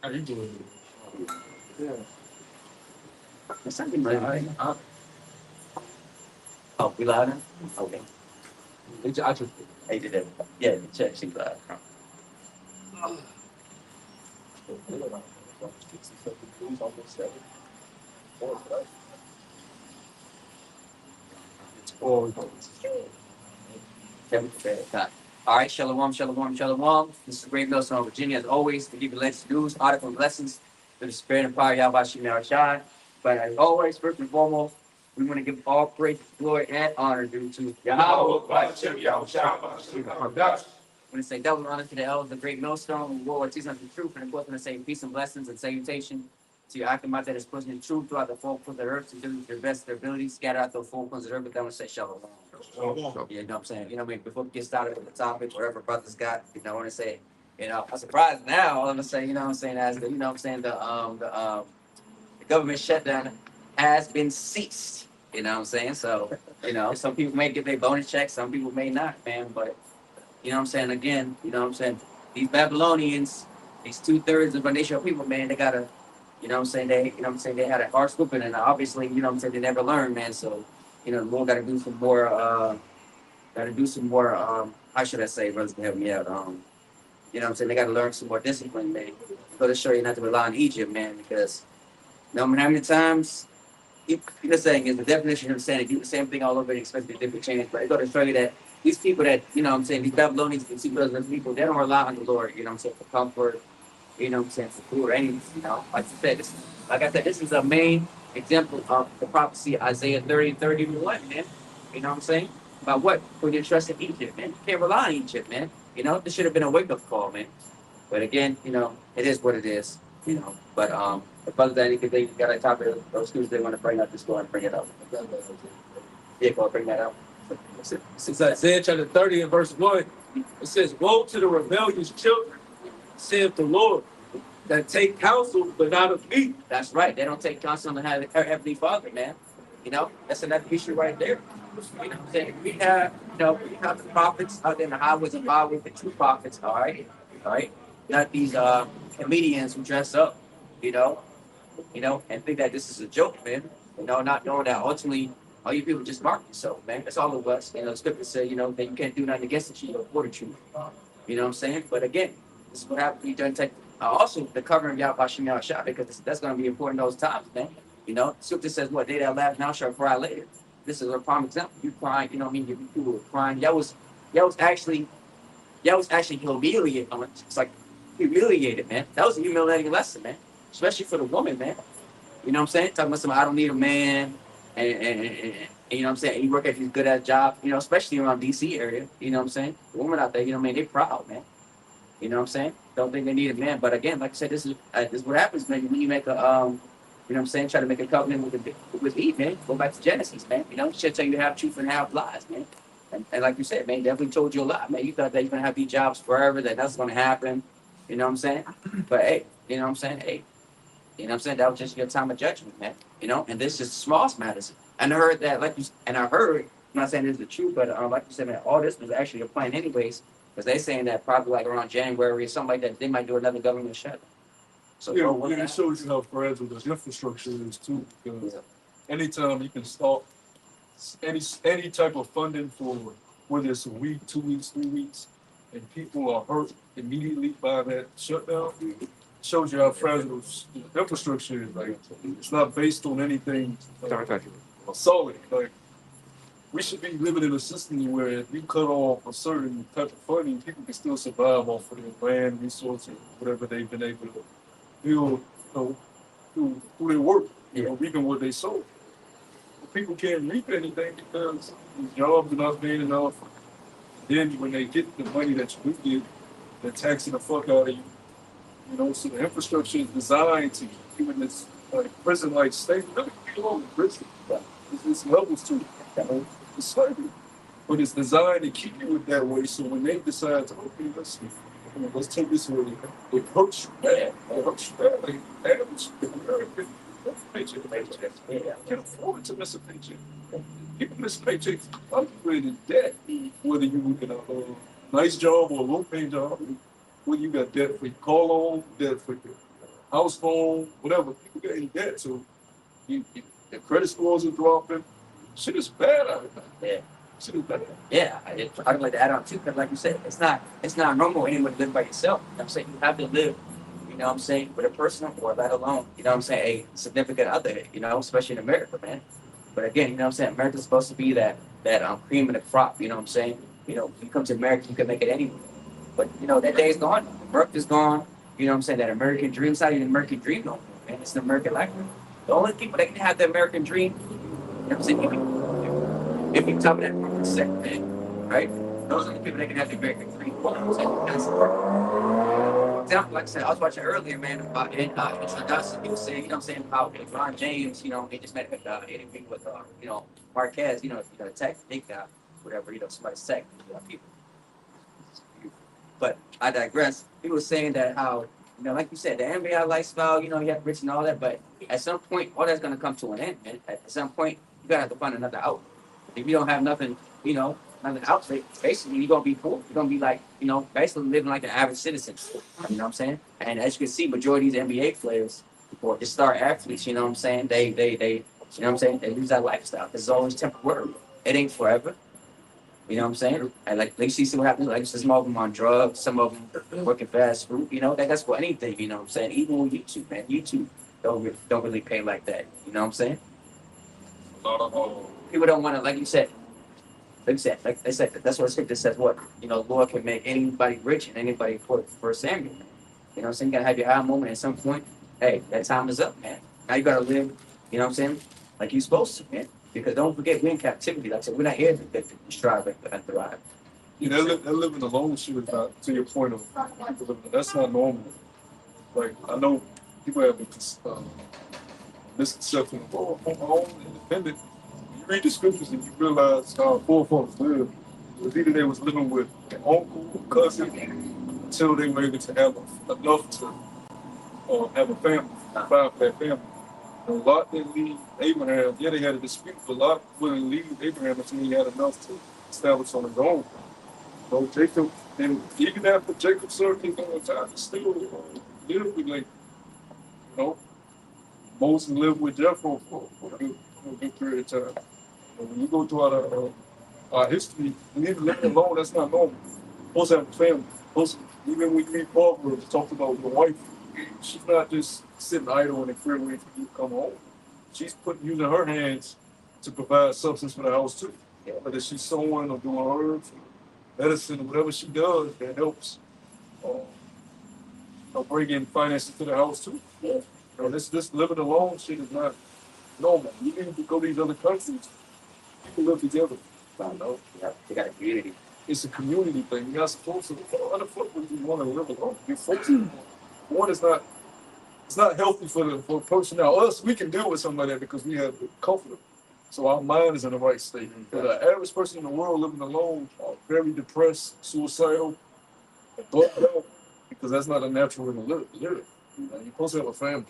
How you doing? Yeah. It's something like, oh, we live now? Okay. I just Hey, did that. Yeah, check, she live. oh, Kevin Fed. All right, Shalom, Shalom, Shalom. This is Great Millstone, Virginia. As always, to give you latest news, article, and lessons to the spirit and power of Yahweh Shai. But as always, first and foremost, we want to give all praise, glory, and honor due to Yahweh. I want to say double honor to the elders, the great millstone, the Lord, teach us the truth, and of course, want to say peace and blessings and salutation to your Akamite that is pushing the truth throughout the four corners of the earth to do their best of their ability, scatter out the four corners of the earth, but then want to say shalom. Yeah, you know what I'm saying? You know what I mean? Before we get started with the topic, whatever brothers got, I want to say, I'm surprised now, I'm gonna say, you know what I'm saying, as the, the government shutdown has been ceased. You know what I'm saying? So, some people may get their bonus checks, some people may not, man, but you know what I'm saying? Again, you know what I'm saying? These Babylonians, these 2/3 of our nation of people, man, they gotta, they had a hard scooping, and obviously, they never learned, man. So, the Lord gotta do some more, how should I say, brothers can help me out. They gotta learn some more discipline, man. Gotta show you not to rely on Egypt, man, because no matter how many times, saying is the definition of saying do the same thing all over and expect a different change. But it's going to show you that these people that, these Babylonians and Super people, they don't rely on the Lord, for comfort, for food or anything, Like you said, like I said, this is a main example of the prophecy Isaiah 30:31, man. You know what I'm saying? About what? Put your trust in Egypt, man. You can't rely on Egypt, man. This should have been a wake up call, man. But again, it is what it is, But the brothers that anything they got a topic of those students they want to bring up, just go and bring it up. Yeah, go and bring that up. since Isaiah chapter 30 and verse 1, it says, woe to the rebellious children, saith the Lord, that take counsel, but not of me. That's right. They don't take counsel on the Heavenly Father, man. That's another issue right there. You know what I'm saying? We have the prophets out there in the highways and byways, the true prophets, all right? All right. Not these comedians who dress up, you know, and think that this is a joke, man. Not knowing that ultimately all you people just mark yourself, man. That's all it was. The scripture said, that you can't do nothing against the truth or for the truth. You know what I'm saying? But again, this is what happens when you don't take also the covering of Yahweh Shem Yahshua, because that's going to be important those times, man. Scripture says what they that laugh now shall cry later. This is a prime example. You crying, your people were crying. That was actually humiliated. It's like humiliated, man. That was a humiliating lesson, man. Especially for the woman, man. You know what I'm saying? Talking about somebody, I don't need a man, and you know what I'm saying? And you work at these good ass jobs, especially around DC area. You know what I'm saying? The women out there, they proud, man. You know what I'm saying? Don't think they need a man. But again, like I said, this is what happens, man. When you make a you know what I'm saying? Try to make a covenant with Eve, man. Go back to Genesis, man. She'll tell you to have truth and have lies, man. And like you said, man, definitely told you a lot, man. You thought that you're gonna have these jobs forever, that's gonna happen. You know what I'm saying? But hey, you know what I'm saying? Hey, you know what I'm saying? That was just your time of judgment, man. And this is small matters. And I heard that, I'm not saying this is the truth, but like you said, man, all this was actually a plan anyways, because they saying that probably like around January or something like that, they might do another government shutdown. So Yeah, it shows you how fragile the infrastructure is too. Because anytime you can start any type of funding for whether it's a week, 2 weeks, 3 weeks, and people are hurt immediately by that shutdown, shows you how fragile the infrastructure is. Like it's not based on anything solid. Like we should be living in a system where if you cut off a certain type of funding, people can still survive off of their land resources, whatever they've been able to build through their work, reaping what they sow. But people can't reap anything because the jobs are not paying enough. Then when they get the money that you do get, they're taxing the fuck out of you. So the infrastructure is designed to keep you in this prison-like state. Really, you belong in prison. There's levels to it. It's slavery. But it's designed to keep you in that way. So when they decide to, okay, let's take this way, it hurts you bad. It hurts you bad. Like, average American, paycheck to paycheck. You can't afford to miss a paycheck. People miss paychecks upgrade in debt, whether you get a nice job or a low-paying job. When you got debt for your car loan, debt for your house phone, whatever. People get in debt, so the credit scores are dropping. Shit is bad out there. Yeah. Shit is bad. Yeah, I'd like to add on too, because like you said, it's not normal anyone to live by yourself. You know what I'm saying? You have to live, you know what I'm saying, with a person or let alone, you know what I'm saying, a significant other, you know, especially in America, man. But again, you know what I'm saying, America's supposed to be that cream of the crop, you know what I'm saying? You know, when you come to America, you can make it anywhere. But you know, that day is gone. America's gone. You know what I'm saying? That American dream's not even an American dream no more, man. It's the American life. The only people that can have the American dream, you know what I'm saying, if you tell me that 1%, man, right? Those are the people that can have the American dream. You know what I'm saying? Example, like I said, I was watching earlier, man, about introduction. He was saying, you know what I'm saying, how LeBron James, you know, he just met interview with, you know, Marquez, you know, tech, big guy, whatever, you know, somebody's tech, you know, people. But I digress. He was saying that how, you know, like you said, the NBA lifestyle, you know, you have rich and all that, but at some point, all that's going to come to an end, man. At some point, you got to have to find another outlet. If you don't have nothing, you know, nothing outlet, basically, you're going to be poor. You're going to be like, you know, basically living like an average citizen. You know what I'm saying? And as you can see, majority of these NBA players or the star athletes, you know what I'm saying, they, you know what I'm saying, they lose that lifestyle. It's always temporary. It ain't forever. You know what I'm saying? And like you see what happens. Like some of them on drugs, some of them working fast food. You know, that's for anything. You know what I'm saying? Even with YouTube, man, YouTube don't really pay like that. You know what I'm saying? People don't want to, like they said, that's what scripture says. What, you know, Lord can make anybody rich and anybody poor. For Samuel, man. You know what I'm saying? You gotta have your high moment at some point. Hey, that time is up, man. Now you gotta live. You know what I'm saying? Like you're supposed to, man. Because don't forget, we're in captivity. Like I said, we're not here to strive and thrive. You know, that living alone shit is not, to your point of people living, that's not normal. Like, I know people have a misconception of, oh, I'm my own independent. You read the scriptures and you realize how forefathers lived. It was either they was living with an uncle or cousin until they were able to have enough to have a family, provide for their family. And Lot didn't leave Abraham. Yeah, they had a dispute, but Lot wouldn't leave Abraham until he had enough to establish on his own. So Jacob, and even after Jacob served his own time, he still lived with, like, you know, Moses lived with Jethro for a good period of time. And when you go throughout our history, even living alone, that's not normal. Supposed to have a family. Even when you read Proverbs, it talks about your wife. She's not just sitting idle in the crib waiting for you to come home. She's using her hands to provide substance for the house too. Whether she's sewing or doing herbs, medicine, or whatever she does, that helps bring in finances to the house too. You know, this living alone shit is not normal. You need to go to these other countries, people live together. I know. They got a community. It's a community thing. You're not supposed to. Other folk would want to live alone. You're forced to. One is not. It's not healthy for the person. Now, us, we can deal with something like that because we have the comfort. So our mind is in the right state. But the average person in the world living alone are very depressed, suicidal, thought out, because that's not a natural way to live. You're supposed to have a family.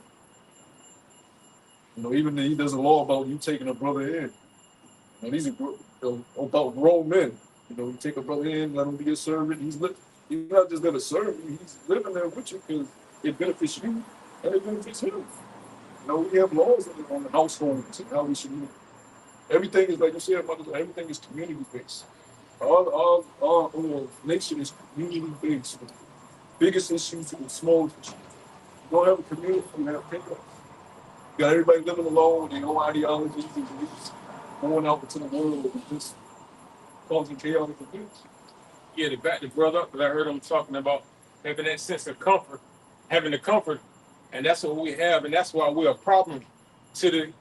You know, even there's a law about you taking a brother in. And these are about grown men. You know, you take a brother in, let him be a servant. He's not just there to serve you, he's living there with you because it benefits you and it benefits him. You know, we have laws on the households and how we should live. Everything is, like you said, everything is community based. Our nation is community based. Biggest issues to the smallest issues. You don't have a community, you have chaos. You got everybody living alone with their own ideologies and beliefs, going out into the world and just causing chaotic events. Yeah, to back the brother up, because I heard him talking about having that sense of comfort, having the comfort, and that's what we have, and that's why we're a problem to the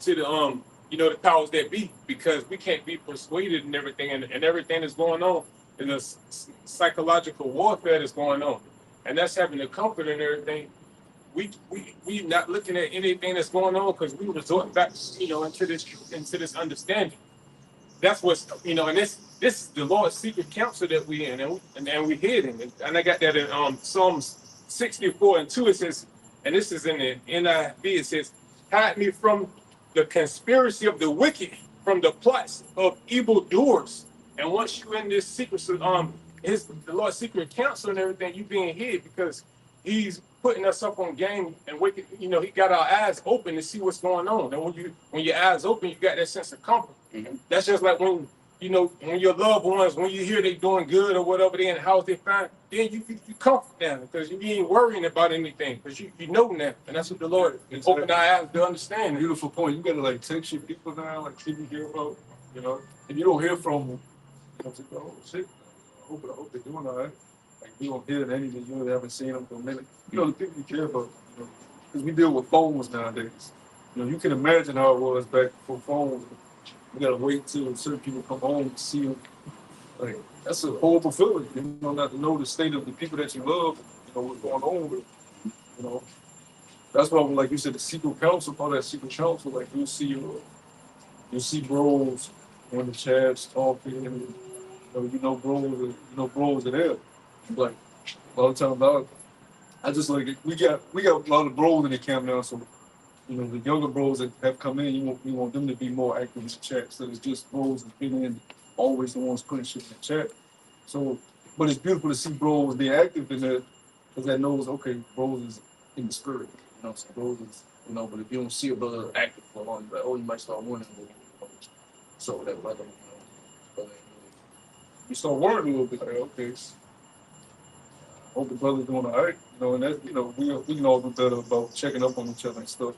you know, the powers that be, because we can't be persuaded and everything, and everything that's going on is a psychological warfare that's going on, and that's having the comfort and everything. We not looking at anything that's going on because we resort back, you know, into this understanding. That's what's, you know, and this is the Lord's secret counsel that we in, and we hidden. And I got that in Psalms 64:2. It says, and this is in the NIV. It says, "Hide me from the conspiracy of the wicked, from the plots of evildoers." And once you're in this secret, the Lord's secret counsel and everything, you being hid because He's putting us up on game and waking, he got our eyes open to see what's going on. And when your eyes open, you got that sense of comfort. Mhm. That's just like when your loved ones, when you hear they doing good or whatever, they in the house, they fine, then you comfort them because you ain't worrying about anything because you know now. And that's what the Lord is opening our eyes to understand. Beautiful point. You gotta like text your people now, like people hear about, you know, and you don't hear from them. You know, say, oh shit, I hope they're doing all right. Like you don't hear anything, you haven't seen them for a minute. You know, the people you care about, you know, because we deal with phones nowadays. You know, you can imagine how it was back before phones. You gotta wait till certain people come home to see you. Like that's a horrible feeling. You know, not to know the state of the people that you love. You know what's going on with. You know, that's why, like you said, the secret council, part of that secret council, like you'll see bros on the chats talking, and bros are there. Like a lot of times, I just like it. We got a lot of bros in the camp now, so the younger bros that have come in, you want them to be more active in the chat. So it's just bros that's been in, always the ones putting shit in the chat. So, but it's beautiful to see bros be active in there, because that knows, okay, bros is in the spirit. So bros is, but if you don't see a brother active for long, you're like, oh, you might start wondering. So that brother, but you start worrying a little bit, like, okay, hope the brother's doing all right, and that, we can all do better about checking up on each other and stuff.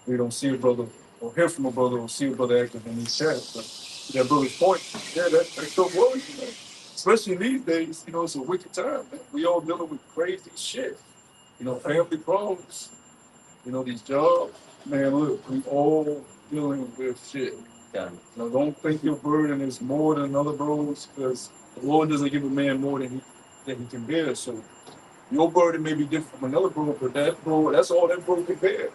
We don't see a brother or hear from a brother or see a brother active in these chats. But to that brother's point, yeah, that still worries, especially these days, it's a wicked time, man. We all dealing with crazy shit, family problems, these jobs. Man, look, we all dealing with shit. Yeah. Don't think your burden is more than other bros, because the Lord doesn't give a man more than he can bear. So your burden may be different from another bro, but that bro, that's all that bro can bear.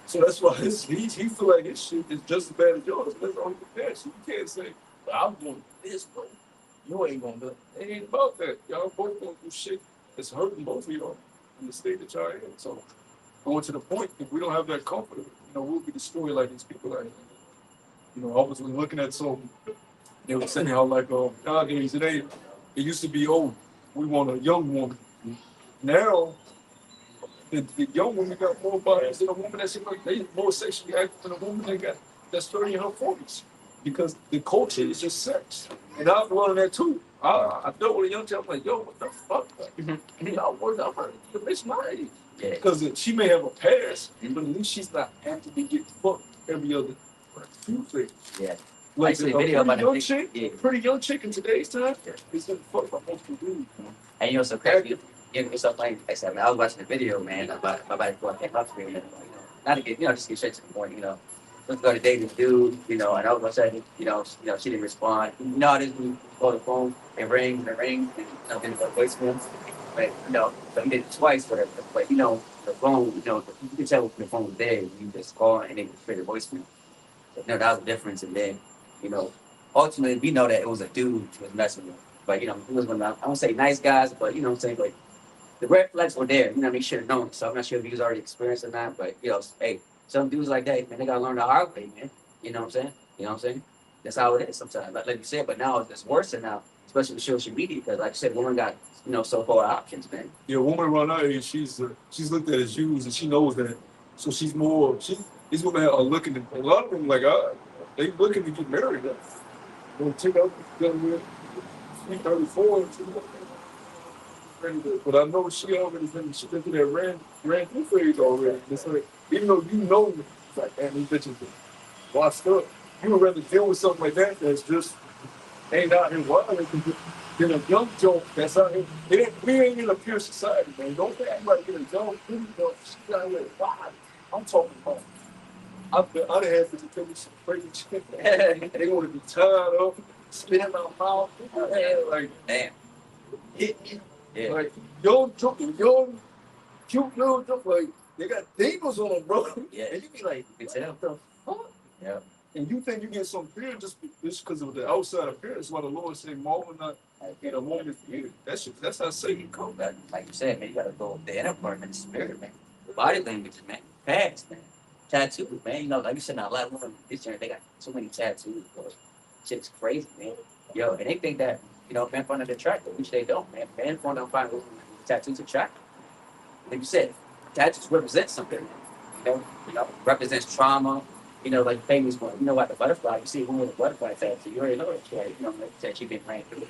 So that's why he feel like his shit is just as bad as yours. That's all he can bear. So you can't say, well, I'm doing this, bro. You ain't gonna do it. It ain't about that. Y'all both gonna do shit that's hurting both of y'all in the state that y'all in. So going to the point, if we don't have that comfort, we'll be destroyed like these people are. I was looking at some, they were saying how like nowadays today, it used to be, oh, we want a young woman. Now the young woman got more bodies than a woman that's like they more sexually active than a woman that's 30 in her 40s. Because the culture is just sex. And I've learned that too. I dealt with a young child, I'm like, yo, what the fuck? Y'all work out her, the bitch my age. Yeah. Because she may have a past, but at least she's not actively getting fucked every other Tuesday. Yeah. Like see a video about young that. chick, Yeah. pretty young chick in today's time is getting fucked by multiple dudes. And so crazy. So funny. I said, man, I was watching the video, man, about my body before I came up to me, and not to get, just get straight to the point, let's go to date this dude, and all of a sudden, she didn't respond. This dude called the phone, it rings, and nothing but voicemail. But so he did it twice, but the phone, you can tell when the phone was dead, you just call and it create a voicemail. So, that was the difference. And then, ultimately we know that it was a dude who was messing with him. But he was one of, I won't say nice guys, but what I'm saying, like the red flags were there. He should have known. So I'm not sure if he was already experienced or not. But hey, some dudes like that, man, they gotta learn the hard way, man. You know what I'm saying? That's how it is sometimes. Like you said, but now it's worse than now, especially with social media, because like I said, women got so-called options, man. Yeah, a woman around our age, she's looked at as used, and she knows that. So she's more. These women are looking to. A lot of them they looking to get married. They'll take out with 334 but I know she already been she been through that ran through phase already. It's like, even though it's like, man, these bitches are washed up. You would rather deal with something like that that's just ain't out here wild than a young joke that's out here. We ain't in a pure society, man. Don't act like you're a young she's out here wild. I'm talking about. I've had to tell me some crazy shit. They want to be tied up, spitting out mouth. Like, damn. Yeah. Like, young, cute little joke, like, they got demons on them, bro. Yeah. And you be like, you can tell. What the fuck? Yeah. And you think you get some fear just because of the outside appearance. Why the Lord say, Marvel not get a woman fear. That's how Satan comes. Like you said, man, you gotta go with the inner part, man, the spirit, man. The body language, man. Past, man. Tattoos, man. Like you said, now a lot of women this year, they got so many tattoos, bro. Shit's crazy, man. Yo, and they think that, men find it attractive, which they don't, man. Men don't find tattoos attractive. like you said, tattoos represent something. You know, represents trauma. You know, like famous one. You know what the butterfly? You see one with a butterfly tattoo, you already know it's right. You know, like that you've been praying through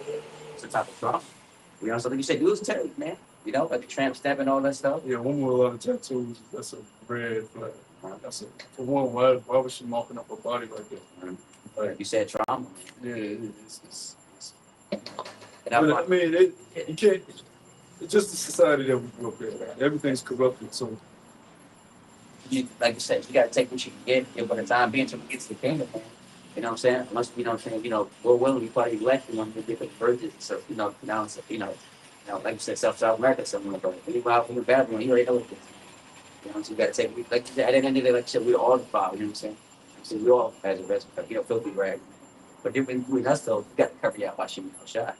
some type of trauma. You know, so like you said, dudes tell you, man. You know, like the tramp stamp and all that stuff. Yeah, one with a lot of tattoos, that's a red flag. That's a, for one, why was she mopping up her body like that? Like you said, trauma. Yeah, it's And I but I find, mean, you can't, it's just the society that we grew up in. Everything's corrupted, so you, like you said, you got to take what you can get for the time being until we get to the kingdom, man. You know what I'm saying? Unless, you know what I'm saying, you know, we're willing to probably elect, you know, to get the virgins. So, now it's, like you said, South America, something like that. When you go out from the bathroom, you already know what it is. You know, so you got to take, like you said, at the end of the day, like you said, we're all the problem, you know what I'm saying? So we all, as a resident, filthy rag. But different between us, though, you got to cover your out by shooting for a shot.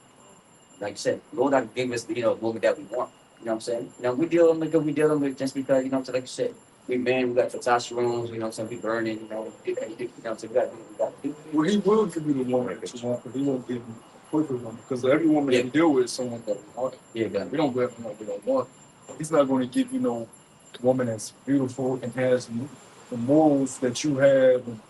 Like you said, Lord not give us, the movement that we want. You know what I'm saying? You know, we dealing with just because, you know what I'm saying, like you said, we got testosterone, you know, some people burning, you know, so we got to do. well, he will give you the woman that you want, but he won't give you a perfect woman because every woman that we deal with is someone that we want. Yeah, We don't go after one we don't want. He's not going to give you no woman that's beautiful and has the morals that you have and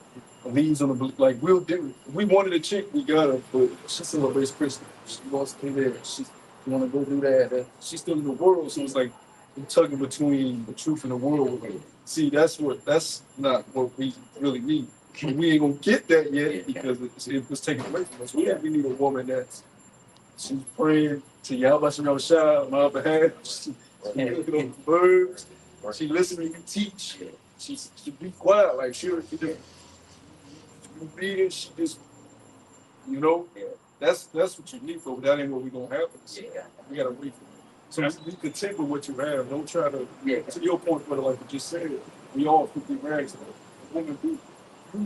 leads on the like we'll do. We wanted a chick, we got her, but she celebrates Christmas. She wants to be there. She want to go do that. She's still in the world, so it's like you're tugging between the truth and the world. See, that's not what we really need. We ain't gonna get that yet because it was taken away from us. We need a woman she's praying to Yahweh Shem Shah on our behalf. She's looking on the birds. She listening to you teach. She be quiet, like she just reading. She just, you know, that's what you need for. But that ain't what we gonna have. We gotta wait for it. So be content with what you have. Don't try to. To your point, but like you just said, we all 50 rags. Woman, you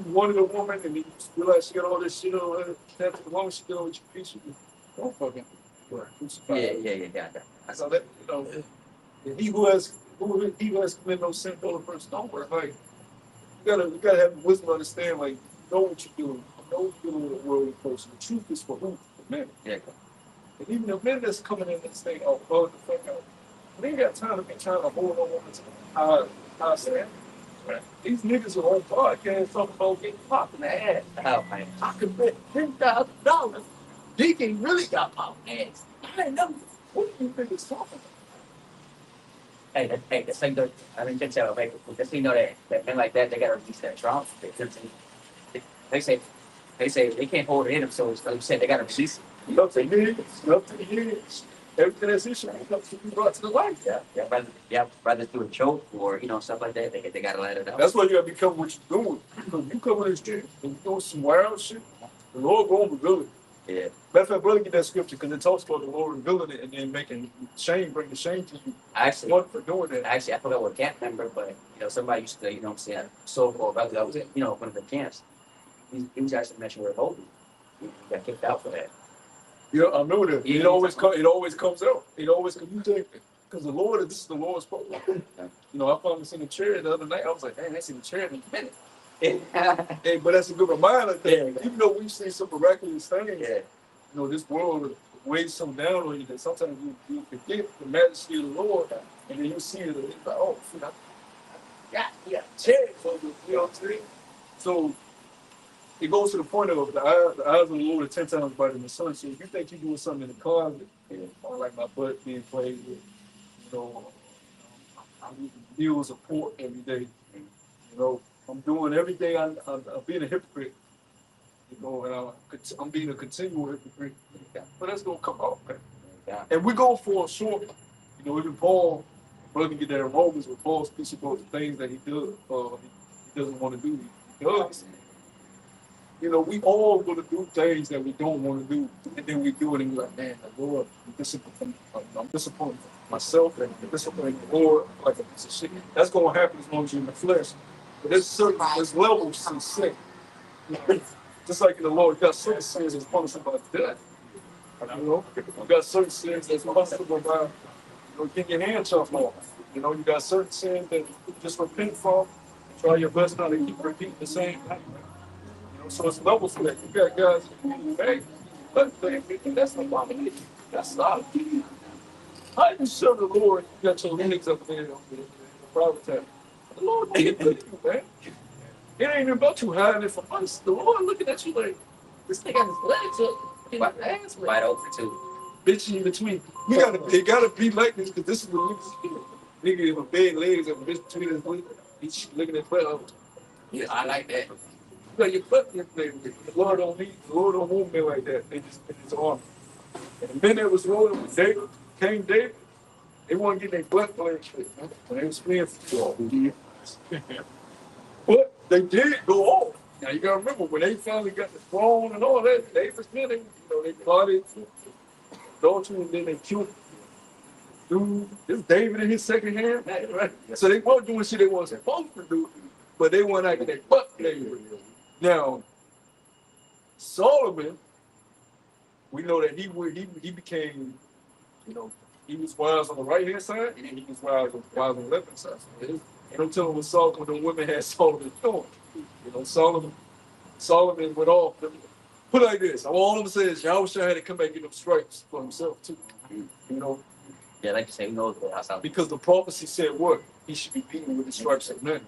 wanted a woman, and you realize she got all this shit on her. That's the woman she get on with your piece. Don't fucking. Yeah. So that, you know, he who has committed no sin, don't first don't work. Like you gotta have the wisdom to understand. Like know what you're doing. Know what you're doing with a worldly person. The truth is for who? For men. Yeah. And even the men that's coming in and saying, "Oh, God, the fuck out," they ain't got time to be trying to hold on to high standards. Right. These niggas are on podcasts talking about getting popped in the ass. Oh, man. I could bet $10,000. Deacon really got popped in the ass. I didn't know. What do you think it's talking about? Hey, this thing, I mean, just tell me, just you know that men like that, they got to release that trauma. They say they can't hold it in them, so like you said, they got to release it. You know what I'm saying? Up to the years. Everything that's issue comes to be brought to the light. Rather do a choke or stuff like that. They gotta let it out. That's why you gotta be careful what you're doing. Because you come in this shit and you doing some wild shit, the Lord gonna reveal it. Yeah. Matter of fact, brother, get that scripture because it talks about the Lord revealing it and then making shame, bringing shame to you. Actually, What for doing that? I forgot what camp member, but somebody used to, so-called brother that was in, one of the camps. He was actually mentioned with holy. He got kicked out for that. Yeah, I know that. It always comes out. It always comes. You think because the Lord, this is the Lord's program. I found this in the chair the other night. I was like, man, that's in the chair in a minute. Hey, but that's a good reminder that even though we've seen some miraculous things, this world weighs so down on you that sometimes you forget the majesty of the Lord, and then you see it, and it's like, oh, yeah, chair. So you know what I'm saying? So it goes to the point of the eyes of the Lord are 10 times brighter than the sun. So if you think you're doing something in the closet, or like my butt being played with, I'm eating meals of pork every day. I'm doing everything. I'm being a hypocrite. And I'm being a continual hypocrite. But that's gonna come out, man. And we're going for a short. Even Paul, brother, get that in Romans where Paul speaks about the things that he does. He doesn't want to do. He does. We all going to do things that we don't want to do, and then we do it, and we're like, man, the Lord, I'm disappointed myself, and I'm disappointed the Lord, like a piece of shit. That's going to happen as long as you're in the flesh. But there's levels to sin. Just like in the Lord, you got certain sins that's punishable by death. You got certain sins that's punishable by getting your hand chopped off. You got certain sins that you just repent from. Try your best not to keep repeating the same thing. So it's levels to that. You got guys who hey, but that's the abomination. That's not. How you serve the Lord? You got your legs up there on the private time. The Lord did look at you, man. It ain't even about you hiding it from us. The Lord looking at you like, this nigga got his legs up, and his ass Wide open too. bitch in between. It gotta be like this, because this is the niggas. Nigga with big legs and a bitch between his legs. He's looking at butt. Yeah, I like that. Like your butt, the Lord don't want men like that. They just in his arm. And the men that was rolling with David, King David, they want to get their butt playing shit, man. When they was playing football. But they did go off. Now you gotta remember when they finally got the throne and all that, David's men, they plotted adultery and then they killed dude. This David in his second hand, right? So they weren't doing shit they wasn't supposed to do, but they weren't acting their butt playing. Now, Solomon, we know that he became, he was wise on the right hand side, and he was wise on the left hand side. So they don't tell him what Solomon, the women had Solomon doing. Solomon went off. Put it like this: all I'm saying is, Yahusha had to come back and get them stripes for himself too. Yeah, like you say, who knows what else out. Because the prophecy said what? He should be beaten with the stripes of men.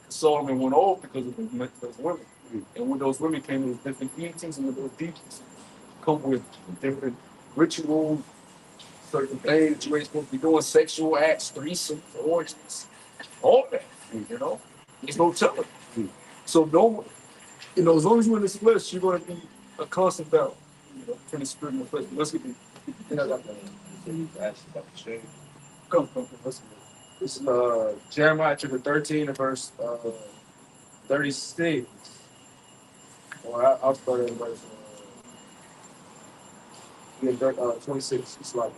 Solomon went off because of those women. And when those women came with different eatings and with those deacons come with different rituals, certain things you ain't supposed to be doing, sexual acts, threesomes, orgies, all that, There's no telling. So as long as you're in this flesh, you're going to be a constant battle, in the spirit and the flesh. Let's get Come, let's get this is Jeremiah chapter 13 and verse 36. Or I'll start at verse 26. It's like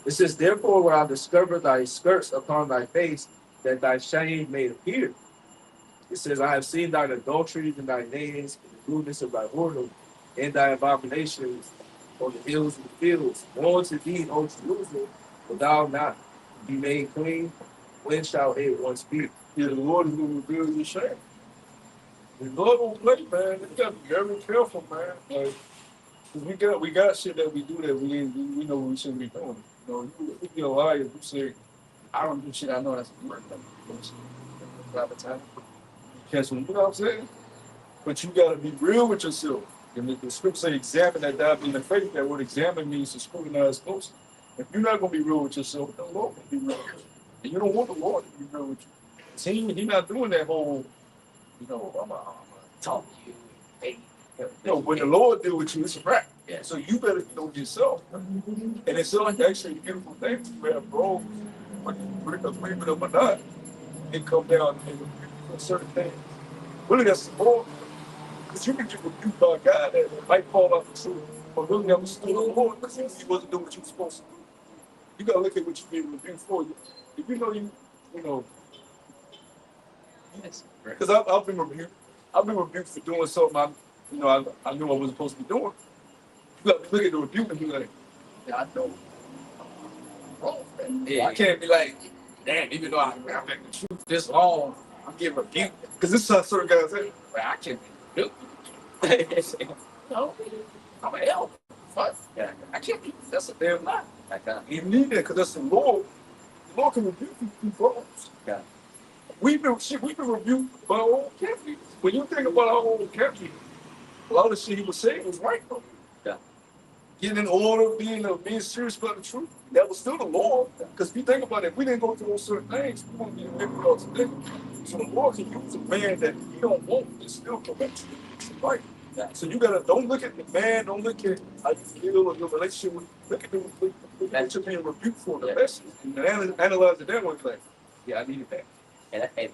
it says, therefore, will I discover thy skirts upon thy face, that thy shame may appear. It says, I have seen thine adulteries and thy names, and the rudeness of thy whoredom, and thy abominations on the hills and the fields. Woe to thee, O Jerusalem, will thou not be made clean? When shall it once be? Yeah, the Lord is going to reveal your shame. The Lord won't play, man. You got to be very careful, man. Like, we got shit that we do that we know we shouldn't be doing. You be a liar. You say, I don't do shit I know that's work. Catch me, you know what I'm saying? But you got to be real with yourself. And if the script say examine that thou being the faith, that word examine means to scrutinize closely. If you're not going to be real with yourself, the Lord will be real with you. And you don't want the Lord to be real with you. See, he's not doing that whole, I'm going to talk to you. Hey. When the Lord deal with you, it's a wrap. Yeah. So you better know yourself. And it's actually a beautiful thing to have bro, whether you break agreement or not, and come down and for certain things. Really, that's the Lord. Because you can get rebuked by God that might fall off the truth, but really never stood on the Lord because he wasn't doing what you were supposed to do. You got to look at what you're being rebuked for. If you know, because I've been rebuked. I've been rebuked for doing something I knew I wasn't supposed to be doing. You got to look at the rebuke and be like, yeah, I know. Oh, yeah, I can't be like, damn, even though I've been the truth this long, I'm getting rebuked. Because this is how certain guys say, well, I can't be rebuked. No, I'm an elf. Fuck. Yeah, I can't be. That's a damn lie. You need that because that's the Lord. The Lord can rebuke you through problems. Yeah. We've been rebuked by our own captain. When you think about our own captain, a lot of the shit he was saying was right though. Yeah. Getting in order, being serious about the truth. That was still the Lord. Because if you think about it, if we didn't go through those certain things, we wouldn't be living with us today. So the Lord can use a man that he don't want and still correct you. Right. Yeah. So you don't look at the man, don't look at how you feel or your relationship with, look at what you're being rebuked for, the message. And analyze it that way, like, yeah, I needed that. And the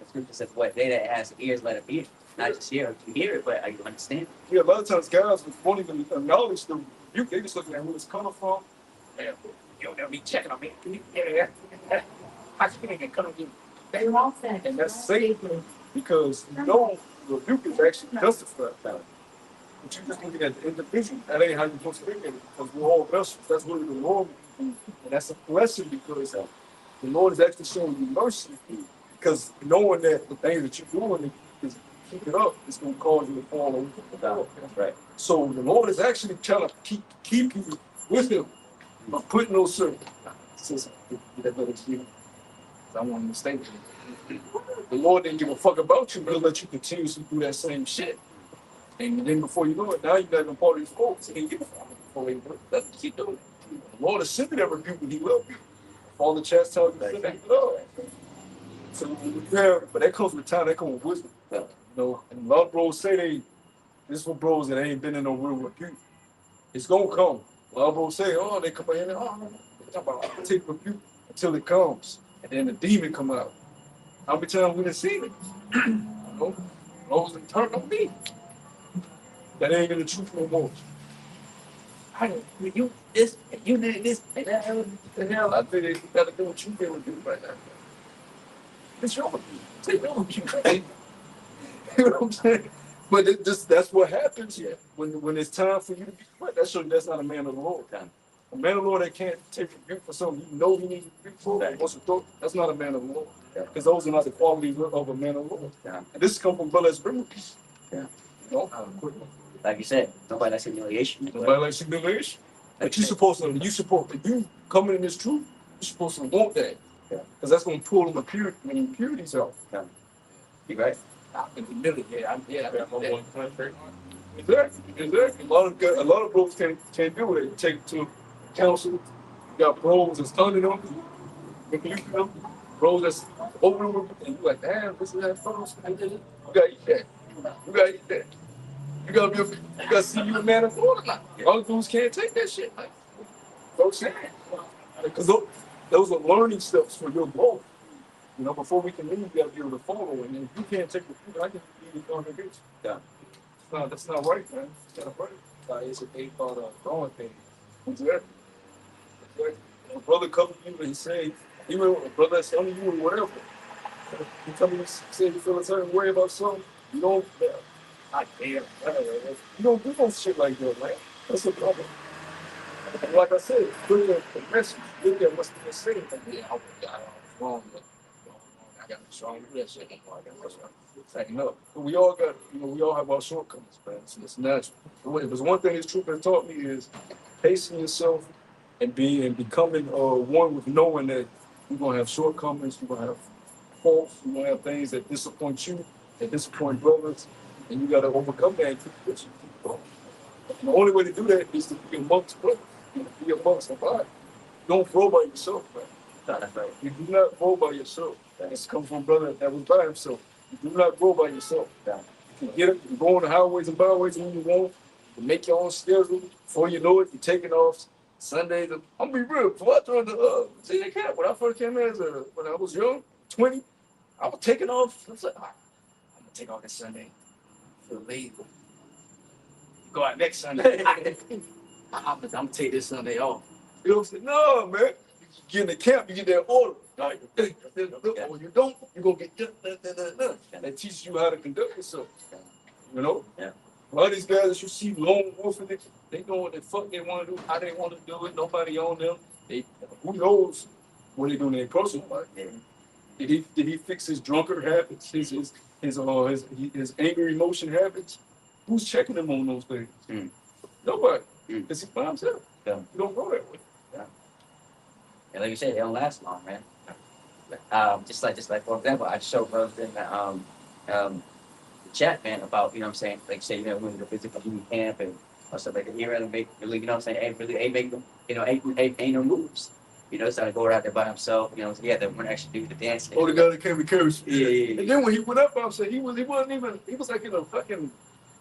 scripture says, what they that has ears, let it hear. Not just hear it, but you understand. Yeah, a lot of times guys won't even acknowledge the rebuke. They just looking at where it's coming from. Man, you don't ever be checking on me. Yeah. I can't even come to you. They want that. And that's Satan because the rebuke is actually justified. But you're just looking at the individual. That ain't how you're supposed to look at it because we're all vessels. That's really the Lord. And that's a blessing because the Lord is actually showing you mercy. Because knowing that the things that you're doing is keep it up, it's going to cause you to fall away from the Lord. That's right. So the Lord is actually trying to keep you with him by putting those certain Since that little shit, I want to stay. The Lord didn't give a fuck about you, but he'll let you continuously do that same shit. And then before you know it, now you're not even part of his folks. He didn't give a fuck before you let him keep doing it. The Lord is simply that rebuke when he loves you. All the chastisement you feel love. So yeah, but that comes with time, that comes with wisdom. You know, and a lot of bros say this for bros that ain't been in no real rebuke. It's gonna come. A lot of bros say, oh, they come in and they talk about I'll take rebuke until it comes. And then the demon come out. How many times we done seen it? You know, bros that turn on me. That ain't in the truth no more. I don't, you this, you did this, and that, the hell, I think you gotta do what you feel to do right now. It's wrong with you. Take wrong with you. You know what I'm saying? But that's what happens when it's time for you to be quit. That shows you that's not a man of the Lord. A man of the Lord that can't take rebuke for something he knows he needs to rebuke for, wants to throw, that's not a man of the Lord. Because those are not the qualities of a man of the Lord. And this comes from brothers remedies. You know? Like you said, nobody likes humiliation. Nobody likes humiliation. But you coming in this truth, you're supposed to want that. Because that's going to pull them impurities out. You right? I'm on one country. Exactly. A lot of bros can't do it. You take it to counsel. You got bros that's under them. Bros that's over them. And you're like, damn, this is that photos. You gotta eat that. You gotta eat that. You gotta see you a man of Florida. All dudes can't take that shit. Like, folks saying. Because those are learning steps for your growth. You know, before we can leave, you gotta be able to follow. And if you can't take the food, I can be the congregation. That's not right, man. It's not right. It's a thing called a growing thing. Exactly. A brother comes to you and he say, even a brother that's telling you or whatever, he come to you and say you feel a certain way about something, you don't, I damn, whatever. You don't do no shit like that, man. That's a problem. And like I said, look at the message, look at what's being said. Yeah, I was wrong. I got strong with that shit. No, we all got, we all have our shortcomings, man. It's natural. If there's one thing this truth has taught me is pacing yourself and becoming one with knowing that you're gonna have shortcomings, you're gonna have faults, you're gonna have things that disappoint you, that disappoint brothers, and you gotta overcome that and keep pushing, keep going. And the only way to do that is to be amongst brothers, be amongst the body. Don't grow by yourself, man. That's right. You do not grow by yourself. This comes from a brother that was by himself. You do not grow by yourself. You get it, you go on the highways and byways when you want, you make your own schedule. Before you know it, you're taking off Sundays. I'm gonna be real. Before I joined the senior camp, when I first came in when I was young, 20, I was taking off. I was like, I'm gonna take off this Sunday. I feel lazy. Go out next Sunday. I'm gonna take this Sunday off. You know what I'm saying? No, man. You get in the camp, you get that order. Like, when you don't, you're gonna get and that teaches you how to conduct yourself. You know? Yeah. A lot of these guys that you see lone wolfing it, they know what the fuck they want to do, how they want to do it, nobody on them. Who knows what they do in their personal life? Did he fix his drunkard habits, his angry emotion habits? Who's checking him on those things? Nobody. Because he's by himself. You don't go that way. And like you said, they don't last long, man. Just like for example, I showed brothers in the chat, man, about, you know what I'm saying, like say, when the physical unit camp and stuff like that, you really make, you know what I'm saying, ain't make them, ain't no moves. So I go out there by himself, they wouldn't actually do the dance. Oh, the guy that came to carry. Yeah. And then when he went up, I said he was like in a fucking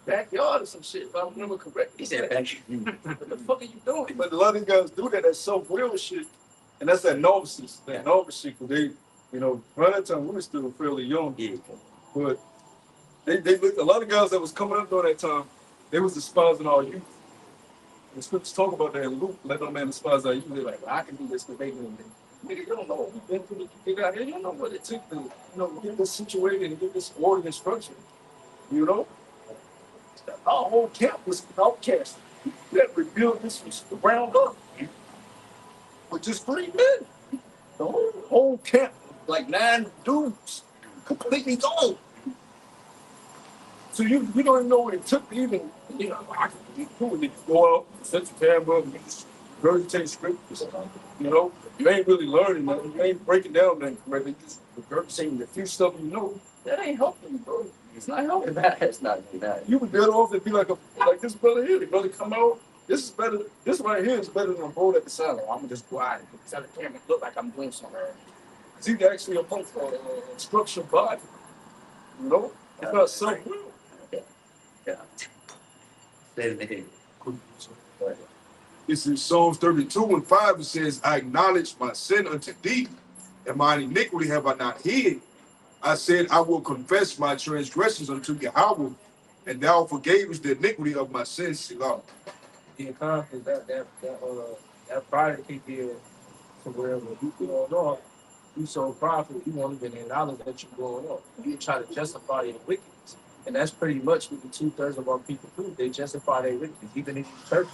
backyard or some shit, if I remember correctly. He said, "Back." What the fuck are you doing? But a lot of these guys do that self-will shit. And that's that novice shit. Cause they, around that time we were still fairly young. Yeah. But they looked, a lot of guys that was coming up during that time, they was despising our youth. The scriptures talk about that in Luke, let no man despise our youth. They're like, well, I can do this because they doing it. Nigga, you don't know what we've been through to figure out here. You don't know what it took to, get this situated and get this order and structure. Our whole camp was outcast. We had to rebuild this from the ground up. With just 3 men. The whole camp, like 9 dudes, completely gone. So you don't even know what it took to even, I can do it. Go out, set the camera up, regurgitate scriptures. You know, you ain't really learning nothing. You ain't breaking down nothing correctly. You just regurgitating the few stuff you know. That ain't helping you, bro. It's not helping. It's not that. You would better off to be like this brother here. The brother come out. This is better. This right here is better than a bowl at the side. I'm gonna just go out and tell the camera look like I'm doing something. It's either actually a structured body. You know, it's not self-will. Yeah. This is Psalms 32:5. It says, I acknowledge my sin unto thee, and mine iniquity have I not hid. I said, I will confess my transgressions unto Yahweh, and thou forgavest the iniquity of my sins, Selah. The confidence that pride kick in to where when you going on, you so prideful you won't even acknowledge that you're going on. You try to justify your wickedness. And that's pretty much what the 2/3 of our people do. They justify their wickedness. Even in church,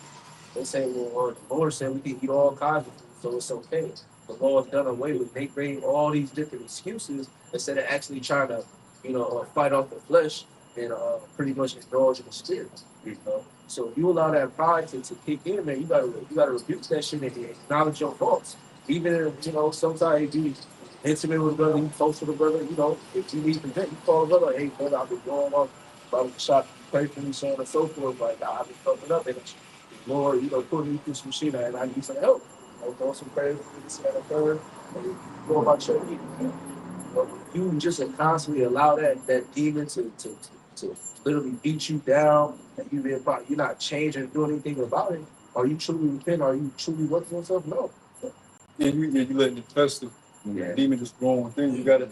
they say, well, the Lord said we can eat all kinds of food, so it's okay. The Lord's done away with. They bring all these different excuses instead of actually trying to, fight off the flesh and pretty much indulge in the spirit. You know? So if you allow that pride to kick in, man, you gotta rebuke that shit and acknowledge your faults. Even if, sometimes you intimate with a brother, you close to the brother, if you need to vent, you call a brother, hey brother, I've been going off, Bible shop, pray for me, so on and so forth. Like, I've been fucking up and Lord, put me through some shit and I need some help. Throw some prayers for this and that third, and go about your week. You just constantly allow that demon to literally beat you down, and you're not changing, doing anything about it. Are you truly repent? Are you truly working on yourself? No. And you letting it fester. Yeah. Demon just growing within. You gotta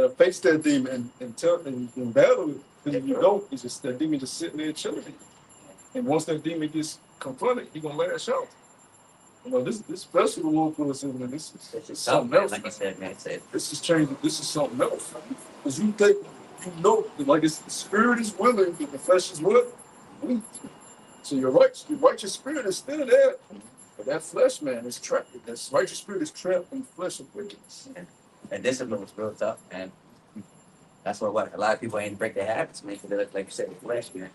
face that demon and battle it. Because if you don't, it's just that demon just sitting there chilling. And once that demon gets confronted, you're gonna lash out. This special rule for us, and this is something else. Like I said, man, This is changing. This is something else. Because you think like it's, the spirit is willing, but the flesh is what? Weak. So your righteous spirit is still there, but that flesh, man, is trapped. That righteous spirit is trapped in the flesh of wickedness. and discipline was real tough, and that's what a lot of people ain't break their habits, man. Because they like you said, the flesh, man.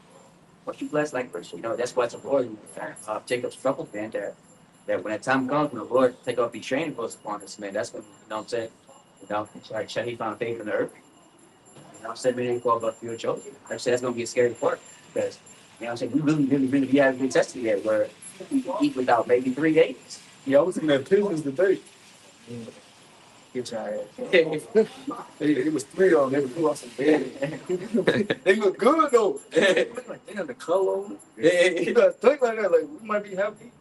Once you bless like this, that's why it's important. Jacob's trouble, man. That when that time comes, when the Lord take off these training posts upon us, man, that's when what I'm saying. It's like He found faith in the earth. I'm saying we didn't call about fear children. Like I said, that's gonna be a scary part because I'm saying we really be having been tested yet where we can eat without maybe 3 days. Yeah, I was in that pigeons today. Get your ass. It was 3 of them. They blew out some bed. They look good though. They look like they got the color on it. You gotta think like that. Like we might be happy.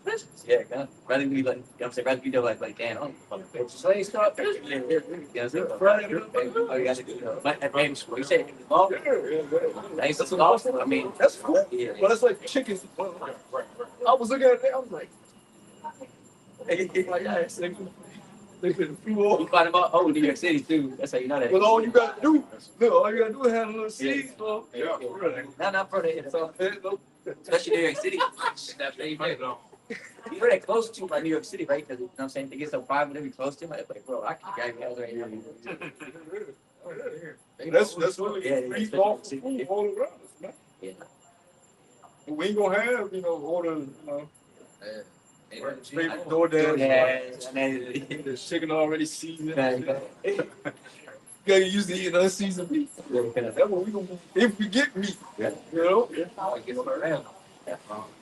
Yeah, God. Rather be like, rather be like damn, It's like stop. You said long. That's awesome. I mean, That's cool. Yeah. But it's like chickens. I was looking at it. I was like, they could flew You off. find about New York City too. That's how you know that. But all you gotta do is have a little seed. Yeah. Not for the so So, especially New York City. You're that close to New York City, right? Because I'm saying they get so private to be close to it. Like, bro, I can grab you guys right here. That's what we all around us, man. Yeah. We ain't gonna have, order, straight from DoorDash. Yeah. The chicken already seasoned. Gotta use the unseasoned meat. That's what we gonna do if we get meat. Yeah.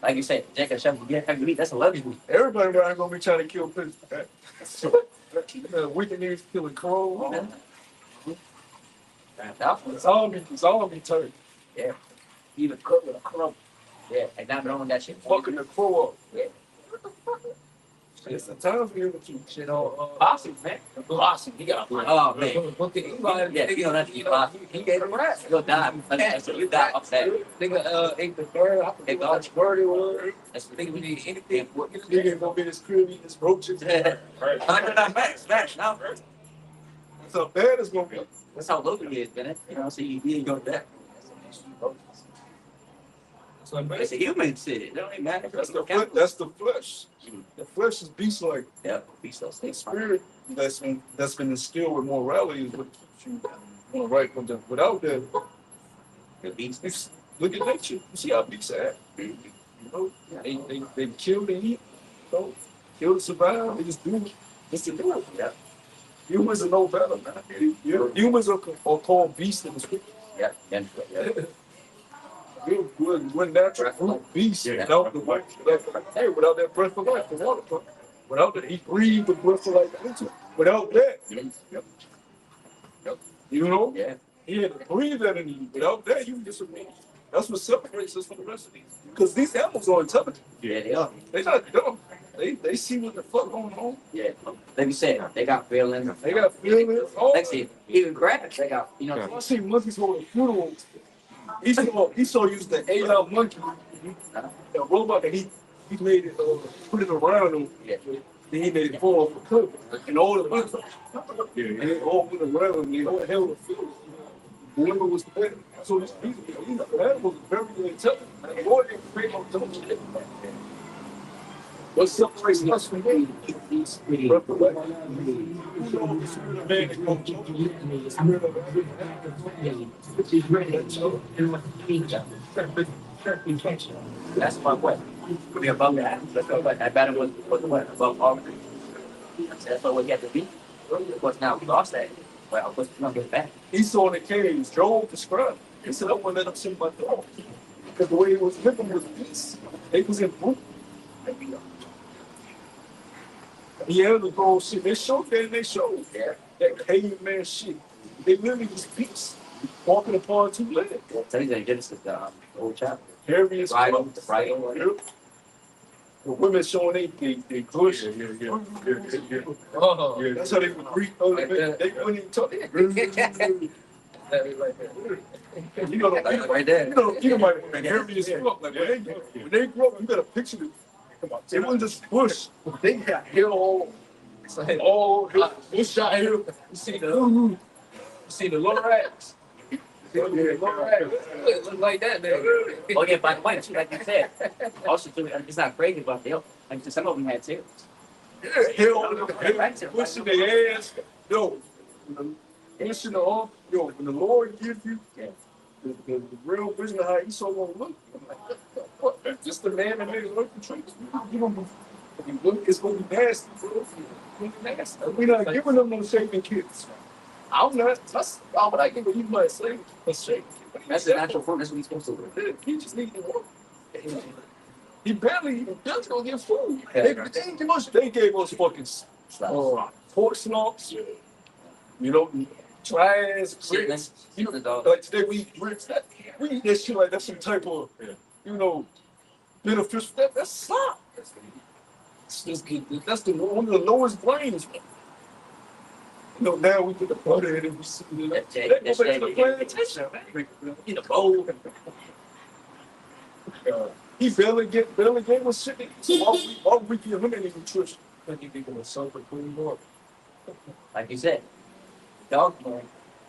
Like you said, Jacob Chef, you get meat, that's a luxury. Everybody around gonna be trying to kill pigeons. Wicked niggas killing crows. It's all be turkey. Yeah. Even cook with a crumb. Yeah, and not knowing that shit. Fucking the crow up. Yeah. It's the time for you to keep shit on. Possum, man. Possum. He got oh man. Yeah, you don't have to eat possum. He gave him rest. You'll die. So you die upset. Nigga ate the bird. I forget how much bird it was. That's the thing we need anything. Nigga gonna be in his crib eating his roaches. Smash now. That's how bad it's gonna be. That's how local he is, man. So you ain't go to that. It's a human shit. It don't even matter. That's the flesh. The flesh is beast-like. Yeah, be so The safe. spirit that's been instilled with morality is what keeps you on the right from them. Without that, The beast. look at nature. You see how beasts act. You know, they kill to eat, you know, kill to survive. They just do it just to do it. Yeah. Humans are no better, man. Humans are called beasts in the scripture. Yeah. Yeah. We're natural brute beasts Yeah. without the hey, without that breath of life, the water, without that he breathed the breath of life into it. Without that, you know, Yeah. he had to breathe that in you. Without that, you just a man. That's what separates us from the rest of these. Because these animals are intelligent. Yeah, they are. They're not dumb. They see what the fuck going on. Yeah. Like you said, they got feelings. They got feelings. Like see, even crabs, they got, you know. I see monkeys holding funerals. Esau used the AI monkey, the robot that he made it, put it around him. Yeah. Then he made it fall off a cliff. And all the monkeys, and they all went around him. They all held the field. Whoever was there. So these animals are very intelligent. And more than create no dumb shit. What separates us from them? These breath of life. Who knows the spirit of man that comes over you? The spirit of man. That's my way. To be above that. Let's go back. That battle was what? Above all. That's what we have to be. Of course, now we lost that. Well, of course, we're going to get back. Esau in the caves, Job described. He said, I want to let him sit my throne. Because the way he was living was peace. They was in brute. He had the gold shit. They showed that and they showed that caveman shit. They literally was peace. Walking upon two legs. Tell you that Genesis, the old chapter. Heavy as Right fuck. on, right on. Yep. The women showing they push. Yeah. That's how they would greet other men. They wouldn't even talk. You know, Right there. you know, my heavy as fuck. Like when they grow up, you got a picture of it wasn't just bush. They got hair all bush out here. You see the Lorax? Look like that, man. Oh yeah, by the way, like you said, also too, it's not crazy, but they, like some of them had tails. Hair all pushing their ass. Yo, pushing the arm. Yo, when the Lord gives you the real vision of how Esau gonna look, I'm like, what? Just the man that makes work the tricks. You gonna you look, it's gonna be nasty, bro. We're not giving them no shaving kids. I'm not. Why would I give you my slave a shake? That's the natural form. That's what he's supposed to do. He just need to work. He barely just gonna get food. Yeah. They gave us fucking pork snacks. You know, dry ass grits. You know the dog. Like today we eat grits. We eat that shit like that's some type of, you know, beneficial. That's slop. That's one of the lowest grains. You know, now we put the butter in and we see it. Go back to the plantation. In the bowl. He barely gave us shit. So why would we give him any nutrition? I think they're gonna suffer clean water. Like you said, the dog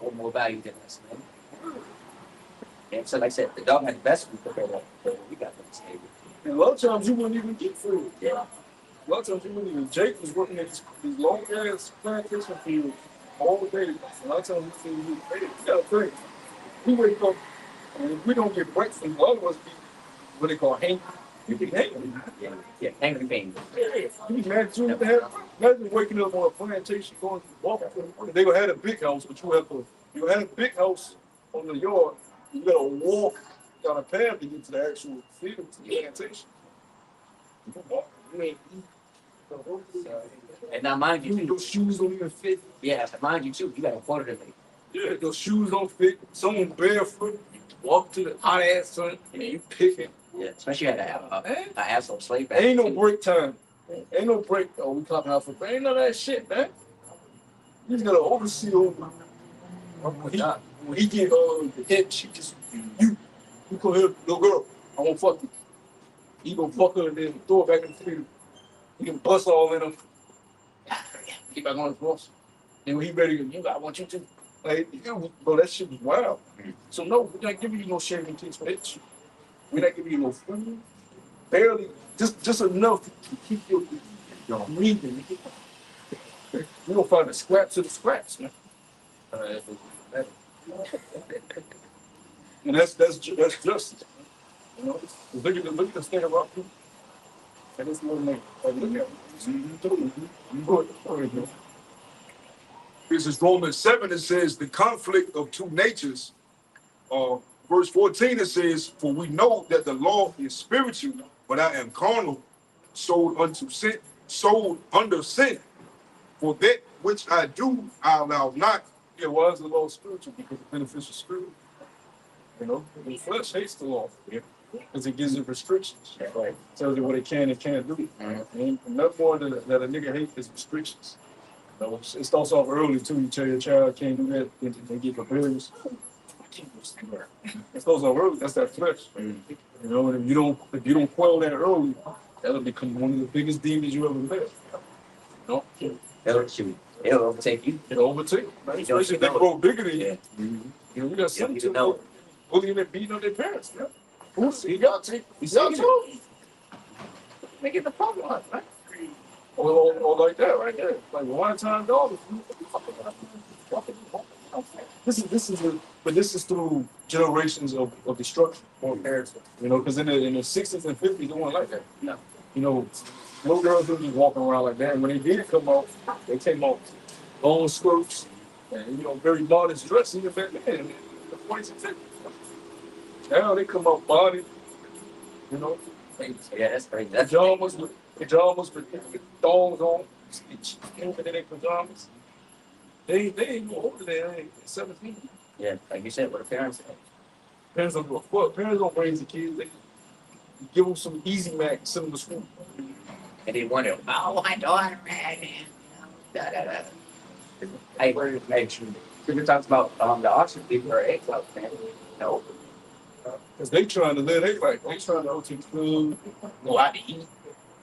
hold more value than us, man. And so, like I said, the dog had the best food compared to what we got from this table. And a lot of times you wouldn't even get food. Yeah. A lot of times you wouldn't even. Jake was working at these long ass plantation fields all day. A lot of times we say, hey, you gotta think. We wake up and if we don't get breakfast, a lot of us be what they call hangry. You be hangry. Yeah, angry pain. You be mad too. Imagine waking up on a plantation going to the walk. They gonna have a big house, but you have a big house on the yard. You gotta walk down a path to get to the actual field, to the plantation. You ain't eat. And now, mind you, Your shoes don't even fit. yeah, mind you too, you got a quarter to make. Yeah, your shoes don't fit. Someone barefoot, you walk to the hot ass sun, and you picking. Yeah, especially at an asshole slave back. Ain't no break time. Ain't no break. Oh, we clapping out for ain't none of that shit, man. You just gotta oversee over. When he get hit, she just you come here, little girl. I won't fuck you. He gonna fuck her and then throw her back in the field. He can bust all in him. Get back on his horse. Then when he ready, I want you to. Like, bro, that shit was wild. So no, we're not giving you no shaving tips for that shit. We're not giving you no food. Barely, just enough to keep your breathing. We gonna find the scraps of the scraps, man. And that's justice. You know, look at the state of our people. And this little nigga. Like, look at him. This is Romans 7. It says the conflict of two natures. Verse 14 it says, for we know that the law is spiritual, but I am carnal, sold under sin. For that which I do, I allow not. Yeah, why is the law spiritual? Because it benefits the spirit. You know, the flesh hates the law. Because it gives it restrictions. Right. Tells you what it can and can't do. And nothing more than that a nigga hate is restrictions. You know, it starts off early too. You tell your child can't do that, they get rebellious. It starts off early. That's that flesh. You know, and if you don't quell that early, that'll become one of the biggest demons you ever met. You know, It'll overtake you. it'll overtake. Right? Especially if they grow bigger than you. You know, we got some You know. bullying and beating on their parents. Yeah. He got to. He got to. Making the problem up, right? Or like that right there. Like one time dog. This is through generations of destruction for parents. You know, because in the 60s and 50s, they weren't like that. No. You know, little girls didn't be walking around like that. And when they did come out, they came out long skirts and, you know, very modest dressing. Even back then, in the 40s and 50s. Now they come out body, you know. Yeah, that's crazy. Pajamas with thongs on, in their pajamas. They ain't no older than 17. Yeah, like you said, what the parents say. Parents don't give a fuck. Parents don't raise the kids. They give them some Easy Mac, send them to school. And they wonder, oh, my daughter, man. Da, da, da. Hey, Peter talks about the Oxford people are eggs out, man. No. Because they trying to live their life. They trying to go to the food, Go out to eat.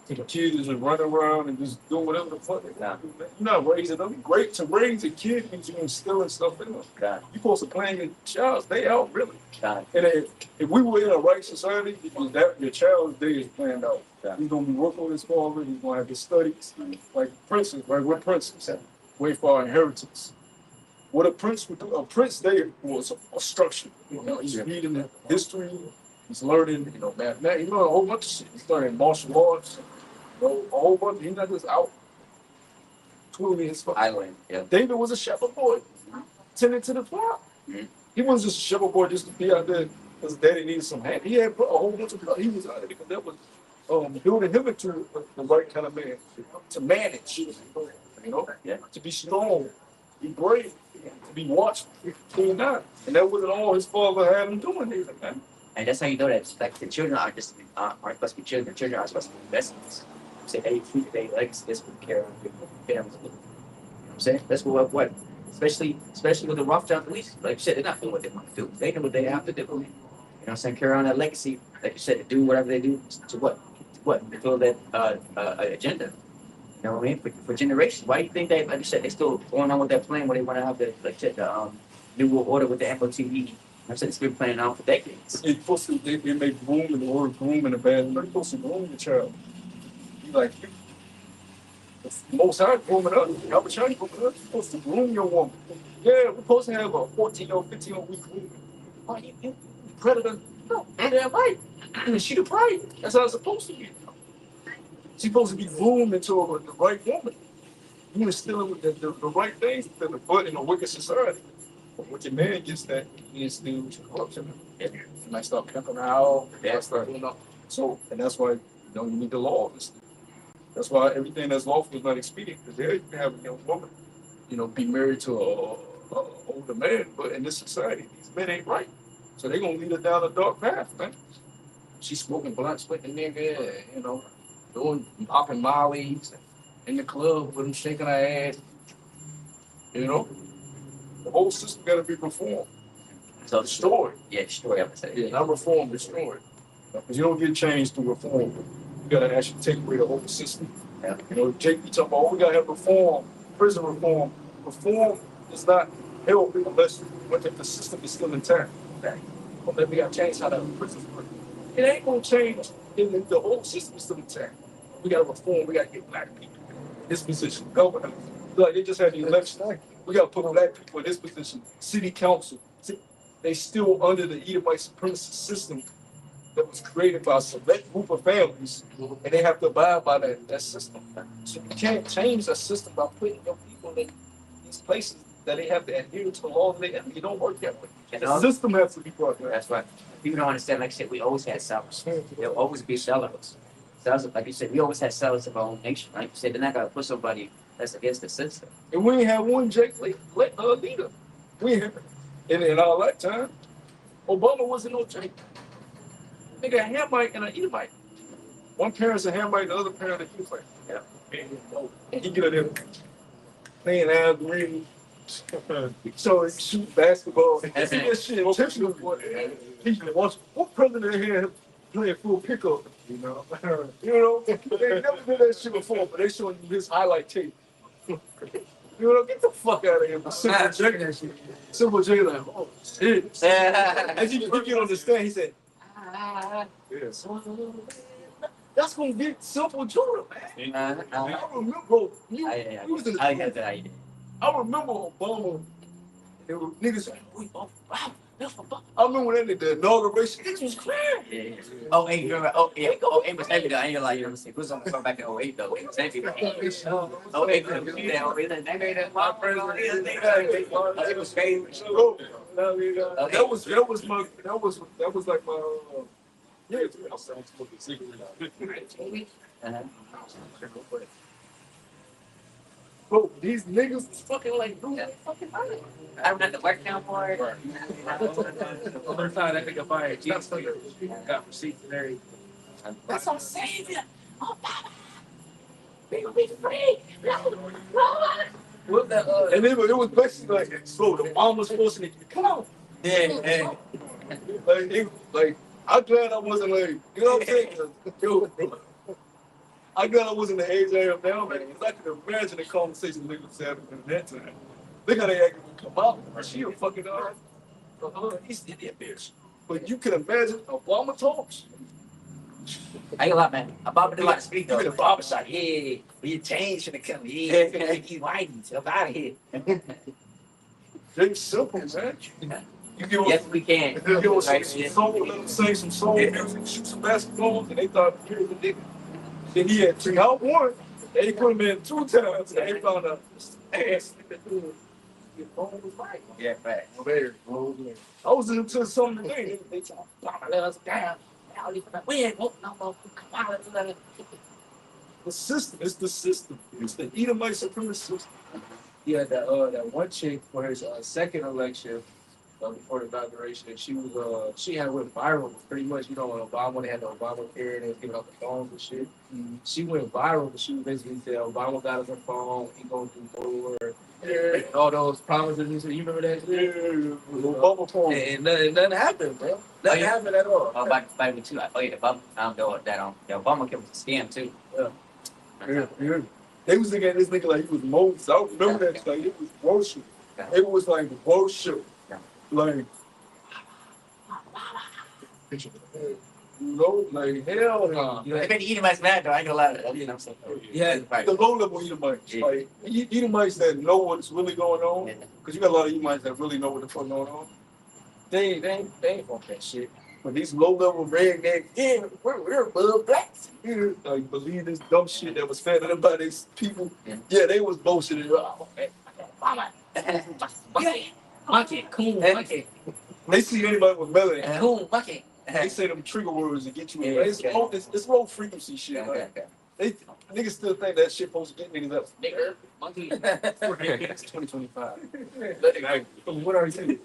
to the kids and run around and just do whatever the fuck they Nah. do. You're not raising them. Great to raise a kid means you're instilling stuff in them. God, You're supposed to plan your child. They out really. God, And if we were in a right society, that your child's day is planned out. Yeah. He's gonna be working on his father. He's gonna have his studies, like princes. Right, we're princes. Wait for our inheritance. What a prince would do, a prince day was a structure. You know, he's reading the history. He's learning, you know, mathematics. You know, a whole bunch of shit. He's learning martial arts. You know, a whole bunch. He's not just out twiddling his fucking. Island, yeah. David was a shepherd boy, tending to the flock. Mhm. He wasn't just a shepherd boy just to be out there because daddy needed some hand. He had a whole bunch of blood. He was out there because that was building him into the right kind of man to manage. You know, Yeah. to be strong, be brave, to be watchful. He not, and that wasn't all his father had him doing either, man. And that's how you know that like the children aren't supposed to be children. The children are supposed to be investments. Say, hey, treat their legs this with care of your families. You know what I'm saying? That's what especially with the rough job police. Like you said, they're not doing what they want to do. They know what they have to do. You know what I'm saying? Carry on that legacy, like you said, to do whatever they do to what? To fulfill that agenda. You know what I mean? For generations. Why do you think they, like you said, they still going on with that plan where they want to have the New World Order with the MOTE? I said it's been playing out for decades. You're supposed to, they make groom in the word groom in a bad way. You're supposed to groom your child. You like, most high grooming up. Albert China grooming up. You're supposed to groom your woman. Yeah, we're supposed to have a 14-year-old, 15-year-old week grooming. Oh, you predator. No, and they're right. She the prey. That's how it's supposed to be. She's supposed to be groomed into the right woman. You instilling with the right things to the foot in a wicked society. But when your man gets that, he instills corruption. You might start pimping out. Yeah. Start, you know. So, and that's why you need the law. That's why everything that's lawful is not expedient. Because there you can have a young woman, be married to a older man. But in this society, these men ain't right. So they're gonna lead her down a dark path, man. She's smoking blunts with the nigga, doing popping mollies in the club with him shaking her ass. The whole system gotta be reformed. So Destroyed. yeah, destroy everything. Yeah, not reformed, destroyed. Because you don't get changed through reform. You gotta actually take away the whole system. Yeah. Jake be talking about, we gotta have reform, prison reform. Reform is not help unless if the system is still intact. But then we gotta change how the prisons work. It ain't gonna change if the whole system is still intact. We gotta reform, we gotta get black people in this position, governor. Like they just had the election. We gotta put black people in this position, city council. See, they still under the Edomite supremacist system that was created by a select group of families, and they have to abide by that system. So you can't change a system by putting your people in these places that they have to adhere to the laws of the enemy. It don't work that way. And The all- system has to be brought down. That's right. People don't understand. Like I said, we always had sellers. There'll always be sellers. Sellers, like you said, we always had sellers of our own nation. Like you said, they're not gonna put somebody that's against the system. And we ain't had one Jake leader. We ain't had, in our lifetime, Obama wasn't no Jake. Nigga, a Hamite and an Edomite. One parent's a Hamite, the other parent a Edomite. Yeah. And he get at him playing Al Green. So he shoot basketball. And see that shit intentional. He watch what president here playing full pickup, you know? They never did that shit before, but they showing you his highlight tape. Get the fuck out of here. Simple J like, oh shit. As he get on the stand, he said, yes. That's gonna get Simple Jordan, man. I remember, bro, you was in the I get that idea. I remember Obama. It was niggas like, wow, that's Obama. I remember when they did the inauguration. Niggas was crying. Yeah. Oh, 8, you're right. Oh, yeah. Oh, 8 was heavy though. I ain't gonna lie. You know what I'm saying? Who's on back in 08 though? 8 was heavy. Oh, 8 was heavy. They made that my president. It was crazy. Bro, that was like my yeah. I was smoking cigarettes. Bro, these niggas was fucking like, dude, they fucking hurt. I don't have to work now for it. Other time that nigga fired Jesus, got receipts and everything. That's our savior. Oh, Papa. We will be free. What that? And it was basically like, so the mom was forcing me, come on. Yeah. Like, I'm glad I wasn't like, you know what I'm saying? Yo, I'm glad I wasn't the age I am now, man. Because I can imagine the conversation niggas was having at that time. Look how they acting when come out. She a fucking he's an idiot bitch. But you can imagine Obama talks. I ain't a lot, man. Obama did a lot of speak though. Look at the barbershop. Yeah, we changed from the come. Yeah, he's whitey. Get out of here. They simple, man. You give Yes, we can. You give us Right, some yeah. soul, let them say some soul, shoot some basketballs, and they thought, here's the nigga. Then he had 3 out one. They put him in 2 times, and they found out ass. Your phone was right. Yeah, right. There. I was into something today. They talking, let us down. We ain't voting no more. Come on, The system. It's the system. It's the Edomite supremacist system. Yeah, that one chick for his second election before the inauguration, and she was she had went viral pretty much. You know, when Obama they had the Obamacare and they was giving out the phones and shit. She went viral, but she was basically saying Obama got us a phone, he gonna do more. And all those promises. You remember that? Obama phone. And nothing happened, bro. Nothing happened at all. Oh, by me too. Oh, yeah, the Obama. I don't know what that on. The Obamacare was a scam too. Yeah. They was looking at this nigga like he was Moses. I remember that. Like, it was worship. It was like worship. Like, like hell nah. They made the Edomites mad though. I ain't gonna lie. You know what I'm saying? Yeah, Right. The low level Edomites, like Edomites that know what's really going on, Yeah. because you got a lot of Edomites that really know what the fuck going on. They ain't fuck that shit. But these low level rednecks, yeah, we're above blacks. Yeah, like believe this dumb shit that was fed to them by these people. Yeah, they was bullshitting. Monkey, cool, monkey, They see anybody with melanin, cool, monkey. they say them trigger words to get you. Yeah, It's okay. it's low frequency shit. Like, they niggas still think that shit supposed to get niggas up. Nigger, monkey. it's 2025. Let it go. What are you?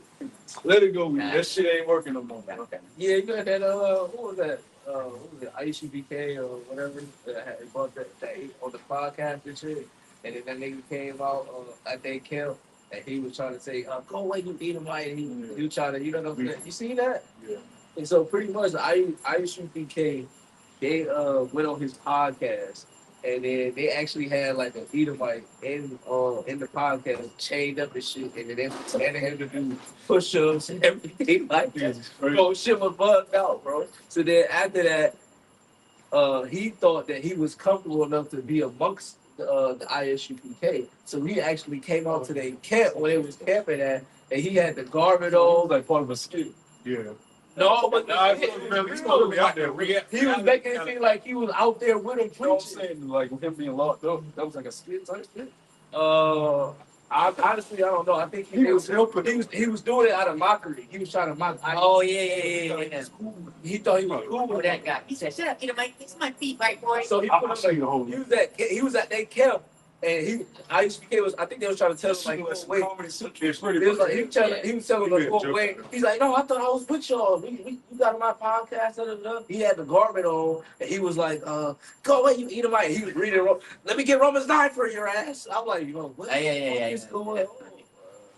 Let it go. Nah. That shit ain't working no more. Okay. Yeah, you got that. Who was that? What was it? ICBK or whatever that had brought that on the podcast and shit. And then that nigga came out. I think Kim, and he was trying to say, "Go away, you beat him right." And he was trying to, you know what I'm saying? You see that? Yeah. And so pretty much, ICBK, they went on his podcast. And then they actually had like an Edomite in the podcast chained up and shit, and then they was telling him to do push-ups and everything like that. Bro, shit was bugged out, bro. So then after that, he thought that he was comfortable enough to be amongst the ISUPK. So he actually came out to their camp when they was camping at, and he had the garment It was on. like part of a skit. Yeah. No, but Nah, it's really out there. he was making it seem like he was out there with him You know what I'm preaching. saying? Like with him being locked up, that was like a skit type shit. I honestly I don't know. I think He was helping. he was doing it out of mockery. He was trying to mock. Oh yeah. He thought he was cool Who with that guy? He said, "Shut up, Edomite. This is my feet, right, boy." So he I'll put show him you the whole. he was at that camp and I think they was trying to tell him like, oh, wait. It's pretty He was like, much. he was telling us, oh, wait. He's like, no, I thought I was with y'all. You got on my podcast. Da, da, da. He had the garment on, and he was like, go away, you Edomite. He was reading, let me get Romans 9 for your ass. I'm like, what Yeah. is going on?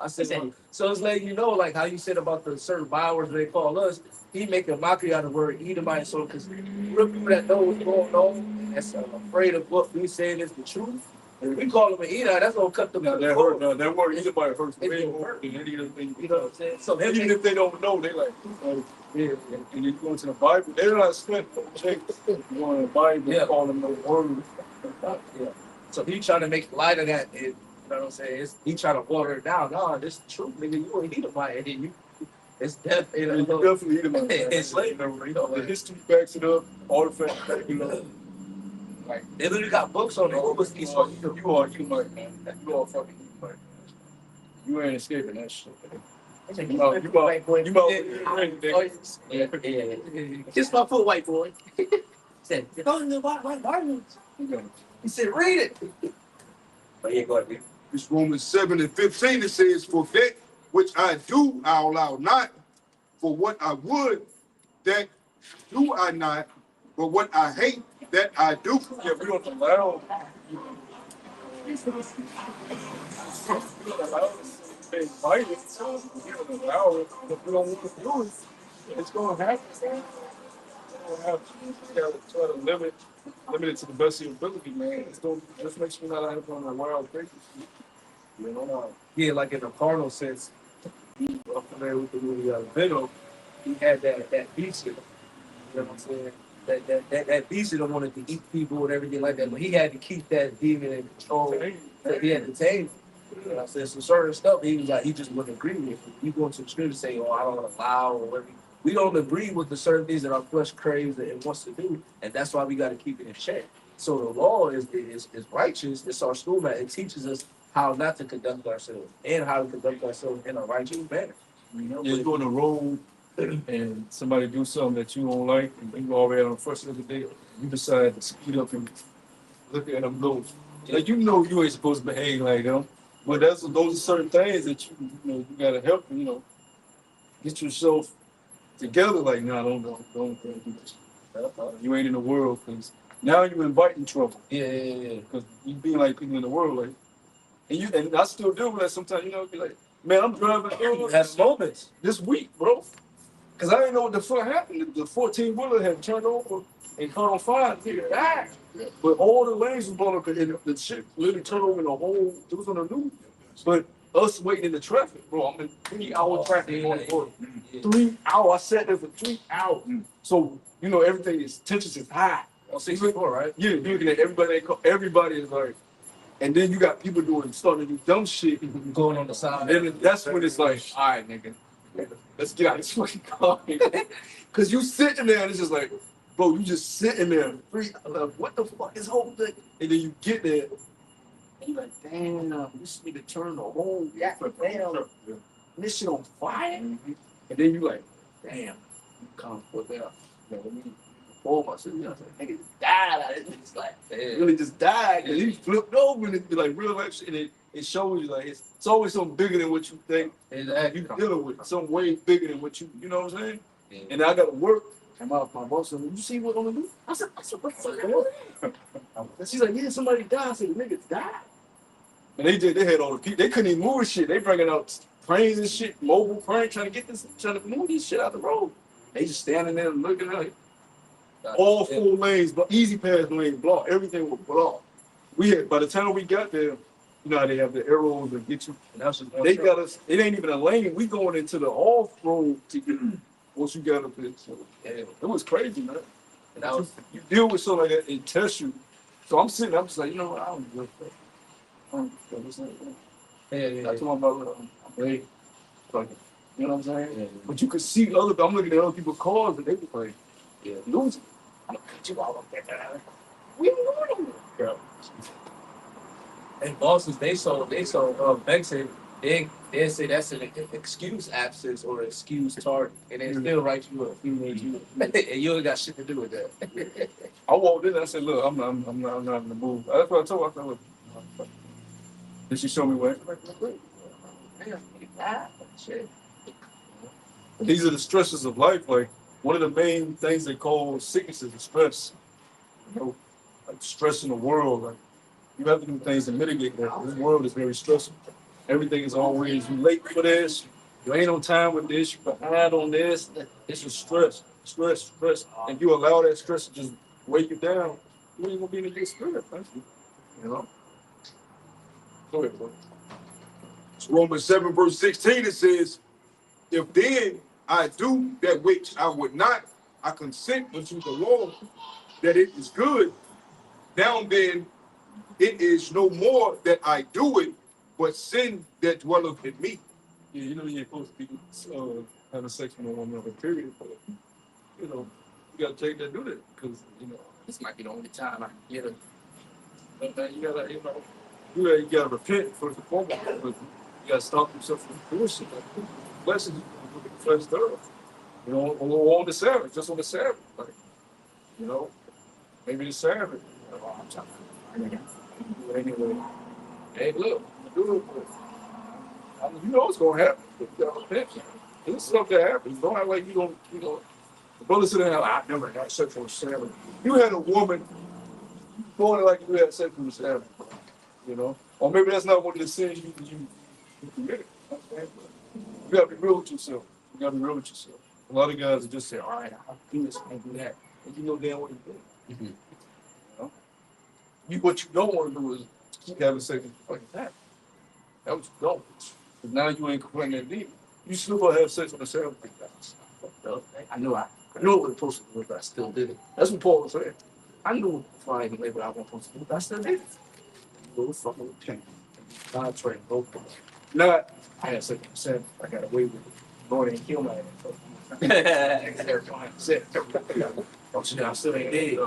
I said, well, so it's letting you know, like how you said about the certain bywords they call us. He make a mockery out of the word Edomite. So, because real people that know what's going on, that's afraid of what we saying is the truth. If we call him an Edomite, that's gonna cut them. No, that hurt. No, that word Edomite hurts It's way gonna more hurt. than any other thing. You know what I'm saying? So him Even if they don't know, they like, yeah. And you go into the Bible, they're not split. You go in the Bible, Yeah. call them no word. yeah. So he trying to make light of that. And, you know what I'm saying? He trying to water it down. No, this is true, nigga. You ain't Edomite, and then it's death. You And you know, definitely Edomite. It's slavery. You know, The history backs it up. All the facts back it up. like they literally got books on it. Who was You these? are Edomite, man. You are fucking Edomite. You ain't escaping that shit. Kiss my foot, white boy. He said, "Go to the white Bibles." He said, "Read it." But yeah, go ahead. It's Romans 7:15. It says, "For that which I do, I allow not. For what I would, that do I not. But what I hate, that I do." Yeah, we don't allow. They invite it, so we don't allow it. If we don't want to do it, it's gonna happen. You don't have to try to limit it to the best of your ability, man. Just make sure you're not out on a wild crazy shit. You know, Yeah, like in the carnal sense, I'm familiar with the movie Venom. He had that beast in him. You know what I'm saying? That beast in him wanted to eat people and everything like that, but he had to keep that demon in control. He had to tame it. You know what I'm saying? Some certain stuff he was like, he just wouldn't agree with. You go into the scripture and say, oh, I don't allow or whatever. We don't agree with the certain things that our flesh craves and wants to do, and that's why we got to keep it in check. So the law is righteous. It's our school man. It teaches us how not to conduct ourselves and how to conduct ourselves in a righteous manner. You know, you go on the road and somebody do something that you don't like, and you already on the first of the day, you decide to speed up and look at them go. Like you know you ain't supposed to behave like them, but those are certain things that you gotta help get yourself together. Like no, don't do this. You ain't in the world because now you inviting trouble. Yeah. Because you being like people in the world, like, and I still do that sometimes. Be like, man, I'm driving Had moments. this week, bro. Cause I didn't know what the fuck happened. The 14-wheeler had turned over and caught on fire. Nigga died. But all the lanes was blown up and the shit literally turned over in the whole. It was on the news. But us waiting in the traffic, bro. I'm in 3-hour traffic going forward. 3 hours. I sat there for 3 hours. So everything is tension is high. On 64, right? Yeah, you're looking at everybody. Everybody is like, and then you got people starting to do dumb shit. Going on the side. And then that's when it's like, all right, nigga, let's get out of this fucking car. Because you sitting there and it's just like, bro, you just sitting there. Like, what the fuck is whole thing? And then you get there and you're like, damn, this nigga turned the whole damn. This shit on fire. And then you like, damn, you come for that. Let me pull myself. I was like, nigga just died out of this. It's like, really just died. And he flipped over and it's like real life shit. And it shows you like it's always something bigger than what you think Exactly. you're dealing with. Something way bigger than what you know what I'm saying? Yeah. And I got to work. And my boss said, you see what I'm gonna do? I said, what the fuck? And she's like, yeah, somebody died. I said, the nigga died. And they had all the people. They couldn't even move shit. They bringing out cranes and shit, mobile cranes, trying to move this shit out the road. They just standing there looking at it. All 4 lanes, but easy pass lanes blocked. Everything was blocked. By the time we got there, how they have the arrows that get you. They got us. It ain't even a lane. We going into the off road to get once you got up there. So it was crazy, man. And you deal with something like that, it tests you. So I'm sitting. I'm just like, I don't give a fuck. I told my brother, I'm ready. Fuck it. You know what I'm saying? Yeah. But you could see I'm looking at other people's cars and they were like, Yeah. losing. I'm gonna cut you all up there. We ain't going nowhere. And bosses, they sold Beck said they say that's an excuse absence or excuse target, and they still write you up. And you ain't got shit to do with that. I walked in and I said, look, I'm not in the mood. That's what I told her. I said, look. Did she show me where? I'm like, great. Shit. These are the stresses of life. Like one of the main things they call sicknesses is stress. You know, like stress in the world. Like you have to do things to mitigate that. This world is very stressful. Everything is always you late for this. You ain't on time with this. You behind on this. It's just stress. And you allow that stress to just weigh you down. You ain't gonna be in a good spirit, man. You know. Go ahead, bro. It's Romans 7, verse 16, it says, if then I do that which I would not, I consent unto the law that it is good. Now then, it is no more that I do it, but sin that dwelleth in me. Yeah, you know you ain't supposed to be having sex with a woman of a period, but you know, you gotta take that do that because you know this might be the only time I can get it. But you gotta, you gotta repent first and foremost. But you gotta stop yourself from doing shit. Like, blessings, look at the flesh thereof. You know, on the Sabbath, just on the Sabbath, like you know, maybe the Sabbath. You know, I'm trying to do it anyway. Hey, look, do it. I mean, you know what's gonna happen. This is stuff that happens. Don't act like you know. The brother said, I never had sex on Sabbath. You had a woman going like you had sex on the Sabbath, you know? Or maybe that's not one of the sins you committed. You gotta be real with yourself. You gotta be real with yourself. A lot of guys just say, all right, I'll do this, I'll do that. And you know damn what you're doing. You know? What you don't want to do is keep having sex with your fucking time. That's what you don't. But now you ain't complaining that deep. You still gonna have sex on the Sabbath. I knew it was supposed to do it, but I still did it. That's what Paul was saying. I knew before I even labeled I wasn't supposed to do it, but I still did it. Go fucking repent. God train, go for it. Not, I had sex on the Sabbath. I got away with it. Lord ain't kill my ass. Don't you know, I still ain't dead.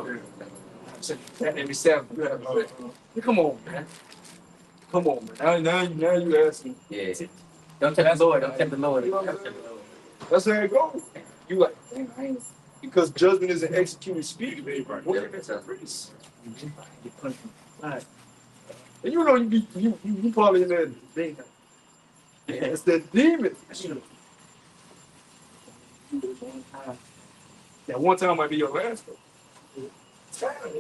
That every Sabbath. Come on, man. Come on, man. Now you asking. Yeah. Don't tempt the Lord. Don't tempt the Lord. That's how it goes. You like, because judgment is an executed speed, baby. Right? Yeah. That's a race. And you know you probably in that thing. Yeah, it's that demon. That one time might be your last though.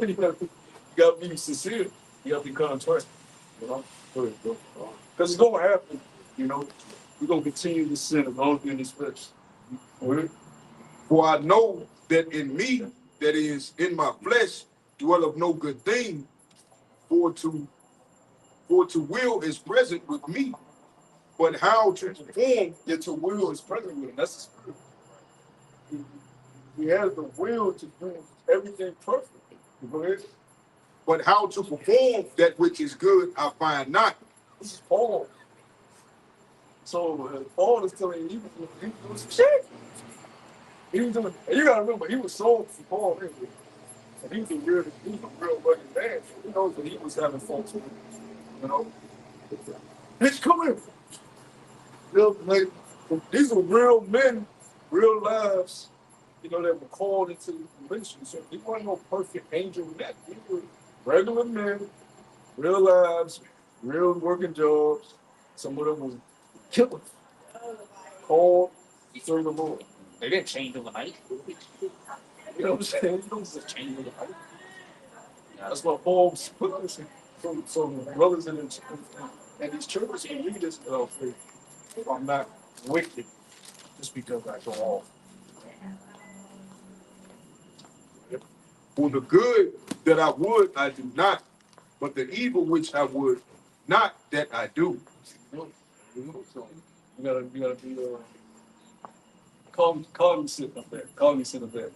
You gotta be sincere. You gotta be contrite. You know? Because it's gonna happen, you know. We're gonna continue to sin as long as we're in this flesh. For I know that in me, that is in my flesh, dwelleth no good thing, for to will is present with me, but how to perform Yet to will is present with him. That's the spirit. He has the will to do everything perfectly. Go ahead. but how to perform that which is good I find not. This is Paul. So Paul is telling you, he was doing some shit. He was doing, and you gotta remember, he was sold for Paul anyway. And he was a real rugged man. He knows that he was having faults with him. You know? Bitch, come here. You know, like, these are real men, real lives, you know, that were called into the ministry. So he wasn't no perfect angel with that. They were regular men, real lives, real working jobs. Some of them was killers. Called to serve the Lord. They didn't change overnight. You know what I'm saying? You don't just change overnight. That's why Paul put this in. So brothers in these churches can read this faith. If I'm not wicked, just because I go off. For the good that I would, I do not, but the evil which I would not, that I do. So you gotta be call me sitting up there. Call me sitting up there.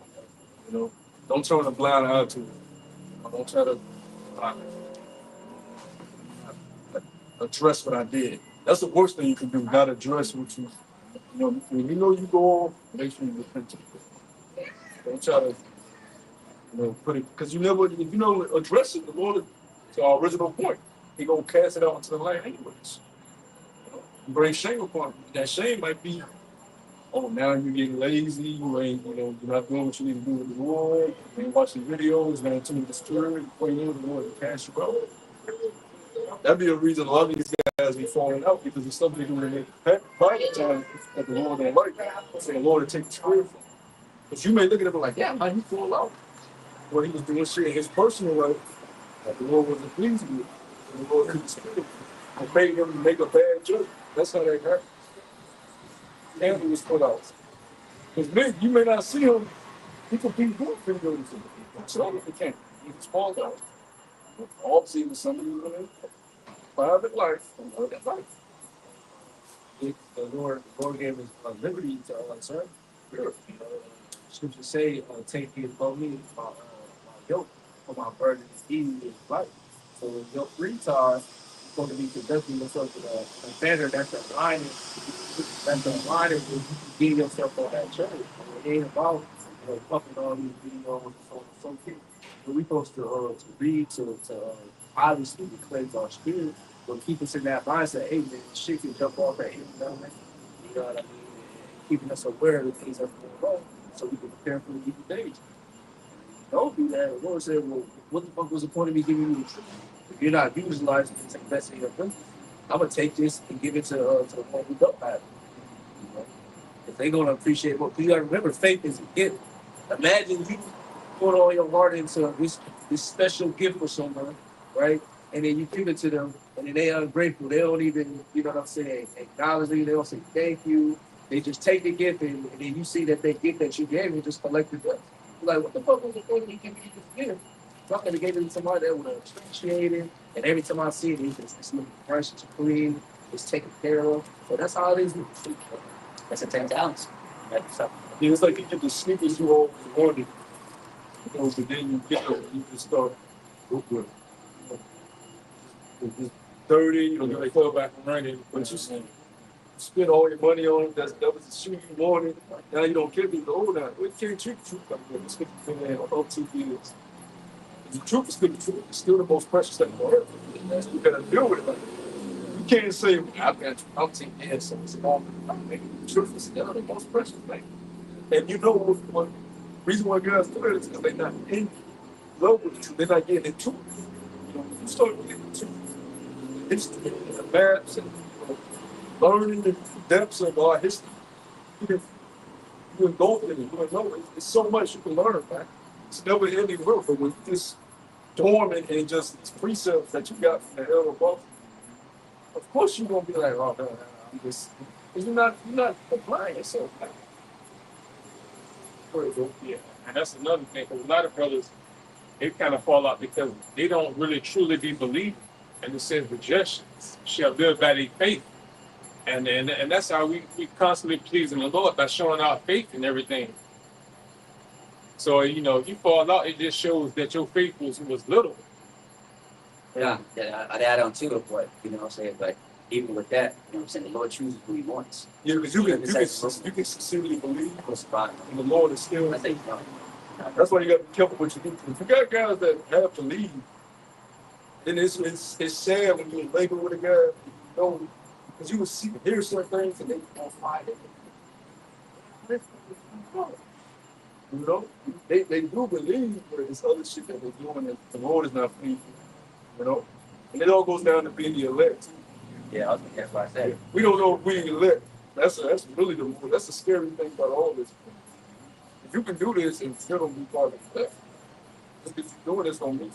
You know, don't turn a blind eye to it. Don't try to address what I did. That's the worst thing you can do. Not address what you You know, when you know you go off, make sure you repent. Don't try to, put it because you never, if you know, address it. The Lord, to our original point, He gonna cast it out into the land anyways. Bring shame upon you. That shame might be, oh, now you're getting lazy. You ain't, you're not doing what you need to do with the Lord. You ain't watching videos, not into the spirit. Pray in the Lord to cast you out. That'd be a reason a lot of these guys be falling out because it's something they do in their private time that the Lord don't like. So the Lord will take the spirit from. But you may look at it like, yeah, how he fall out? When he was doing shit in his personal life that the Lord wasn't pleased with. And the Lord took the spirit and made him make a bad joke. That's how that happened. And he was put out. Because you may not see him. He could be doing videos. So if he can't, he just falls out. Obviously, it was somebody who was private life and work life. The Lord gave us liberty to serve. Scripture say, take it from me, my yoke, for my burden is easy and light. So when your free time, you're going to be conducting yourself with a banner that's aligning with getting yourself on that journey. It ain't about pumping all these videos and so on and so forth. But we're supposed to read to obviously to cleanse our spirit, but keep us in that mindset, hey man, shit can jump off at any moment. You know what I mean? And keeping us aware of the things that's going on so we can prepare for the evil days. Don't do that. The Lord said, well, what the fuck was the point of me giving you the truth? If you're not utilizing it to invest in your business, I'm gonna take this and give it to the one who don't have it. You know? If they're gonna appreciate what you gotta remember, faith is a gift. Imagine you put all your heart into this special gift for someone, right? And then you give it to them, and then they are ungrateful. They don't even, you know what I'm saying, acknowledge you. They don't say thank you. They just take the gift, and then you see that they gift that you gave and just collect the gift. You're like, what the fuck was the point of me giving you this gift? So I could have given it to somebody that would have appreciated it. And every time I see it, it's looking fresh, it's clean, it's taken care of. So that's how it is. That's a 10 talents. That's something. Yeah, it's like you get the sneakers you always wanted. But then you get them, you can start real quick. It's dirty, They fall back and running. but you spend all your money on it. That was the shoe you wanted. Now you don't care because now. We can't treat the truth like that. It's 50 on 2 years. The truth is still the truth. It's still the most precious thing on earth. You gotta deal with it like that. You can't say, I've got I'll take this, so it's all the truth is still the most precious thing. And you know what reason why guys do it is because they're not in love with the truth. They're not getting into it. You start getting into history and the maps and learning the depths of our history. You can go through it. You know, it's so much you can learn, man. It's never ending work, but with this dormant and just these precepts that you got from the hell above, of course you're gonna be like, oh no, I'm just because you're not applying yourself. Yeah, and that's another thing. Because a lot of brothers, they kind of fall out because they don't really truly be believing. And it says the just shall live by their faith. And that's how we constantly pleasing the Lord by showing our faith in everything. So, if you fall out, it just shows that your faith was little. Yeah, I'd add on to it, but you know what I'm saying? But even with that, you know what I'm saying, the Lord chooses who he wants. Yeah, because you can sincerely believe in the Lord is still. I think That's why you got to be careful what you do. If you got guys that have to leave, then it's sad when you labor with a guy, because you will hear certain things and they won't find it. They do believe, but it's other shit that they're doing that the Lord is not pleased with. And it all goes down to being the elect. yeah, that's what I said. We don't know if we elect. That's really that's the scary thing about all this. If you can do this and still don't be part of the elect, just because you're doing this don't mean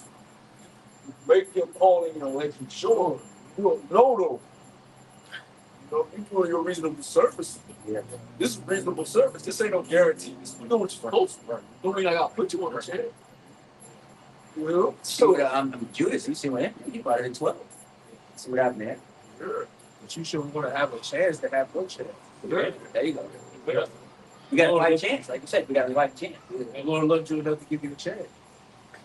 you make your calling and election sure. You don't know though. You doing your reasonable service. Yeah. This is reasonable service. This ain't no guarantee. You know what you're supposed to run. Don't mean I gotta put you on the chair. So Judas, you see what happened? He brought it in 12. See what happened there? Sure. But you should want to have a chance to have no chance. Yeah. There you go. Yeah. We got a right chance, like you said. We got a right chance. The Lord loved you enough to give you a chance.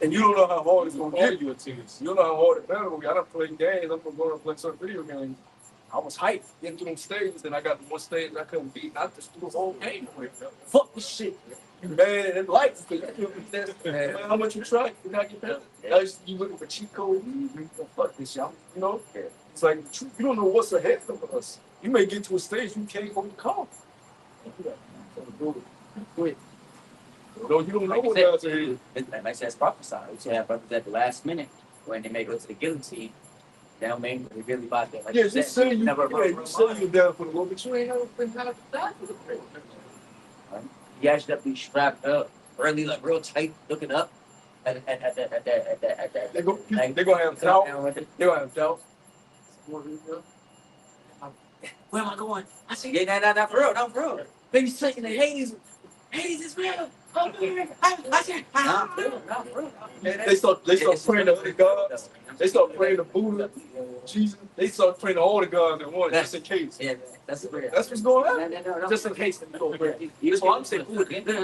And you don't know how hard it's gonna All get. you a tease. You don't know how hard it's gonna be. I don't play games. I'm gonna go and play some video games. I was hyped getting through them stages, and I got one stage I couldn't beat, and I just threw the whole game away. Fuck this shit. You mad in life because you man, how much you try, you not get better. Now you looking for cheat code, fuck this, y'all. You know? It's like you don't know what's ahead of us. You may get to a stage you can't overcome. Quit. No, you don't know what else ahead. Like I said, it's prophesied. We should have brothers at the last minute when they may go to the guillotine. They'll make it really about that. Like Yeah, you just said, say you, never yeah, you say you're down for the Lord, but you ain't never been down for that. You actually have to be strapped up, really like real tight, looking up at that. They go, Like, they gonna have doubt. down with it. They gonna have doubt. Where am I going? I said, yeah, nah, for real, no, for real. Baby saying the Hades is real. I said, nah, for real. They start praying to other gods. They start praying to Buddha, Jesus. They start praying to all the gods at once, just in case. Yeah, that's the real. That's what's going on. No. Just in case they go pray. That's what I'm saying.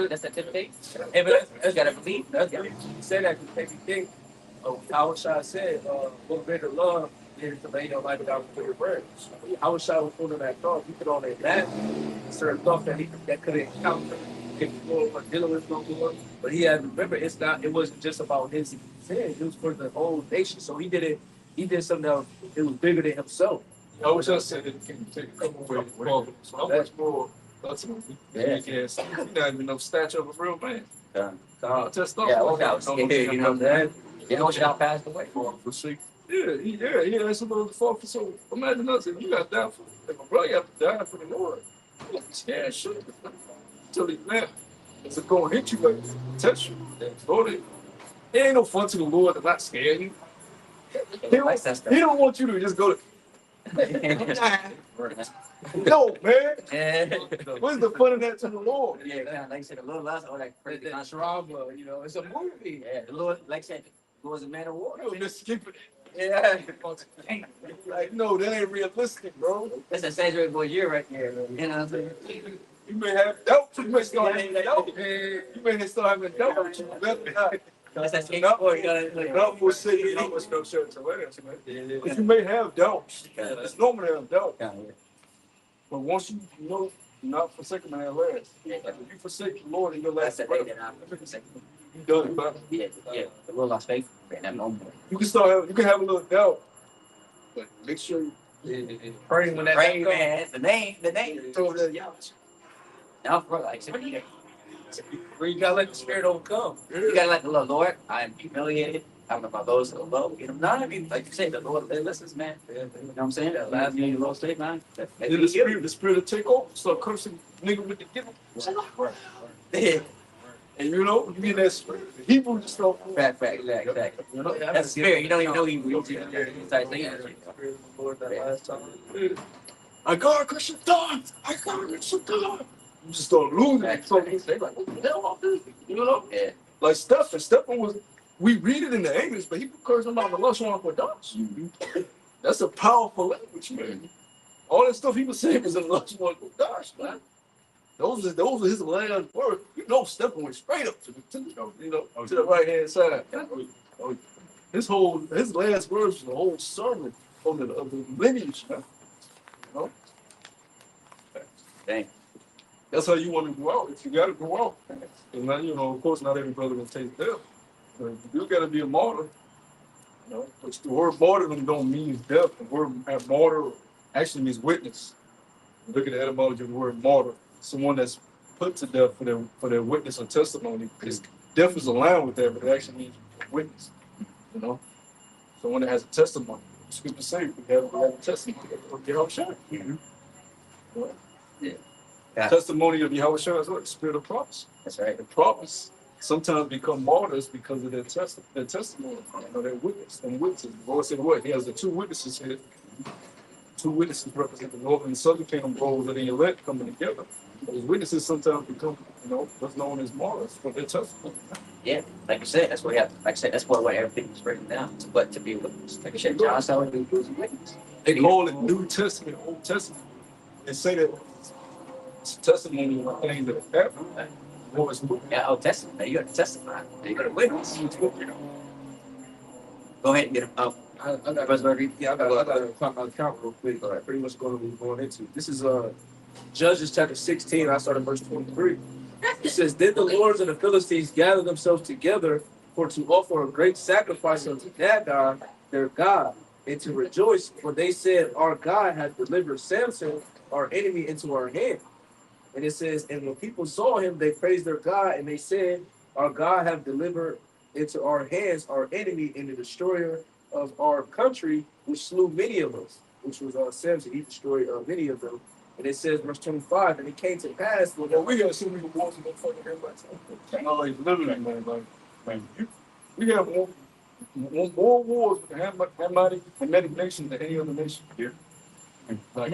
That's the temptation. Hey, but that's gotta believe. That's gotta Say that because make me think of how Shai said, what greater love is to lay your life down for your friends. How Shai was full of that thought. He could only imagine certain thoughts that could encounter if you were dealing with someone. But he had to remember it wasn't just about his sin, it was for the whole nation. So he did something that it was bigger than himself. I wish I said it can take a couple ways. So I'm much more ultimately. Yeah. Yes. You're not even no stature of a real man. Just Yeah, look out. You know what I'm saying? You know what y'all passed away for. Yeah, that's a little far. So imagine us if you got down for, if a brother got to die for the Lord, you got to scared shit. Tell you, man, it's going to hit you like touch you. Lord, it ain't no fun to the Lord to not scare you. He don't want you to just go to. No, man. What's the fun of that to the Lord? Yeah, like I said, a little less or like crazy That drama, you know, it's a movie. Yeah, the Lord, like I said, it was a man of war. You're just skipping it. Yeah. Like, no, that ain't realistic, bro. That's a saturated boy year right there. You know what I'm saying? You may have doubt. You may start having doubt. You may start having doubt, but you better not. That's that skateboard. You gotta Doubt will say you know what's no shirt to wear, man. But you may have doubts. It's normal to have doubt. But once you know, not forsaken man last. If you forsake the Lord in your That's last the day breath, that I'm you done it, man. Yeah, the Lord lost faith in that moment. You can start having, you can have a little doubt, but make sure you Praying when that Pray, comes. man. The name. throw that out. Now, bro, like, so Where you gotta let the spirit overcome. you gotta let the Lord, I am humiliated. I'm about those to the low. You know, not I mean, like you say, the Lord listens, man. You know what I'm saying? That last year, you lost faith, man. Then the spirit will take over, start cursing nigga with the gift. Yeah. And you know, you get that spirit. The Hebrew just don't. Fact, exactly. You know, That's spirit. You don't even know he reads it. It's like, Lord, that last time. I gotta curse your dog. I gotta curse your dog. You just start losing it. So they say, like, what the hell is this? You know? Yeah. Like Stephen was, we read it in the English, but he was cursing about the lush one for dogs. That's a powerful language, man. All that stuff he was saying was in the lush one for dogs, man. Those are his last words. You know, Stephen went straight up to the right hand side. His last words was the whole sermon of the lineage, man. You know? Dang. That's how you want to go out. If you got to go out, and not, you know, of course, not every brother will take death. But you got to be a martyr. You know, which the word martyrdom don't mean death. The word martyr actually means witness. Look at the etymology of the word martyr. Someone that's put to death for their witness or testimony. Because death is aligned with that, but it actually means witness. You know, someone that has a testimony. Scripture say we have a testimony of Yahushua. Yeah. Testimony of Yahushua is what? The spirit of prophecy. That's right. The prophets sometimes become martyrs because of their testimony, you know, their witness. And witnesses. The Lord said what? He has the two witnesses here. Two witnesses represent the northern and southern kingdom roles of the elect coming together. Those witnesses sometimes become, you know, what's known as martyrs for their testimony. Yeah, like you said, that's what you have. Like I said, that's what everything was written down. But to be a witness, like I said, John saw it, he was a witness. They call it New Testament, Old Testament. They say that it's a testimony of things that have happened. Or it's Yeah, Old Testament. You got to testify. You got to witness. Go ahead and get him. got Brother Berger? yeah, I got to clock my account real quick. Pretty much going to be going into. This is Judges chapter 16. I started verse 23. It says, "Then the lords of the Philistines gathered themselves together for to offer a great sacrifice unto Dagon, their God, and to rejoice, for they said, Our God hath delivered Samson, our enemy, into our hand." And it says, "And when people saw him, they praised their God, and they said, Our God hath delivered into our hands our enemy and the destroyer of our country, which slew many of us," which was Samson. He destroyed many of them. And it says, verse 25, "And it came to pass when Well, we got so many wars in the fucking everybody. No, like literally, man, we have more wars with the Hamitic nation than any other nation here. Like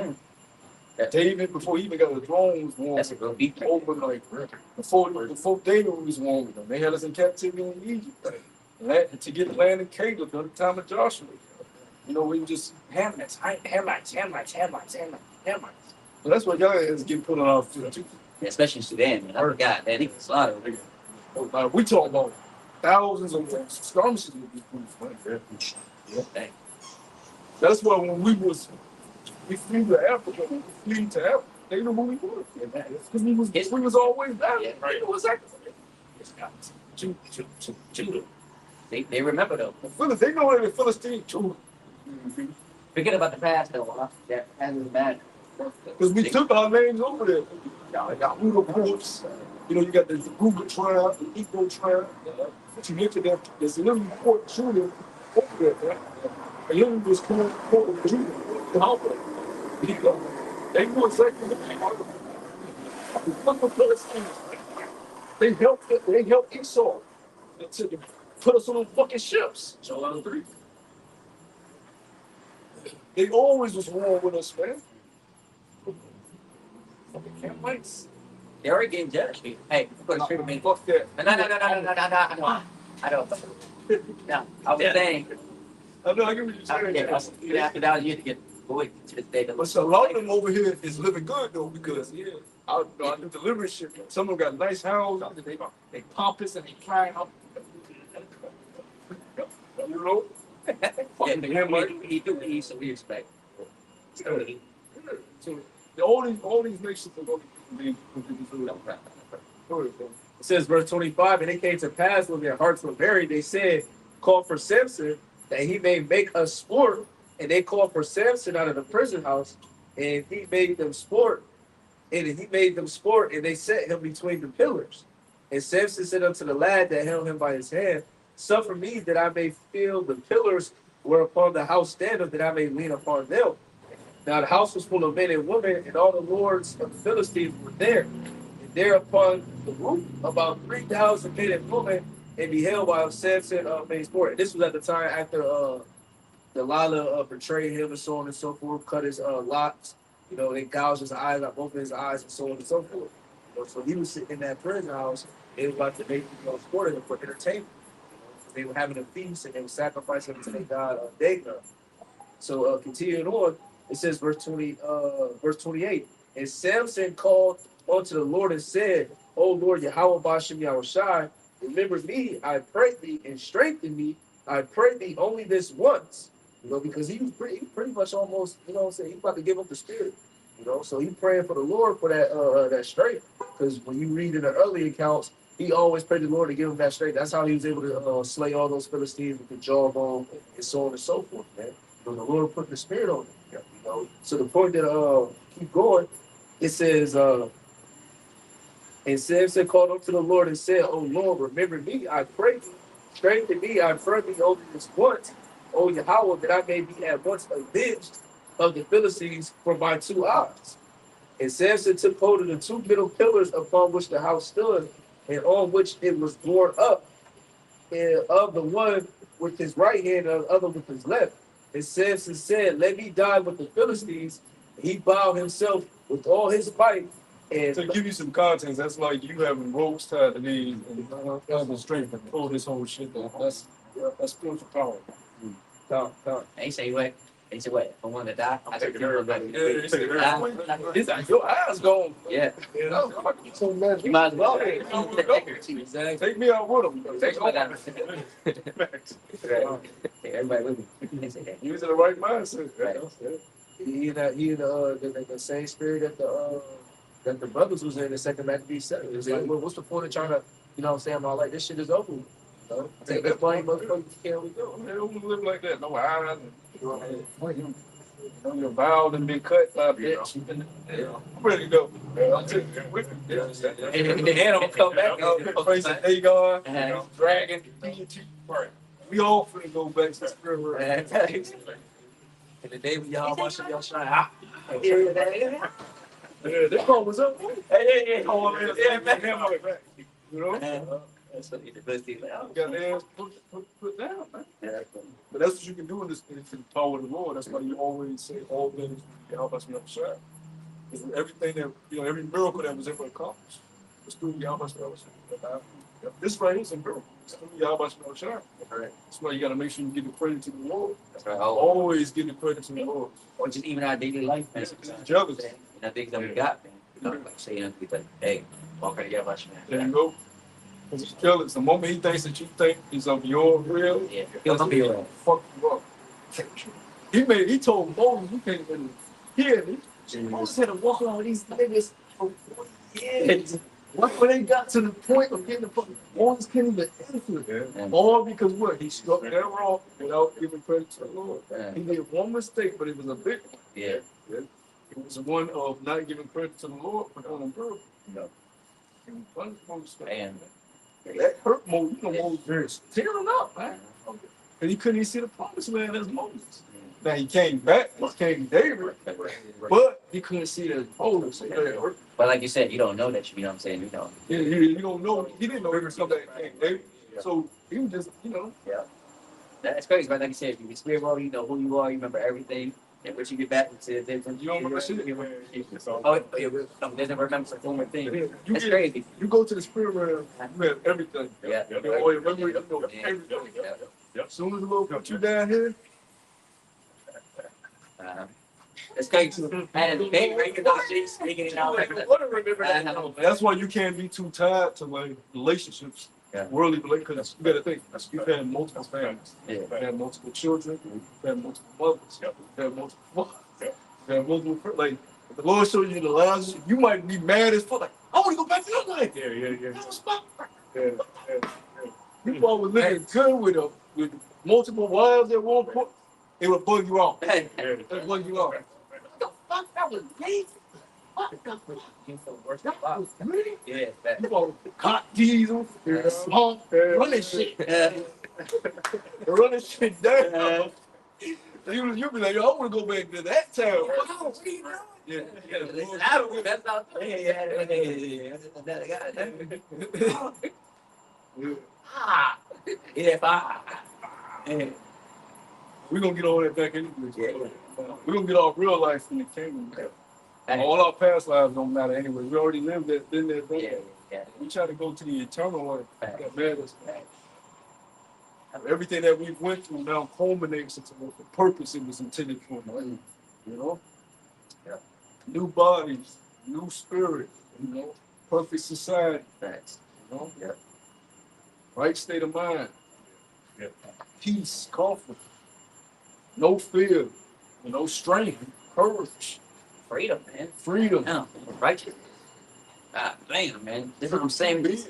David, before he even got the throne, was warned That's a real beat. over like before David was warned with them. They had us in captivity in Egypt. To get land in Canaan during the time of Joshua. You know, we were just Hamites. So that's what y'all is getting put on our foot too. Especially in Sudan, man. I forgot that. He was slaughtered. We talk about thousands of skirmishes with these groups, man. Yeah. That's why when we flew to Africa, they knew who we were. Because we was always there. Yeah, Right. It was like They remember though. They know they're the Philistine too. Forget about the past though, huh? That hasn't bad. Because we took our names over there. Yahuda groups. You know, you got the Ruger tribe, the Igbo tribe. But you get to that, there's a little Port Judah over there, right? A little was called Port Judah. They knew exactly what they were. The fucking Philistines, they helped Esau to put us on those fucking ships. Joel 3. They always was war with us, man. Fucking Canaanites. They already getting jealous. Hey, put a straight man. Fuck that. No. I don't. No, I was saying. I know, I get what you're saying. Yeah, after that, you had to get boy to this day. But so a lot of them over here is living good though, because I do delivery shit. Some of them got nice houses. They pompous and they flying up. You know? Fucking Hamite. He do what he so we expect. So all these nations are going to be It says, verse 25, "And it came to pass when their hearts were buried, they said, Call for Samson, that he may make us sport. And they called for Samson out of the prison house, and he made them sport. And they set him between the pillars. And Samson said unto the lad that held him by his hand, Suffer me that I may feel the pillars whereupon the house standeth, that I may lean upon them. Now the house was full of men and women, and all the lords of the Philistines were there. And there upon the roof about 3,000 men and women, and beheld while Samson made sport." And this was at the time after Delilah betrayed him and so on and so forth, cut his locks, you know, they gouged his eyes out, both of his eyes, and so on and so forth. You know, so he was sitting in that prison house. They were about to make sport of him for entertainment. So they were having a feast and they were sacrificing to their god Dagon. So continuing on, it says verse 28. "And Samson called unto the Lord and said, O Lord Yahweh Bashem Yahushai, remember me, I pray thee, and strengthen me, I pray thee, only this once." You know, because he was pretty much almost, you know what I'm saying, he's about to give up the spirit. You know, so he praying for the Lord for that strength. Because when you read in the early accounts, he always prayed the Lord to give him that strength. That's how he was able to slay all those Philistines with the jawbone and so on and so forth, man. You know, the Lord put the spirit on him. You know, so the point that keep going, it says, "And Samson called unto the Lord and said, O Lord, remember me, I pray thee. Strengthen me, I pray thee, only this once, O Yahweh, that I may be at once avenged of the Philistines for my 2 eyes." And Samson took hold of the 2 middle pillars upon which the house stood, and on which it was borne up, and of the one with his right hand, and of the other with his left. And Samson said, Let me die with the Philistines. And he bowed himself with all his might. And to give you some context, that's like you having ropes tied to these and having strength to pull this whole shit down. That's spiritual power. And he say, "What? He said, what? I want to die? I said, taking everybody. Yeah, he said, "Ah." he's like, your eyes gone. Yeah. You know, fuck you so mad. You might as well. Exactly. Take me out with him. Take Take my him. Take everybody with me. He said that. He was in the right mindset. Right. He in the same spirit that the brothers was in the second Maccabees 7. It's like, well, what's the point of trying to, you know what I'm saying? I'm like, this shit is over. You know? Take this money, motherfucker, here we go. They don't live like that. No eyes. Your vows and been cut by a bitch. I'm ready to go. I'll take you with me. And the hand don't come back. Face of Dagon, Uh-huh. dragon, we all finna go back to the spirit world. And the day when y'all watch y'all shine, ah, Yeah, that call was up. Hey, Oh, man, you know? That's what the best thing. You got their ass put down, man. Yeah. But that's what you can do in this in the power of the Lord. That's why you always say all things help us not shine. Everything that every miracle that was ever accomplished was through Yahweh. This right here is a miracle. It's through Yahweh shine. Right. That's why you gotta make sure you give the credit to the Lord. That's right. Always give the credit to the Lord. Or just even our daily life, man. Jealous. And I think that we got, man. You know, like saying, like, hey, walk right here, watch, There man. you go. Because he's jealous. The moment he thinks that you think is of your will, Yeah, he'll come be around. fuck you up. He told Moses, you can't even hear me. Moses had to walk around with these niggas for 40 years. When they got to the point of getting the fucking Moses can't even answer it. Yeah. All because what? He struck that rock without giving credit to the Lord. Yeah. He made one mistake, but it was a big one. Yeah. It was one of not giving credit to the Lord, but on him purpose. No. It was punished Moses. Man. That hurt Moses. You know, Moses tearing up, man. And he couldn't even see the promised land as Moses. Now he came back, he came David, but he couldn't see it as Moses. So that hurt. But like you said, you don't know that, you know what I'm saying? You know. You don't know. He didn't know every something that came David. So he was just, That's crazy, right? Like you said, if you be spirit world, you know who you are, you remember everything. And once you get back into the different, You don't remember shit. Oh, yeah, there's never remember some former thing. You That's get- crazy. You go to the spirit realm, you have everything. Yeah. You always remember everything. As soon as the Lord put you down here, It's crazy. And they breaking those shit, speaking it out. that's why you can't be too tied to like relationships, Yeah. worldly relationships. You gotta think, you've had multiple families, Yeah. you've had multiple children, you've had multiple mothers, you've had multiple fathers, you've had multiple like. If the Lord showed you the lives, you might be mad as fuck. Like, I want to go back to your life. That was my People always living good with multiple wives at one point. It would bug you out. It would bug you out. What the fuck? That was me. What the fuck? That was me. Yeah, that. You want hot diesel, swamp, running shit. Running shit down. You be like, yo, I want to go back to that town. What you doing? Yeah. That's not. Yeah, We're gonna get all that back anyway. Yeah. We're gonna get our real life in the kingdom. All our past lives don't matter anyway. We already lived that, been there, done that. Yeah. We try to go to the eternal life Right. that matters. Everything that we've went through now culminates into the purpose it was intended for. You know? Yeah. New bodies, new spirit, perfect society, Thanks. you know? Yeah. Right state of mind. Peace, comfort, no fear, no strength, courage, Freedom, man. freedom. Yeah, righteousness. Ah, damn, man. This is what I'm saying. This,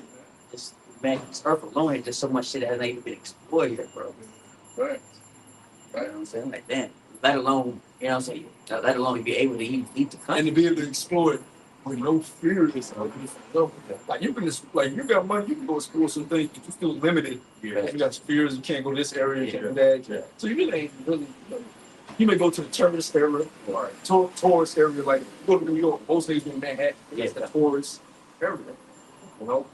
man, this earth alone is just so much shit that hasn't even been explored yet, bro. Right. You know what I'm saying? Like, damn. Let alone, you know what I'm saying? Let alone be able to eat the And country. to be able to explore it with no fear is like you can just like you got money, you can go explore some things, but you feel limited. Yeah. You got fears, you can't go this area, you can't do that. Yeah. So you really ain't really you may go to the tourist area or tourist area, like go to New York, most days in Manhattan, it's the tourist area. You know?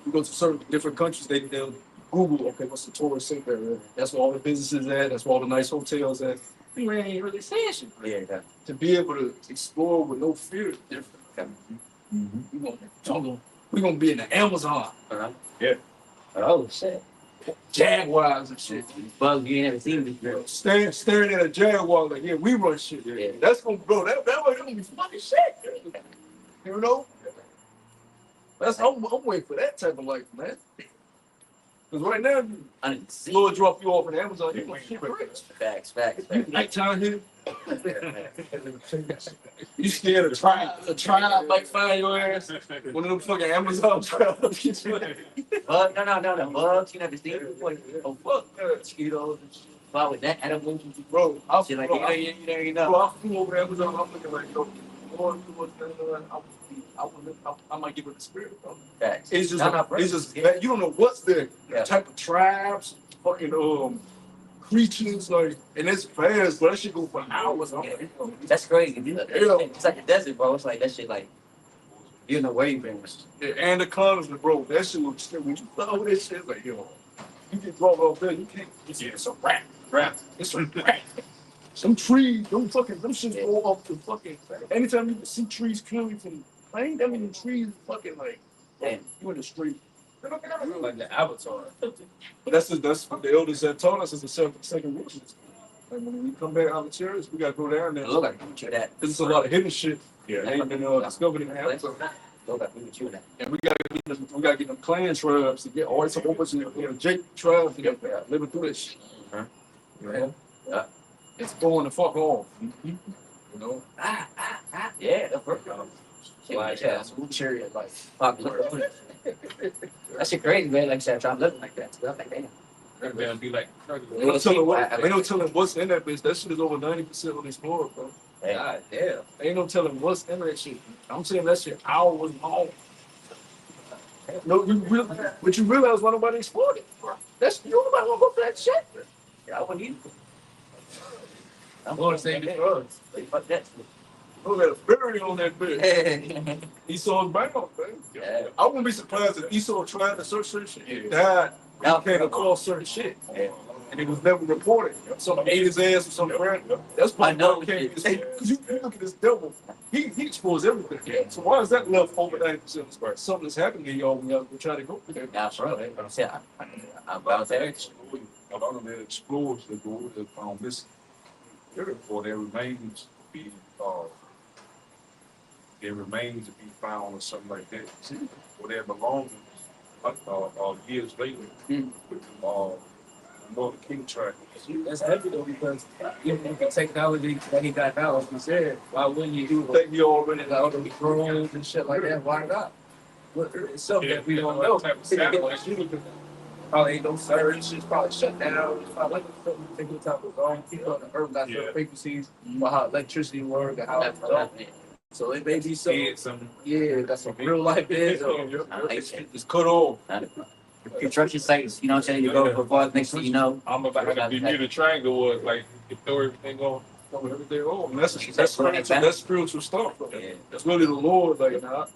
You go to certain different countries, they'll Google, okay, what's the tourist area? That's where all the businesses at, that's where all the nice hotels at. You ain't really saying shit. Yeah. To be able to explore with no fear is different. We're gonna be in the Amazon. Uh-huh. Yeah. Oh, shit. jaguars and shit. Bug you ain't never seen before. Staring at a jaguar like, yeah, we run shit. Yeah. That's gonna bro. That way gonna be fucking shit. You know? I'm waiting for that type of life, man. Cause right now, I didn't see. Lord drop you off in Amazon, you gonna shit rich. Facts. Nighttime here. You scared of a tribe might find your ass. One of them fucking Amazon tribes get you. Bug, no. Bugs you never seen before. Oh fuck. Mosquitoes and shit. But with that animal, Bro, I'll shit like bro, that, you know. Bro, I flew over Amazon. I'm looking like, yo, Lord, I might get with the spirit, bro. Facts. It's just, No, bro. it's just, you don't know what's there. Yeah. Type of tribes, fucking creatures, like, and it's fast, but that shit go for hours. I'm like, yo, That's crazy. It's like a desert, bro. It's like that shit. Like you know where you been. yeah, anacondas, bro. That shit looks still when you follow this shit, like, yo, you get drawn off there, you can't. It's a rat. It's a rat. Some trees, them shit go off the fucking. Anytime you see trees clearly from the plane, that means the trees fucking like, Damn. you in the street. Like the Avatar. But that's what the elders have taught us is the second riches. Like when we come back out of church, we gotta go down there. It look like you that. Cause it's a lot of hidden shit. Yeah, they ain't been discovered in the house. Look like you that. And we gotta get them clan tribes to get all this whole bunch of Jake tribes to get living through this shit. Yeah. Yeah. It's going the fuck off. You know? Yeah, that's perfect. Like, yeah, smooth chariot, like, Popular. That shit crazy, man. Like I said, I'm living like that. So I'm like, damn. That man be like, Ain't no telling what's in that bitch. That shit is over 90% on this floor, bro. God damn. Ain't no telling what's in that shit. I'm saying that shit hours long. No, but you realize why nobody explored it, bro. That's you don't nobody wanna go for that shit. Yeah, I wouldn't either. I'm Lord save the drugs. Fuck that. Look at a berry on that bitch. Yeah. Esau's bound, man. Yeah. I wouldn't be surprised if Esau tried to search certain shit and died. Now, Came across certain shit. Yeah. And it was never reported. Some ate his ass or something. That's why I know. because you look at this devil, he exposed everything. So why is that left over 90%? Something that's happening to y'all when y'all try to go there. Nah, bro. Yeah, I'm about to A lot of the explorers that go over there found this for their remains to be found or something like that. Where their belongings years later with Northern King tribe. That's heavy though, because even with the technology that he got now, like you said, why wouldn't you do Think you already like all the drones and shit like that? Why not? Well, it's something that we don't know. Probably ain't no surge. It's probably shut down. It's probably taking time to go. People on the earth got certain frequencies about how electricity works and how it's done. So it may be some, yeah, that's some real life is. It's cut off. construction sites, you know what I'm saying? You go for far, next thing you know. I'm about to be near the triangle was like, you throw everything on. Throw everything on. That's spiritual stuff, bro. Yeah. That's really the Lord, like, nah,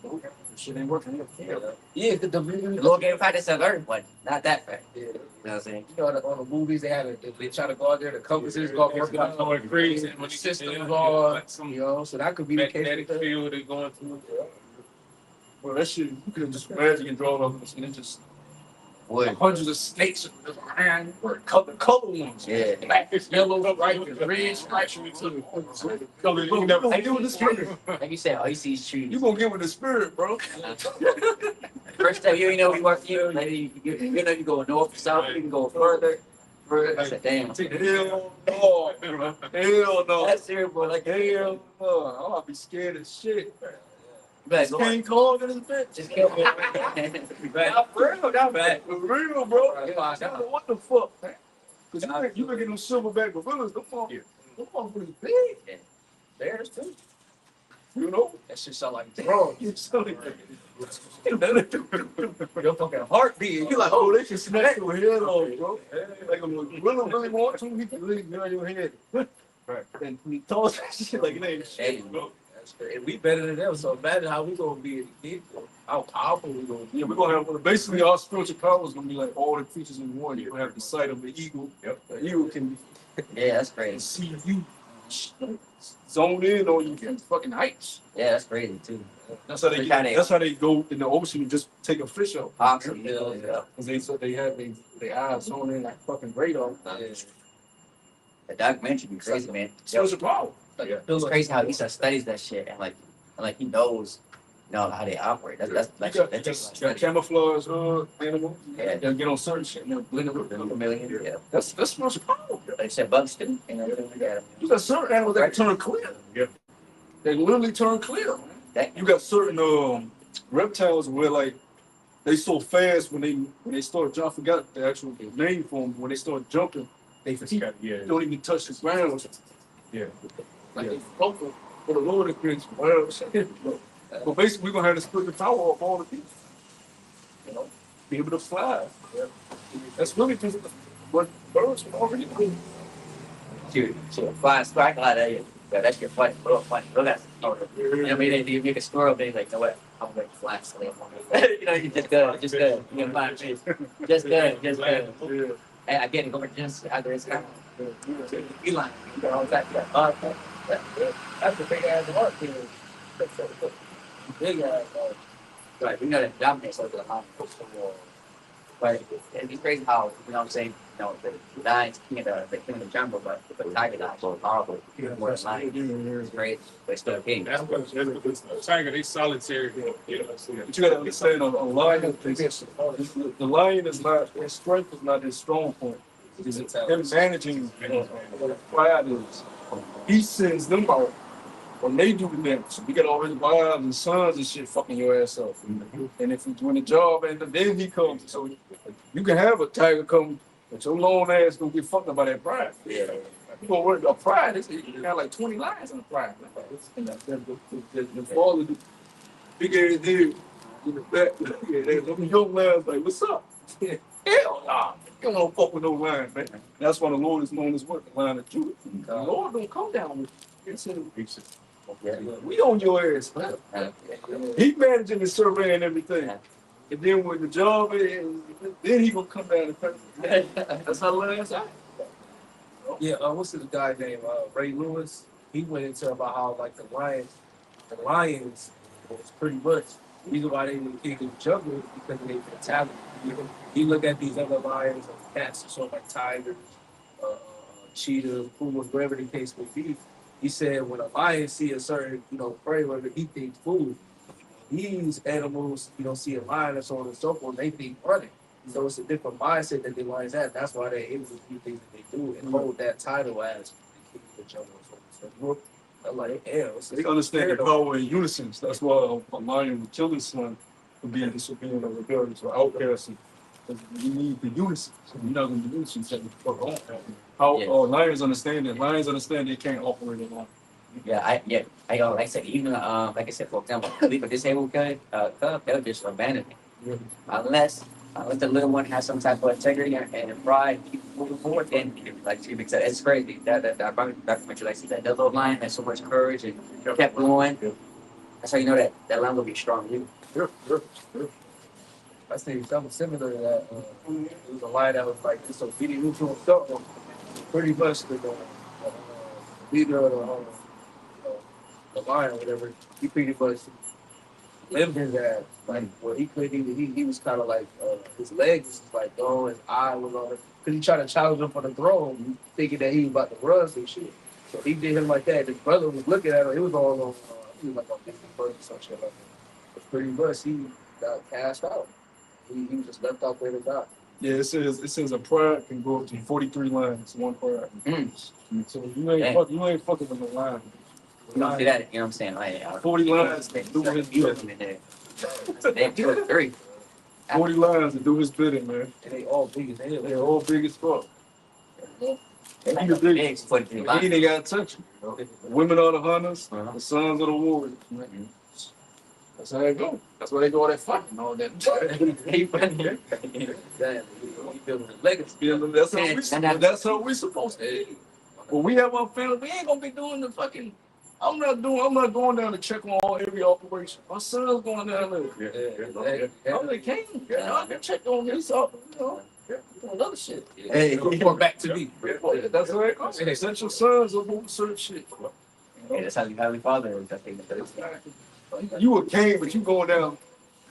shit ain't working here. Yeah, The Lord gave practice of earth, but not that fact. Yeah. You know what I'm saying? You know, on the movies, they try to go out there, the compasses go working out, going crazy. when the systems are, Some you know, so that could be the magnetic case. field they going through. Bro, that shit, you could just imagine and draw it up and it just Wood. hundreds of snakes around, color ones. Yeah. Black, yellow, right, red, stripes, color. You never get with the spirit. Like you said, all you see is trees. You gonna get with the spirit, bro. First time you know you work here, like you know you go north, south, you can go further. I said, damn. Hell no. Hell no. That's serious, bro. Like, Hell no. I'm gonna be scared as shit. like, King Kong in his bitch. just kill me. Not for real, not bad. For real, bro. What the fuck, man? Cause you look at them silverback gorillas, them motherfuckers big. Bears too. You know? That shit sound like Bro, you silly. Your fucking heart beating. You like, oh, they can smack your head off, bro. Like, if a gorilla really want to, he can really get on your head. Right. And he told that shit like it ain't shit, bro. That's great. And we better than them, so imagine how we gonna be again. How powerful we gonna be. Yeah, we're gonna have basically our spiritual power is gonna be like all the creatures in one. You're gonna have the sight of the eagle. Yep. The eagle can Yeah, that's crazy. see you. zone in on you get fucking heights. Yeah, that's crazy too. That's how they get, that's how they go in the ocean and just take a fish out. Oxy Hill, yeah. Cause they have their eyes zoned in like fucking radar. The documentary be crazy, man. So it's a problem. It's crazy how he studies that shit and like he knows, how they operate. That's like You got, that takes got camouflage animal. Yeah. They'll get on certain shit and they'll blend it with a them. million. Yeah. That's what's the problem. Like I said, bugs too. Yeah. You got certain animals that turn clear. Yeah. They literally turn clear. That, You got certain reptiles where like they so fast when they start jumping. I forgot the actual name for them. When they start jumping, they feet Yeah. don't even touch the ground. Yeah. Like they float for the Lord of Christ. Well, but basically, we're gonna have to split the power of all the people. Be able to fly. Yeah. That's really just what birds can already do. dude, flying sparkle out of you. Yeah, that shit funny. Look at you know, you make a squirrel, then like, you know what? I'm going to fly slave on you. You just good. You can find fish. Just good. Yeah. Hey, I get it. Go just out there. It's kind of eline. That's a big ass mark here. Big ass mark. Right, we know that dominates over the mountain. But it's crazy how, what I'm saying, the lions king of the jungle, but the tiger lions so powerful. More than lions. It's great, but it's still king. That's what tiger. They solitary. Yeah. But you gotta understand, a lion, the lion is not, his strength is not his strong point. It's him managing pride is. He sends them out when they do the damage. We got all his wives and sons and shit fucking your ass up. And if you're doing the job, and then he comes. So you can have a tiger come, but your long ass gonna get fucked up by that pride. Yeah. You gonna work a pride, you got like 20 lions in the pride. And the father, the big ass dude in the back, them young lions like, what's up? Hell nah. You don't fuck with no lion, man. That's why the Lord is known as what? The Lion of Judah. The Lord don't come down with we on your ass, man. He managing the survey and everything. And then when the job is, then he gonna come down and pay. That's how the lions act. Yeah, what's this guy named Ray Lewis? He went into about how like the lions was pretty much the reason why they were king of the jungle is because of their mentality. You look at these other lions and cats, so like tigers, cheetahs, pumas, whatever the case may be. He said when a lion see a certain, prey, whether he thinks food, these animals, see a lion and so on and so forth, they think running. So it's a different mindset that the lions have. That's why they're able to do things that they do and hold that title as the king of the jungle and so on and so forth. I'm like, hell, They understand the power in unison. That's why a lion would kill his son for being disobedient or rebellious or outcast. You need the unison. So you're not going to be unison. So fuck on. How lions understand that? Lions understand they can't operate alone. I like I said, even like I said, for example, leave a disabled cub, they'll just abandon it. Unless the little one has some type of integrity and pride, keep moving forward, then like she said, it's crazy. That documentary, like that little lion has so much courage and kept going. That's how you know that lion will be strong. Sure. I think something similar to that. It was a lion that was like disobedient to himself. Pretty much the leader of the lion, whatever. He pretty much lived his ass. Like, well, he couldn't even. He was kind of like his legs was like going, his eye was on it. Because he tried to challenge him for the throne, thinking that he was about to run some shit. So he did him like that. His brother was looking at him. It was all on. He was like on Disney Plus or some shit like that. But pretty much he got cast out. He was just left out there to die. Yeah, it says a pride can go up to 43 lions, one pride. So you ain't fucking with no lion. You don't see that, you know what I'm saying? Like, 40 lions to do his bidding. They do it very. 40 lions to do his bidding, man. And they all big as hell. They're all big as fuck. They He the biggest. for the He lion. ain't got to touch you. The women are the hunters, the sons of the warriors. That's how they go. That's why they do all that fighting and all that. He funny. He building a legacy. That's how we supposed to be. When we have our family, we ain't gonna be doing the fucking. I'm not going down to check on every operation. My son's going down there. I'm the king. I can check on this. Another shit. Hey. Report back to me. Yeah, that's right. Hey, send your sons over on certain shit. Hey, that's how you have your father is. I think that's You a king, but you going down.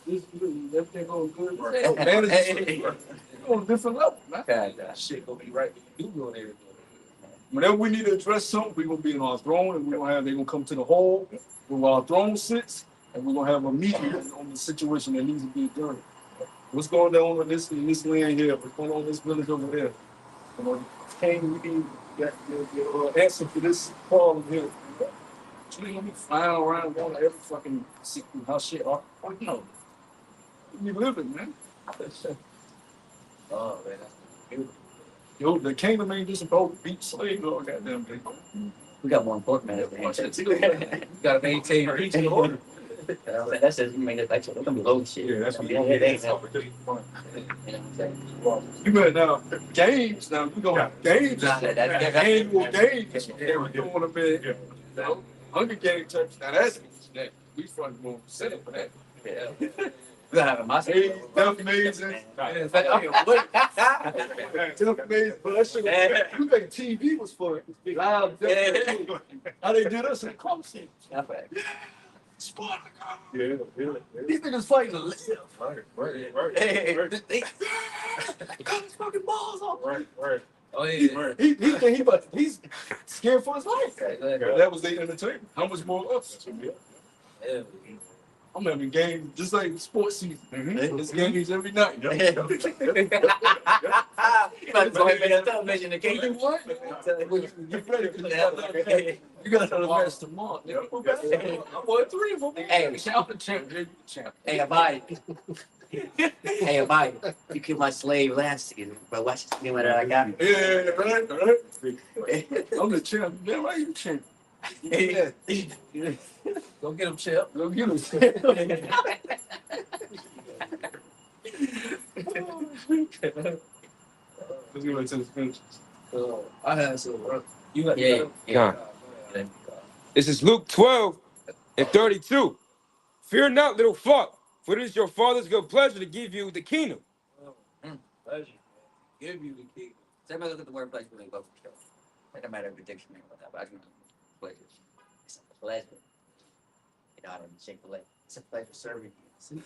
Everything going good. Man, Hey. on a different level, man. God, Shit gonna be right. You doing everything. Whenever we need to address something, we're gonna be in our throne, and they're gonna come to the hall where our throne sits, and we're gonna have a meeting on the situation that needs to be done. What's going on in this land here? What's going on in this village over there? You know, King, we need your answer for this problem here. You ain't gonna be flying around going to every fucking how shit are. No, we living, man. Oh man, that's beautiful. Yo, the kingdom ain't just about beat slave or goddamn thing. we got more important matters to handle. You gotta maintain peace and order. That's just, you mean, that's gonna be low shit. Yeah, that's gonna what be headaches. it You know what I'm saying? You better now games now. We gonna have games. Nah, that's Annual games. Yeah, we doing them in. You know, Hunger Game type. Now that's that. We fucking gonna set up for that. Yeah. We gotta have a master. Hey, that's amazing. In fact, I can't wait. That's amazing. But that shit was, you think TV was fun. Live. How they did us in closing. Sparta. Yeah, really. These niggas fighting to live. Right. Hey, They cut his fucking balls off. Right. Oh yeah. He's scared for his life. That was their entertainment. How much more us? Yeah. I'm having games just like sports season. It's games every night. You might go ahead and television You again. what? Get ready because you got another match tomorrow. Nigga. I won 3 of them. Hey, Champ the champ. Champ. Hey, Abide. Hey, Abide. You killed my slave last season, but watch this game that I got. Yeah, right. I'm the champ. Man, why you champ? Yeah. Go get him, Chip. Go get him. Let's get into the finishes. I had some. You got Yeah. This is Luke 12:32. Fear not, little flock, for it is your Father's good pleasure to give you the kingdom. pleasure. Give you the key. So everybody look at the word pleasure really well for sure. It doesn't matter if the dictionary or whatever. I can pleasure. It's a pleasure. You know, I don't Chick-fil-A. It's a pleasure serving you.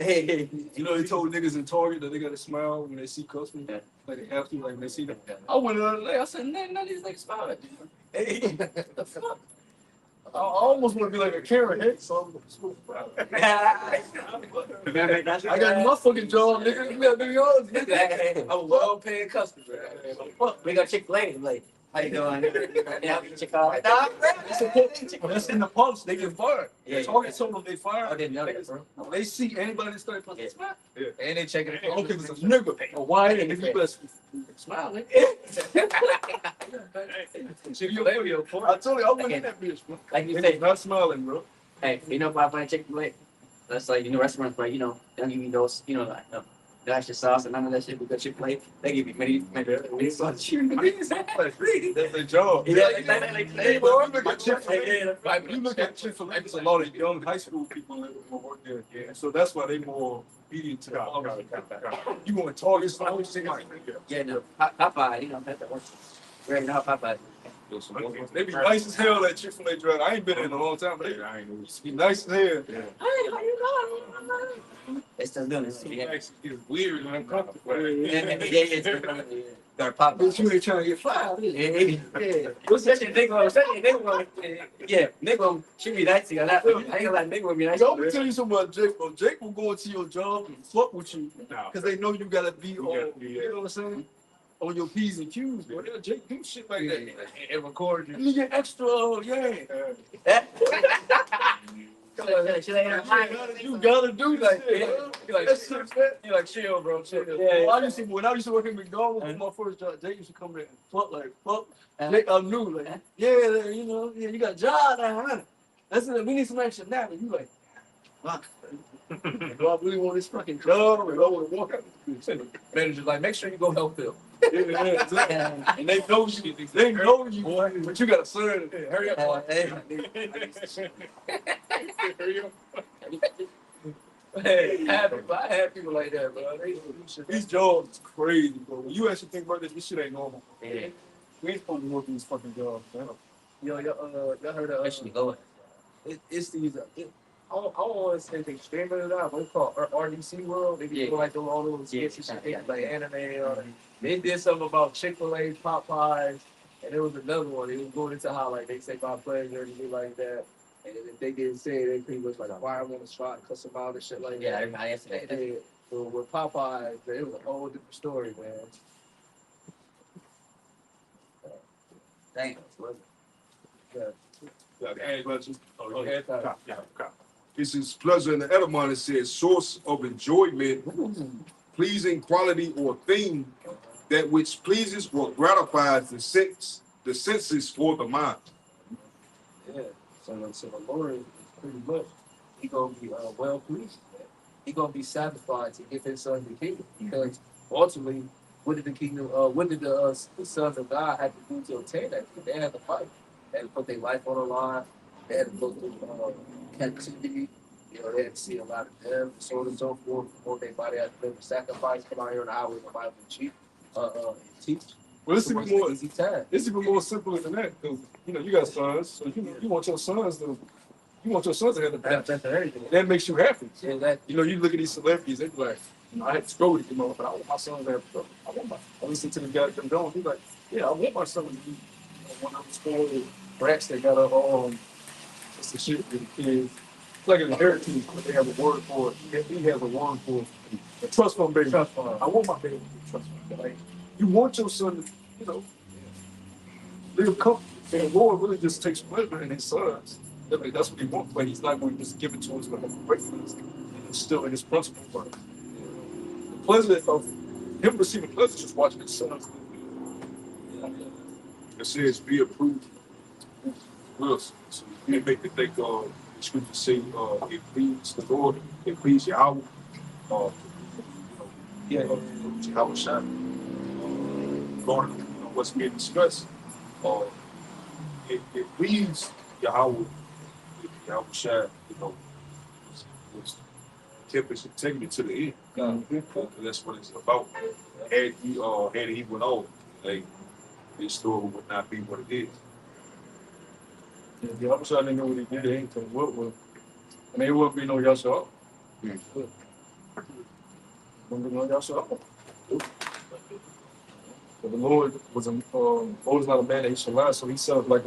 Hey. You know, they told niggas in Target that they gotta smile when they see customers. Yeah. Like they have to, like when they see them. I went the other day, I said, none of these niggas smile at me. Hey, the fuck? I almost want to be like a Karen head, so I got my fucking job, nigga. You gotta do yours, nigga. I'm a well-paid customer. We got Chick-fil-A. Like, how you doing? Yeah, Chick-fil-A. That's in the pulse. They get fired. Yeah. Target told them they fired. I didn't know that, bro. When they see anybody that start fucking smile. And they checking it. Okay, it's a nigga, a white, and if you best smile, nigga. I told you, I went in that bitch, bro. Like you They say, was not smiling, bro. hey, you know if I find Chick-fil-A, that's like, you know, restaurants, right? You know, they don't give you those, you know, like, the extra sauce and none of that shit. Because Chick-fil-A, they give you many sauce. That's their job. Yeah, like, Hey, bro, you look at Chick-fil-A, you look at Chick-fil-A, it's a lot of young high school people that work there. Yeah. So that's why they more obedient to the law. You want Target, so Yeah, no, Popeye, you know, that's the worst. We already know how Popeye. they be nice as hell at Chick-fil-A drive. I ain't been in a long time, but they be nice as hell. Hey, how you doing? They still doing it. Yeah, It's weird and uncomfortable. Got Popeye. Bitch, you ain't trying to get fired. Yeah. What's that shit? Nigga, yeah, nigga, she be nice to you. I ain't gonna lie, nigga would be nice. Yo, let me tell you something about Jake, bro. Jake will go into your job and fuck with you because they know you gotta be on, you know what I'm saying? On your P's and Q's, bro. Yeah, Jake do shit like that. And record you. You get extra, yeah. You gotta do that. You like chill, bro. Chill. Yeah. When I used to work at McDonald's, my first job, Jake used to come there and fuck. Jake, I knew, like, yeah, you know, yeah, you got a job now, huh? That's it. We need some extra now. And you like, fuck. Do I really want this fucking job? And I want to walk out. Manager's like, make sure you go help them. Yeah, exactly. And they know you. They know you, boy. But you gotta serve them. Hurry up, boy. Man, I had people like that, bro. They do shit. These jobs is crazy, bro. When you actually think about this shit ain't normal. Yeah, We ain't supposed to work these fucking jobs, man. Y'all heard of especially going. it's these. I don't want to say they streaming it out, but it's called RDC World. They be Yeah. doing like all those Yeah, skits and shit, yeah. like anime. They did something about Chick-fil-A, Popeyes, and there was another one. They was going into how like they say my pleasure and shit like that. And if they didn't say it, they pretty much like fire them on the spot, cuss them out and shit like Yeah, that. everybody has to They did. So with Popeyes, man, it was a whole different story, man. Damn. Hey, but you- Oh, yeah. This is pleasure in the etymon. It says source of enjoyment, pleasing quality or thing that which pleases or gratifies the senses for the mind. Yeah. So the Lord is pretty much he gonna be well pleased. He gonna be satisfied to give his son the kingdom because ultimately, what did the kingdom? What did the sons of God have to do to obtain that? They had to fight. They had to put their life on the line. They had to go through captivity. You know, they had to see a lot of them, so on and so forth. Before they body had to live a sacrifice. Come out here on the highway, the Bible teach. Teach. Well, it's So even more. easy time. It's even more simple than that, because you got sons, so you want your sons to have the best. That's everything. That makes you happy. Yeah, that You look at these celebrities, they be like, I had to struggle to get on, but I want my son to have trouble. I listen to the guy from Don, he's like, yeah, I want my son to be one of those spoiled brats that got just the shit with the kids. It's like an inheritance, but they have a word for it. He has a word for it. A trust fund baby. trust fund. I want my baby to be a trust fund. Like, you want your son to, live comfortable. And the Lord really just takes pleasure in his sons. That's what he wants, but he's not going to just give it to us like a breakfast. It's still in his principle. But the pleasure of him receiving pleasure is just watching his sons live. It says be approved. Wilson. So you make me think the scripture say it please the Lord, it please Yahweh. Yahweh Shai. Lord, what's being discussed. It pleased Yahweh, Yahweh Shai, was kept his integrity to the end. That's what it's about. Had he went on, like this story would not be what it is. The other side didn't know what he did. They ain't told what was. I mean, it wouldn't be no Yahshua. Wouldn't be no Yahshua. But the Lord was Lord not a man that he should lie, so he set up like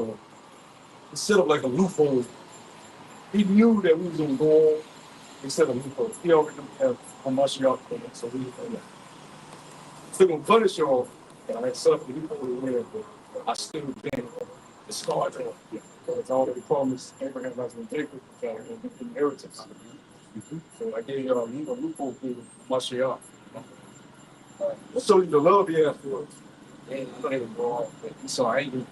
a loophole. He knew that we was gonna go on. He set a loophole. He already have how much y'all for it, so we still gonna punish y'all. And I set up the loophole there, but I still been discard them. It's already promised Abraham has been Jacob inheritance. So I gave y'all a loophole for Mashiach. So the love he has for us. And I don't even go on, but so I ain't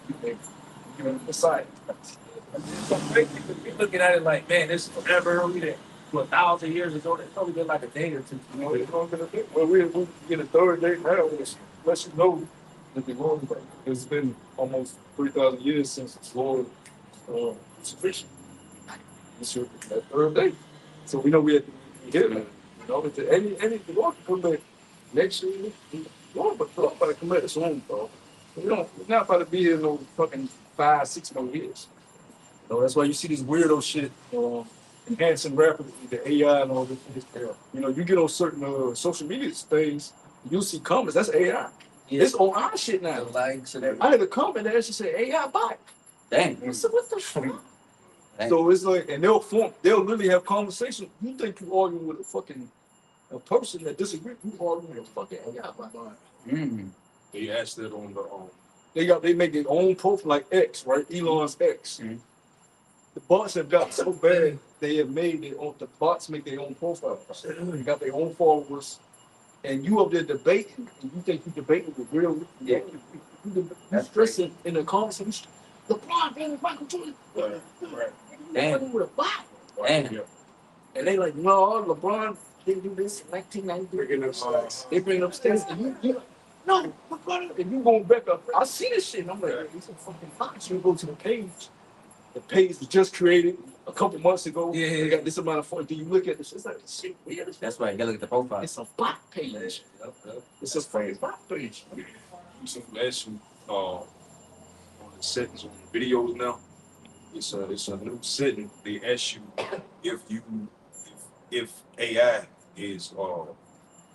giving him the side. we looking at it like, man, this is forever. We did for 1,000 years ago. It's only been like a day or two. It's gonna be a bit. Well, we get a third day now, which lets you know that the Lord, it's been almost 3,000 years since the Lord sufficient. It's your that third day. So we know we had to get it. Any the Lord can come back next year. Lord, but I'm about to come back soon, bro. We're not about to be here no fucking 5-6 more years. That's why you see this weirdo shit enhancing rapidly, the AI and all this. You get on certain social media things, you'll see comments. That's AI. It's on our shit now. The likes and I had a comment that actually said AI bot. Damn. I said, what the fuck? Dang. So it's like, and they'll really have conversations. You think you arguing with a person that disagrees? You arguing with a fucking AI bot. They asked it on the They make their own profile like X, right? Elon's X. Mhm. The bots have got so bad they have made the bots make their own profile. They got their own followers, and you up there debating, and you think you debating with real? Yeah. You stressing in the conversation. LeBron being Michael Jordan. Damn. With a bot. Damn. And they like, no, LeBron didn't do this in 1993. They bring up stats, and you no, LeBron, and you going back up. I see this shit, and I'm like, it's a fucking box. You go to the page was just created. a couple months ago. Yeah. They got this amount of fun. Do you look at this? It's like this shit weird. That's right. You gotta look at the profile. It's a bot page. It's a phrase bot page. So ask you, on the settings on the videos now, it's a new setting. They ask you if AI is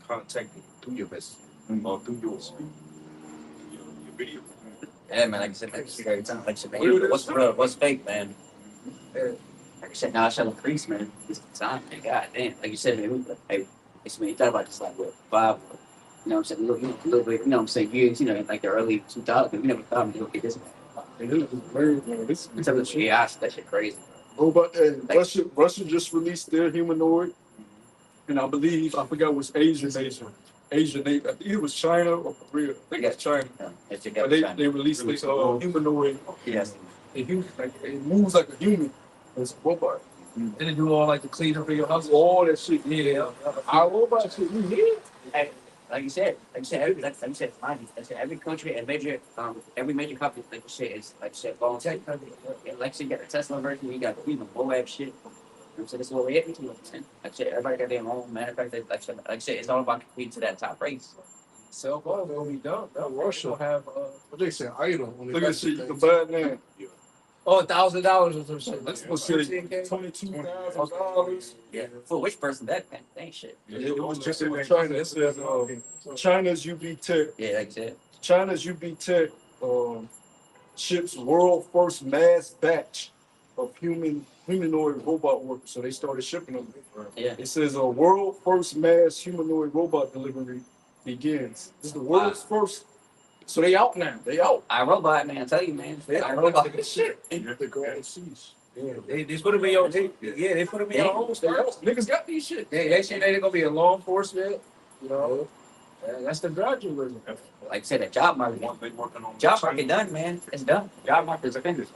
contacting you through your message or through your video. Yeah, man. Like I said, every time. Like I said, man, what's real? What's fake, man? Like I said, now I shall increase, man. This time, man. God damn. Like you said, man. Hey, man, you thought about this like what 5, you know what I'm saying? A little bit, you know what I'm saying? Years, you know, like the early 2000s. We never thought we'd get this. Yeah, that shit crazy. Oh, but Russia just released their humanoid, and I believe I forgot which Asian nation. Asian, I think it was China or Korea. I think it's China. But they released this humanoid. Yes. It moves like a human. It's a robot. And they do all like the cleanup of your house. All that shit. Yeah. Our robot shit. You hear? Hey, like you said, every country and every major company, like you said, is like you said, voluntary. Yeah, like you said, you got the Tesla version, you got the Moab shit. You know what I'm saying? This is what we're hitting to. Like I said, everybody got their own manufacturer. Like I said, it's all about competing to that top race. Cell phone will be done. Russia have What they say, idle. Look at shit. You can buy it now. $1,000 or some shit. That's what shit. $22,000. Yeah. For which person that ain't shit. It was just in China. It says China's UB Tech. Yeah, like I said. China's UB Tech ships world first mass batch of humanoid robot workers. So they started shipping them. Yeah. It says a world first mass humanoid robot delivery begins. This is the world's first. So they out now. They out. iRobot, man, I tell you, man. iRobot this shit. They go overseas. Yeah, they put them in your they put them in your homes. Niggas got these shit. They say they're gonna be a law enforcement, you know. That's the gradualism. Like I said, that job market. They working on Job market done, man. It's done. Job market is finished.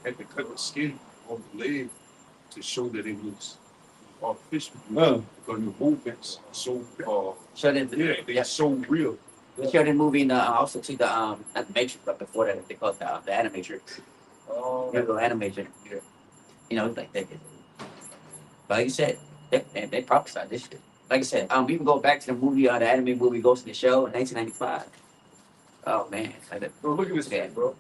had to cut the skin on the leg to show that it was artificial. Oh. Because the movements are so Showed in they're so real. They showed in the movie and also to the not the Matrix, but before that they called it the Animatrix. Oh, You know, the Animatrix. Yeah. You know, like that. But like you said, they prophesied this shit. Like I said, we can go back to the movie, the anime movie Ghost in the Shell in 1995. Oh man, like that. Bro, look at this guy, bro.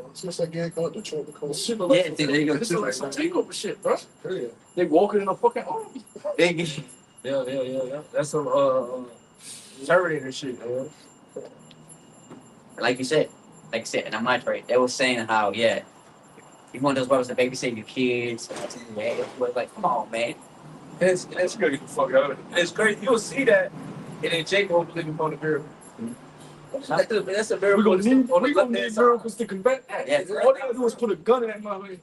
It's just like getting caught the tropical. Shit, Yeah, there you go. This is like some takeover shit, bro. They walking in a fucking army. yeah. That's some Terminator shit, man. Like I said, and I'm not right. They were saying how, yeah, you want those brothers to babysit your kids. Yeah, it was like, come on, man. It's good. Get the fuck out of it. It's great. You'll see that, and then Jake will believe upon the miracle. That's a We're miracle. gonna need miracles to combat that. Yeah. All they gotta do is put a gun in that motherfucker.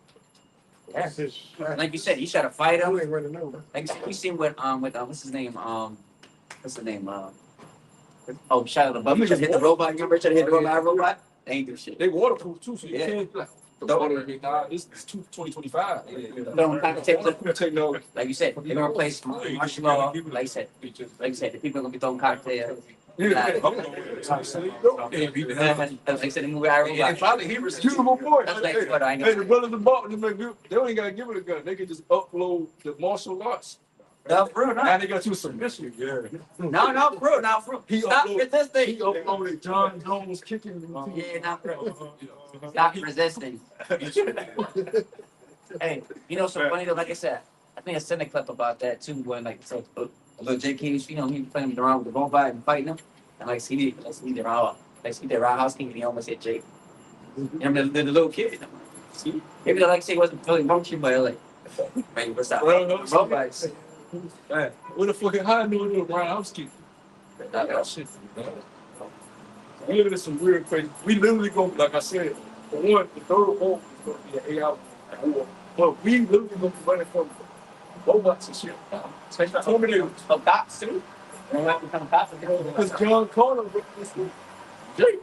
Yeah. Like you said, you try to fight him. You ain't running over. Like you said, we seen with what's his name? Oh, Shia LaBeouf. Try to hit the robot. Remember, try to hit the robot. They ain't do shit. They waterproof too, so you Yeah. can't like this is 2025. Don't kind of take the Technology. like you said, they're gonna replace martial law. Like you said, the people are gonna be throwing cocktails. Yeah. Like I said, the movie I And finally he was beautiful boy. That's like what I know. Hey, the brothers involved, they don't even gotta give it a gun. They can just upload the martial arts. No, bro, Now no. they got you a submission. Yeah. No, bro, not bro. He Stop uploaded- resisting. He uploaded John Jones kicking. Yeah, not bro. Stop resisting. Hey, you know, so funny though, like I said, I think I sent a clip about that too, when like so little J. Keys, you know, he playing around with the robot and fighting him. And like he did Roundhouse King and he almost hit Jake. You know, the little kid. See? Maybe like say he wasn't feeling motion, but like, man, what's up? Robots. Man, what the fucking high knew it was Roundhouse King. That shit. We living in some weird crazy. We literally go, like I said, for one, the third war is going to be an AI war. But we literally going to be running from robots and shit. Especially Terminator. oh, cops too. They might become cops. Because John Connor wrote this with Jake.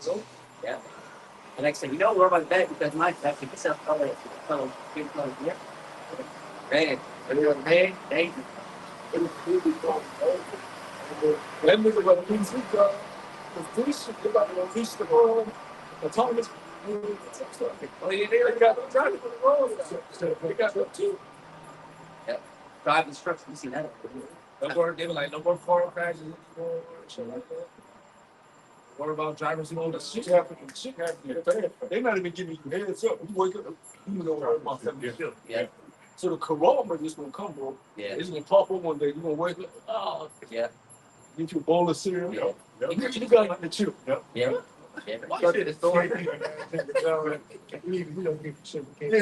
So, Yeah. And like I said, you know, we're about that because my back itself color yeah. Right. Hey, thank you. that nigga about to release his the police, they about to release the autonomous Oh yeah, they got driving on the road. They got them too. Drive instructions, you see that? No more, they were like, no more car crashes anymore, shit like that. What about drivers who own the Shit shit? happening. Shit happening. They not even giving you heads up. You wake up, you know what about that. Yeah. So the corona just gonna come, bro. Yeah. It's gonna pop up one day. You gonna wake up, oh, Yeah. get you a bowl of cereal. Yeah. You got like the chip. Yeah. Yeah. Shut the store. Yeah,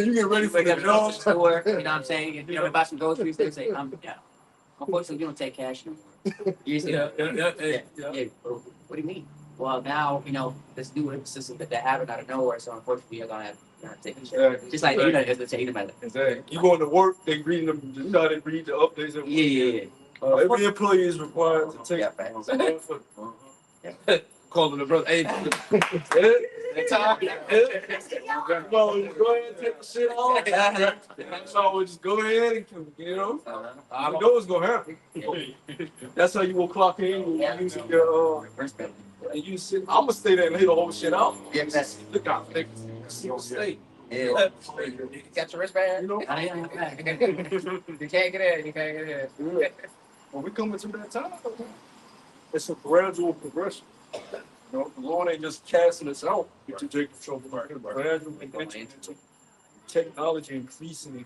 you get ready You for wake the up and go to the dog. store, you know what I'm saying? You know, buy some groceries, they say, yeah. Unfortunately, you don't take cash no more. You see, Yeah. yeah. What do you mean? Well, now, you know, this new system that they're having out of nowhere, so unfortunately, you're gonna have to take it. Exactly. Just like the internet is to take it about it. Exactly. You going to work, they reading them, you know how they read the updates. And Yeah. every employee is required to take. Yeah, facts. Calling the brother, hey, go ahead and take the shit off. So just go ahead and, you know, I know it's gonna happen. That's how you will clock in, you using your, Respect. and you sit, I'm gonna stay there and lay the whole shit out. Yeah, that's Look out, niggas. Stay. yeah. You got your wristband? You know? You can't get in. You can't get in. When we coming to that time, it's a gradual progression. You know, the Lord ain't just casting us out to take control of our gradual progression into technology increasing.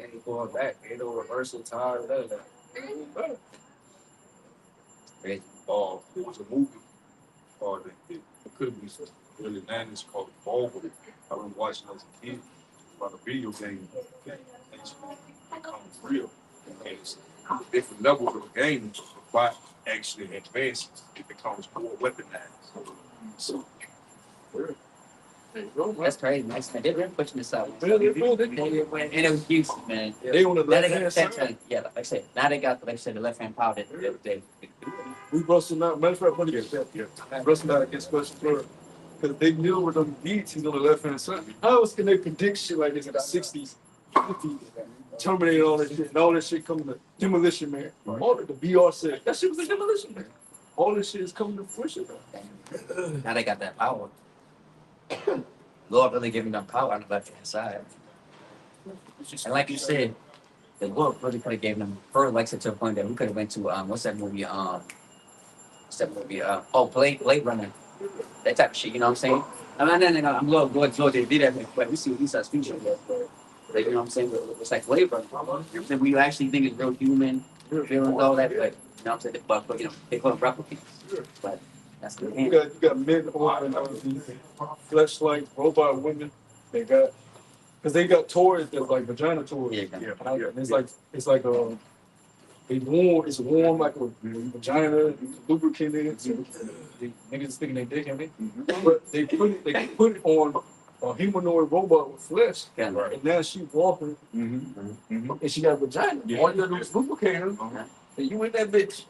Ain't going back, ain't no reversal time, none of that. There was a movie it could be early 90s called Volvo. I remember watching as a kid about a video game that becomes real. And it's different levels of the game, but actually advances, it becomes more weaponized. So, That's crazy, man. They've been pushing this out. Yeah, they will. And it was Houston, man. They on the Now they left got hand the left side. hand, yeah, like I said, now they got, like I said, the left hand power that they We busting out. Matter of fact, money get that. Busting out against special third. Because they knew with them beats, he's on the left hand side. How else can they predict shit like this in the 60s, 50s? Terminated all that shit, and all that shit coming to Demolition Man. All of the VR said, that shit was a Demolition Man. All this shit is coming to fruition. now they got that power. Lord really giving them power on the left hand side. And like you said, the Lord really could have given them further, like I said, to a point that we could have went to what's that movie? Blade Runner. That type of shit, you know what I'm saying? I'm Lord they did that, but we see what Eastside future was. Like, you know what I'm saying? It's like Blade Runner. Everything we actually think is real human, feelings, all that, but you know what I'm saying? But you know, they call them replicants. But that's the You hand. got men on these fleshlight robot women. They got, because they got toys that's like vagina toys. Yeah, And it's like it's warm like a vagina, lubricated. So the niggas sticking their dick in it. But they put it on a humanoid robot with flesh. Yeah. And now she walking and she got a vagina. Yeah. All you gotta do is lubricate her. And you in that bitch.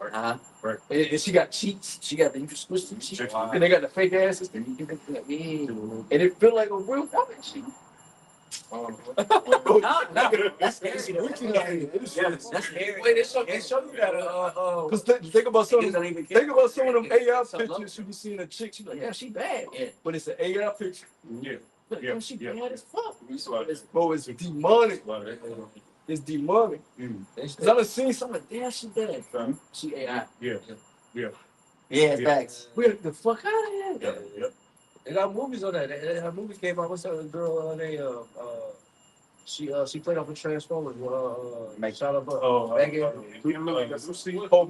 And she got cheeks. She got the squish the cheeks. And they got the fake asses. And you can like, and it feel like a real woman. She. No, that's crazy. That's scary. Wait, they show you that, Cause think about some. Niggas don't even care. Think about some of them AI Something pictures you be seeing a chick. She like, yeah, she bad. Yeah. But it's an AI picture. Yeah. Like, Yeah. yeah, she Yeah. bad as fuck. Right. Bro, it's demonic. It's demonic. Mm. Cause I done seen some like, damn, she bad. She AI. Yeah, facts. We got the fuck out of here. They got movies on that. Her movie came out. What's that girl? She played off of Transformers. Shia LaBeouf.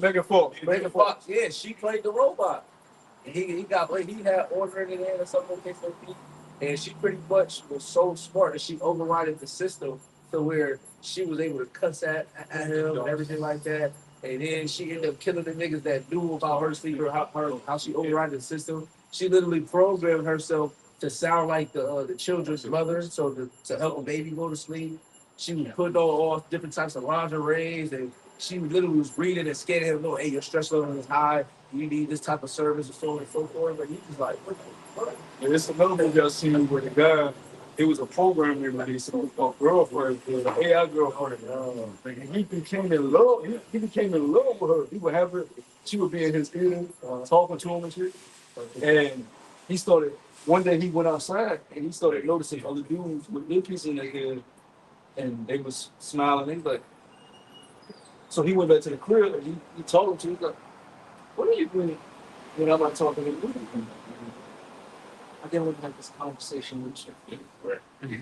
Megan Fox. Megan Fox. Yeah, she played the robot. And he had ordered it in or something like that. And she pretty much was so smart that she overrided the system to where she was able to cuss at him and everything like that. And then she ended up killing the niggas that knew about her sleep or how she overrided the system. She literally programmed herself to sound like the children's mother, so to help a baby go to sleep. She was putting on all different types of lingeries, and she literally was reading and scanning him, hey, your stress level is high, you need this type of service, and so on and so forth. But he was like, what the fuck? Yeah, it's another movie I seen where the guy, it was a program they released called Girlfriend, it was an AI girlfriend. And he became in love. He became in love with her. He would have her, she would be in his ear, talking to him and shit. And he started, one day he went outside and he started noticing other dudes with earpieces in their head and they was smiling. He's like, so he went back to the crib and he told him, he's like, what are you doing when I'm not talking to you? I didn't want to have this conversation with you. Right.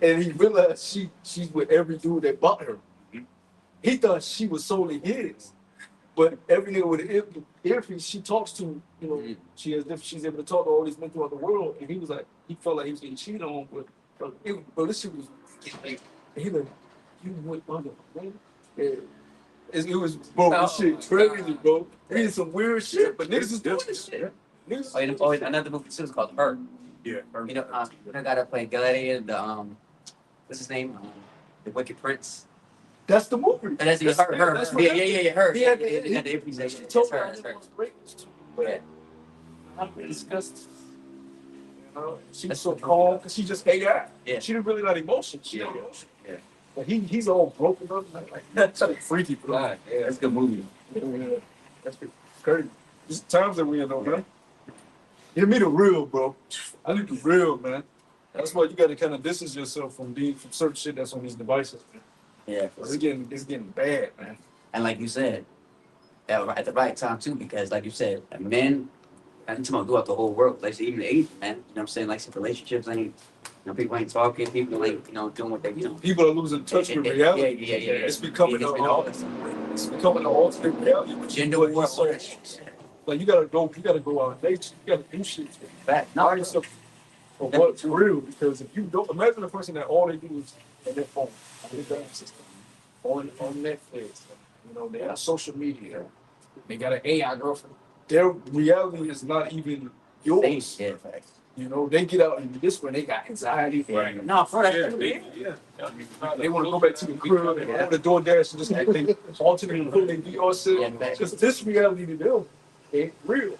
And he realized she's with every dude that bought her. He thought she was solely his. But every nigga with an earpiece she talks to, you know, she's able to talk to all these men throughout the world. And he was like, he felt like he was getting cheated on, but this shit was getting, and he like, you went under, man. And it was, bro, this shit crazy, bro. He did some weird shit, but niggas is doing this shit. Niggas, Oh, another movie too is called Her. Yeah. You know, the guy that played Gladiator, what's his name? The Wicked Prince. that's the movie. And that's her. That's what Yeah, her. He Yeah, had the- he had the earpiece. She That's told her. me That's her. Yeah. Yeah. I'm disgusted. You know, she was so calm because she just AI. Yeah. She didn't really like emotion. She had Yeah. emotion. Yeah. But he's all broken up. Like that's like freaky, bro. Yeah, that's a good movie. Yeah. That's crazy. These times that we in though, man. Give me the real, bro. I need the real, man. That's why you got to kind of distance yourself from certain shit that's on these devices, man. Yeah. It's getting bad, man. And like you said, at the right time too, because like you said, men, I'm talking about throughout the whole world, like even the Asian men, you know what I'm saying? Like some relationships ain't, you know, people ain't talking, people ain't, you know, doing what they, you know. People are losing touch with reality. Yeah. It's becoming It's been all this stuff. it's becoming an alternate reality. Gender But war. it's so- Like you gotta go out in nature. You gotta do shit. Fact. Not yourself for what's real. Because if you don't imagine a person that all they do is on their phone, on their game system, on Netflix, you know, they have social media, they got an AI girlfriend. Their reality is not even yours. Yeah, facts. You know, they get out in this one, they got anxiety. Right. No, for that. Yeah. They want to go back to the crib and open the door dash and just like they alternately put their VR set. Yeah, facts. Because this reality to them ain't real.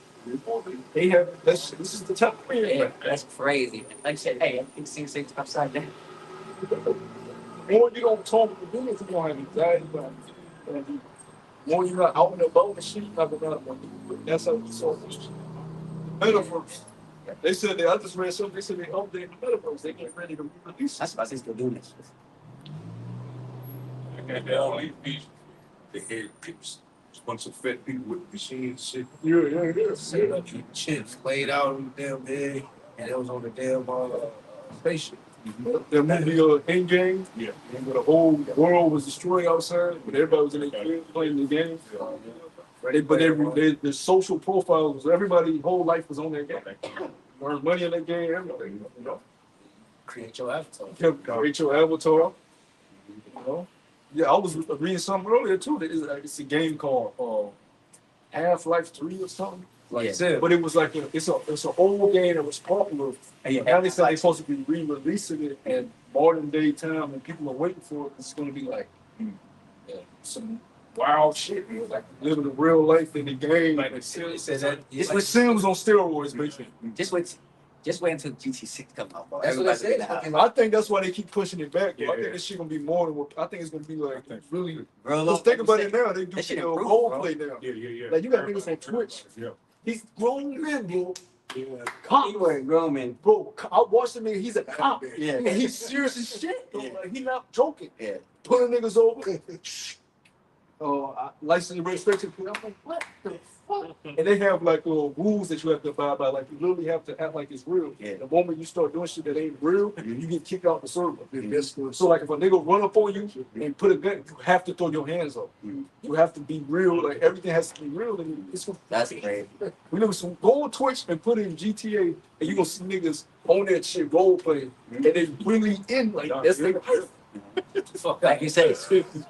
They have this is the top of Yeah, man. that's crazy. Like I said, hey, I think seeing things upside down. The more you don't talk to them, you're gonna have anxiety about it. The more you're not out and about and shit, you're not gonna have that's how it's so metaverse. They said I just read something, they said they updated the metaverse, they get ready to release That's why they still doing this. And they all these people, they had people, a bunch of fat people with machines, shit. Yeah. Set up your chips laid out on the damn bed, and it was on the damn spaceship. That movie Endgame, Yeah. where the whole world was destroyed outside, but everybody was in their crib playing the game. The social profile was everybody's whole life was on their game. Earn money in that game, everything. You know, Create your avatar. create your avatar. You know, yeah, I was reading something earlier too. That it's a game called Half-Life 3 or something. Like Yeah. I said, But it was like it's an old game that was popular. Yeah. Now they said they're supposed to be re-releasing it at modern day time, and people are waiting for it. It's going to be like some wild shit, man. Like living the real life in the game. Like it said that. it's like Sims on steroids, basically. Just wait until GT6 come out. Bro. That's what I Everybody's said. gonna have- I think that's why they keep pushing it back. Bro. I Yeah. think this shit gonna be more than what I think it's gonna be like really. Bro, Let's think about it now. They do That shit role improved, play now. Yeah. Like you got niggas on Twitch. Yeah. He's grown men, bro. He Cops. was grown, Bro, I watched him. He's a cop. Yeah. And he's serious as shit. Bro. Yeah. Like he not joking. Yeah. Pulling niggas over. License and registration. I'm like, what the fuck? And they have like rules that you have to abide by. Like you literally have to act like it's real. Yeah. The moment you start doing shit that ain't real, you get kicked out the server. Mhm. So like if a nigga run up on you and put a gun, you have to throw your hands up. Mhm. You have to be real. Like everything has to be real. And it's That's crazy. we know some go on Twitch and put in GTA, and you gonna see niggas on that shit role playing, and they really in like this nigga. Like you said,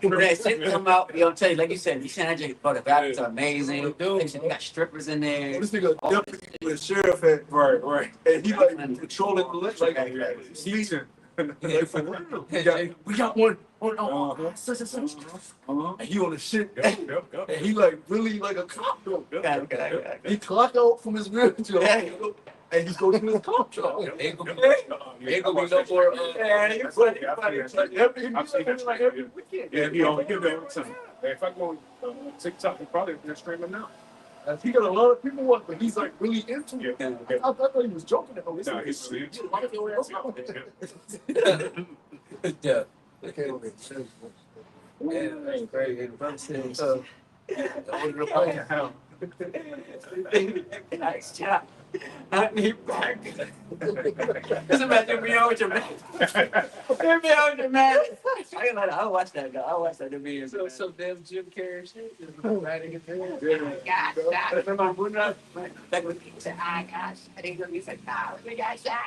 when that shit come out, you know what I'm telling you, like you said, these Sandra, bro, the graphics are amazing. They got strippers in there. This nigga deputy with a sheriff hat, Right. and he like controlling the list, like he's like for real. We got one on such and such, and he on the shit, and he like really like a cop though. He clock out from his real job, and he goes to his cop job. Ain't gonna be no more. Yeah, he on him every time. If I go on TikTok, they probably they're streaming now. He got a lot of people want, but he's like really into it. Yeah. I thought he was joking. Though. Nah, he's really into it. Yeah. Okay, okay. Yeah, that's crazy. I'm saying, Nice job. I need back. Just imagine me out with your man. Me out with your man. I ain't like, I'll watch that. I'll watch that video. so some damn Jim Carrey shit. Riding it there. Gosh, I remember putting up. Back when he said, "Ah, gosh," I didn't know. He said, "Nah, we got shot."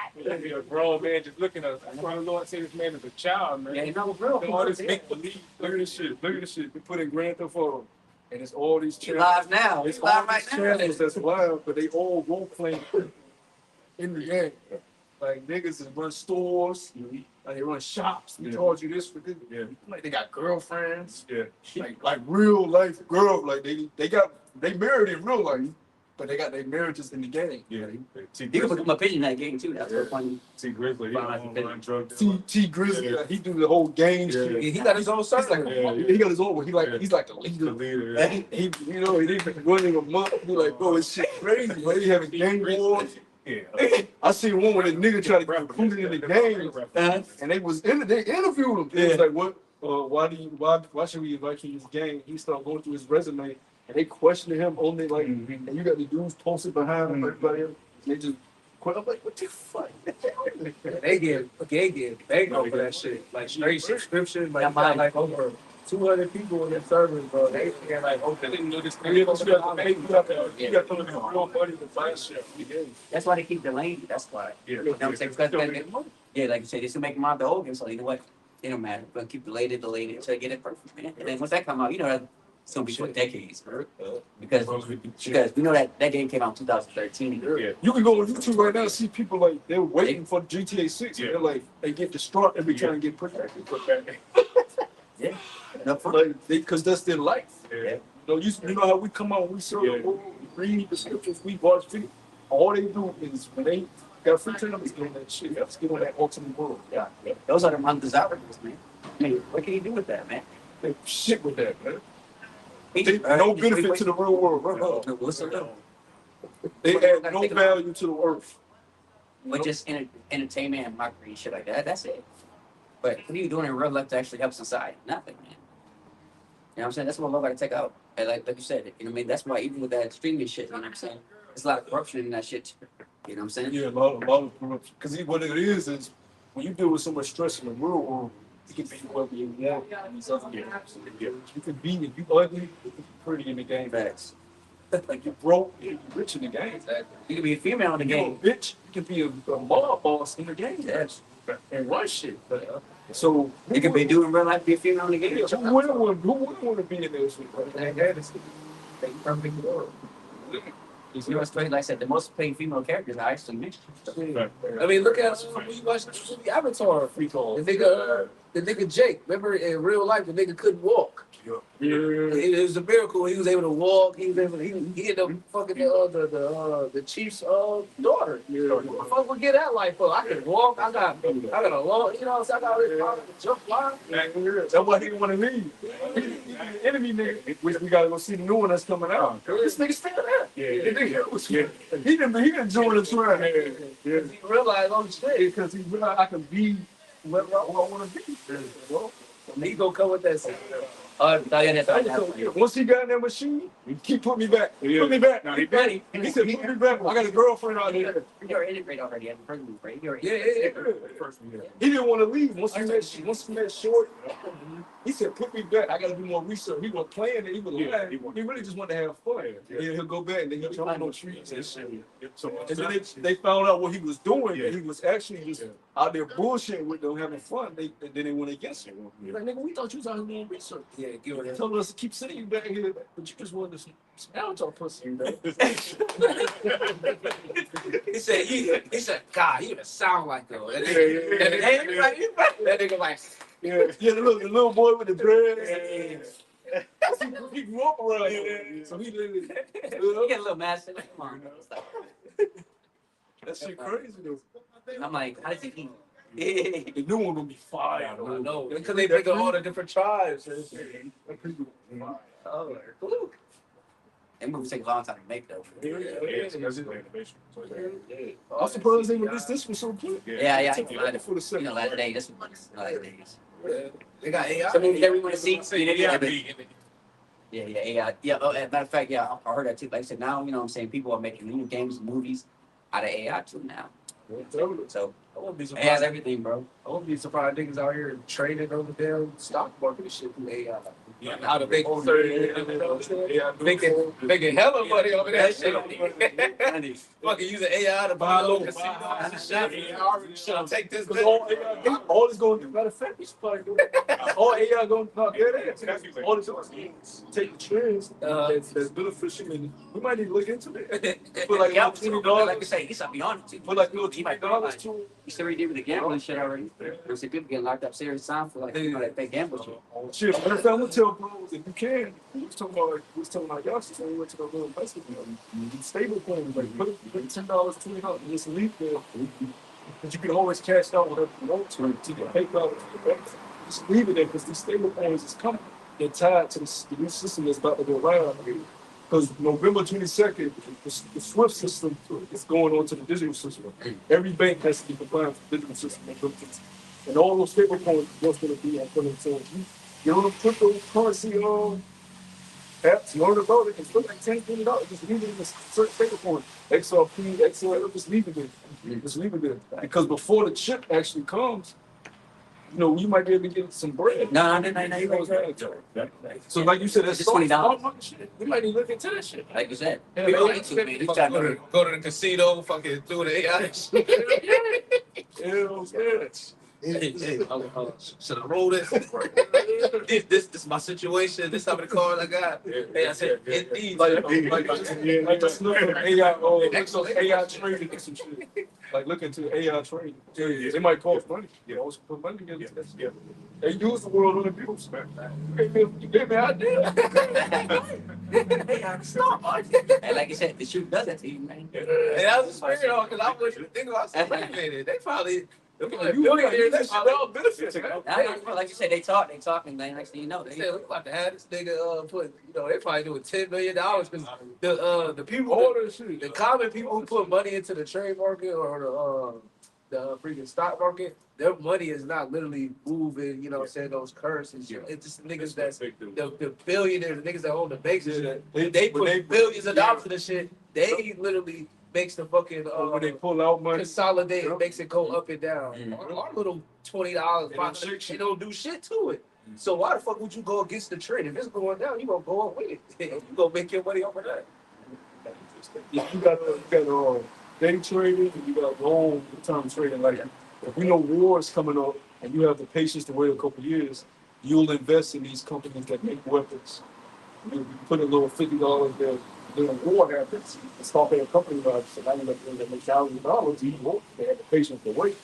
Be a grown man just looking at us. That's why the Lord said this man is a child, man. Yeah, you know, bro. All this make believe. Look at this shit. Look at this shit. We put in Grand Theft Auto, and it's all these He channels. live now. It's He's all live these right now. channels that's live, but they all role playing in the game. Like niggas that run stores, like they run shops. We Yeah. charge you this for this. Yeah. Like they got girlfriends. Yeah. Like real life girl. Like they married in real life, but they got their marriages in the game. Yeah. T You can become a pigeon in that game too. That's so funny. T Grizzly, he Fine, online drug dealer. T Grizzly, Yeah. like, he do the whole gang Yeah. shit. He got his own He's circle. like, Yeah. he got his own. Yeah. He's like the The leader. leader. And he you know, he been running a month. He like, bro, it's shit crazy. But he having gang wars. Yeah. I seen one where the nigga tried to get recruited in the game, and they interviewed him. They was like, what? Why should we invite you to this game? He started going through his resume, and they questioned him only like, Mhm. and you got the dudes posted behind him, Mhm. everybody else. They just, I'm like, what the fuck? They get bango for that shit. Like straight subscription. Like, Yeah, you got mine. like over 200 people in their servers, bro. They get like over. I didn't know this. You got to put in real money to buy shit. That's why they keep delaying it. That's why. Yeah. You know what I'm saying? Because yeah, like you said, they still make Monte Hogan, so you know what? It don't matter. We're gonna keep delaying it until they get it perfect, man. And then once that come out, you know that it's gonna be for decades, bro. Because we know that game came out in 2013. Yeah. You can go on YouTube right now and see people like they're waiting for GTA 6. Yeah. They're like they get distraught every time they get put back. Yeah. No, for Like because that's their life. Yeah. You know how we come out, we serve Yeah. the world, we read the scriptures, we watch video. All they do is when they got free time, is get on that shit. Let's get on that ultimate world. yeah. Those are the undesirables, man. I mean, what can you do with that, man? They shit with that, man. He They, just- no just benefit wait- to the real world. No, what's a little? They add no value to the earth. But just entertainment and mockery and shit like that. That's it. But what are you doing in real life to actually help society? Nothing, man. You know what I'm saying? That's what I'm about to take out. And like you said, you know what I mean? That's why even with that streaming shit, you know what I'm saying? There's a lot of corruption in that shit. You know what I'm saying? Yeah, a lot of corruption. Because what it is when you deal with so much stress in the real world, you can be whoever you want. in these other games. You can be, if you ugly, you can be pretty in the game. Facts. Like you broke, you can be rich in the game. You can be a female in the You game. a bitch, you can be a mob boss in the game. Yes. And run shit. So You can be doing real life, be a female in the game. who wouldn't want to be in this shit? That is a perfect world. You know what's crazy? Like I said, the most played female characters are actually mixed. I mean, look at when you watch the movie Avatar. The nigga Jake. Remember in real life, the nigga couldn't walk. It was a miracle. He was able to walk. He was able. He ended up fucking the chief's daughter. What the fuck would get that life for? I can walk. I got a long. You know, what I'm saying? I got a jump line. That's why he didn't want to leave. He's the enemy nigga, which we gotta go see the new one that's coming out. This nigga still there. He didn't join the trial. He realized, oh shit, Because he realized I can be whoever I want to be. Well, he gonna come with that. once he got in that machine, he keep putting me back. Put me back. Now he ready. He said, put me back. I got a girlfriend out there. You're integrated already at the first move, right? You're Yeah. He didn't want to leave. Once we met Short, he said, put me back. I got to do more research. He was playing it. He was lying. He really just wanted to have fun. Yeah. He'll go back and then he'll jump on those trees and shit. So, And then they found out what he was doing. And he was actually just out there bullshitting with them, having fun. Then they went against him. Like, nigga, we thought you was out here doing research. Yeah, give it. They told us to keep sending you back here, but you just wanted to smell your pussy. He said, God, he even sound like though. That nigga like, Yeah, the little boy with the dreads. He grew up around here. So he You get a little mad. Say, come on. that shit crazy though. I'm like, how does he eat? The new one gonna be fire. I don't know, because they bring all the different tribes. Oh, cool. That movie take a long time to make though. That's it, animation. So, I'm surprised they released this one so quick. Yeah, yeah. It took forever for the You second know, one. last day. This one, last days. They got AI. Some movies that we want to see. Say You know, yeah, yeah, AI. Yeah. Oh, as a matter of fact, yeah, I heard that too. Like I said, now you know what I'm saying people are making new games, and movies out of AI too now. So I wouldn't be AI surprised. has everything, bro. I wouldn't be surprised niggas out here trading on the damn stock market and shit through AI. Yeah. How to make making hella money over that shit. Fucking using AI to buy low casinos and shit. Should I take this? Because all it's going to do, matter of fact, it's probably doing all AI going to all it's doing is take the trends that's beneficial, and we might need to look into it. Put like Yeah, $20, like I say, he's up beyond it too. put like little He might $20 to it. He's already did with the gambling shit already. There's some people getting locked up serious time for like, you know, that fake gambling shit. Shit, matter of fact, I'm gonna tell bros if you can. We was talking about y'all when we went to the little investment, stable coins, like put $10, $20, and just leave there. But you can always cash out whatever you want to get PayPal. Just leave it there because these stable coins is coming. They're tied to the new system that's about to go around. Because November 22nd, the SWIFT system is going on to the digital system. Every bank has to be compliant with the digital system. And all those stable coins, what's going to be on the so you know, cryptocurrency apps, learn about it, and spend like $10, $20. Just leave it in a certain stable coin. XRP, XRL, just leave it there. Just leave it there. Because before the chip actually comes, you know, you might be able to get some bread. No. You So like you said, that's It's $20. stock market shit. We might need to look into that shit. like you said. Yeah, People man. need to, man. He's trying to Go to the casino, fucking do the AI shit. Hey, should I roll this? This is my situation. This how many cards I got. Hey, I said, indeed. Like just look at AI, AI trading and some shit. Like look into AI trading. It might cost money. You know, put money together. Yeah. They use the world on abuse, man. You gave me an idea. And like I said, the shoot does that to you, man. And that was the spirit on because I was thinking about wait a minute, they probably benefits. Like you said, they talk, and then next thing you know, They they said we about to have this nigga put, you know, they probably doing $10 million because the people, All that shit. the common people who put money into the trade market or the freaking stock market, their money is not literally moving, you know what I'm saying, those currencies. It's just niggas that's the billionaires, the niggas that own the banks and shit. They put billions of dollars in this shit. They literally makes the fucking When they pull out money. consolidate and makes it go up and down. Mhm. Our little $20, they don't do shit to it. So why the fuck would you go against the trend? If it's going down, you gonna go up with it. You gonna make your money over that. Yeah, you got day trading and you got long term trading. Like if you know war is coming up and you have the patience to wait a couple years, you'll invest in these companies that make weapons. You put a little $50 there. Then the war happens. It's not paying a company about so now you got to make $1,000. You won't. They have the patience to wait.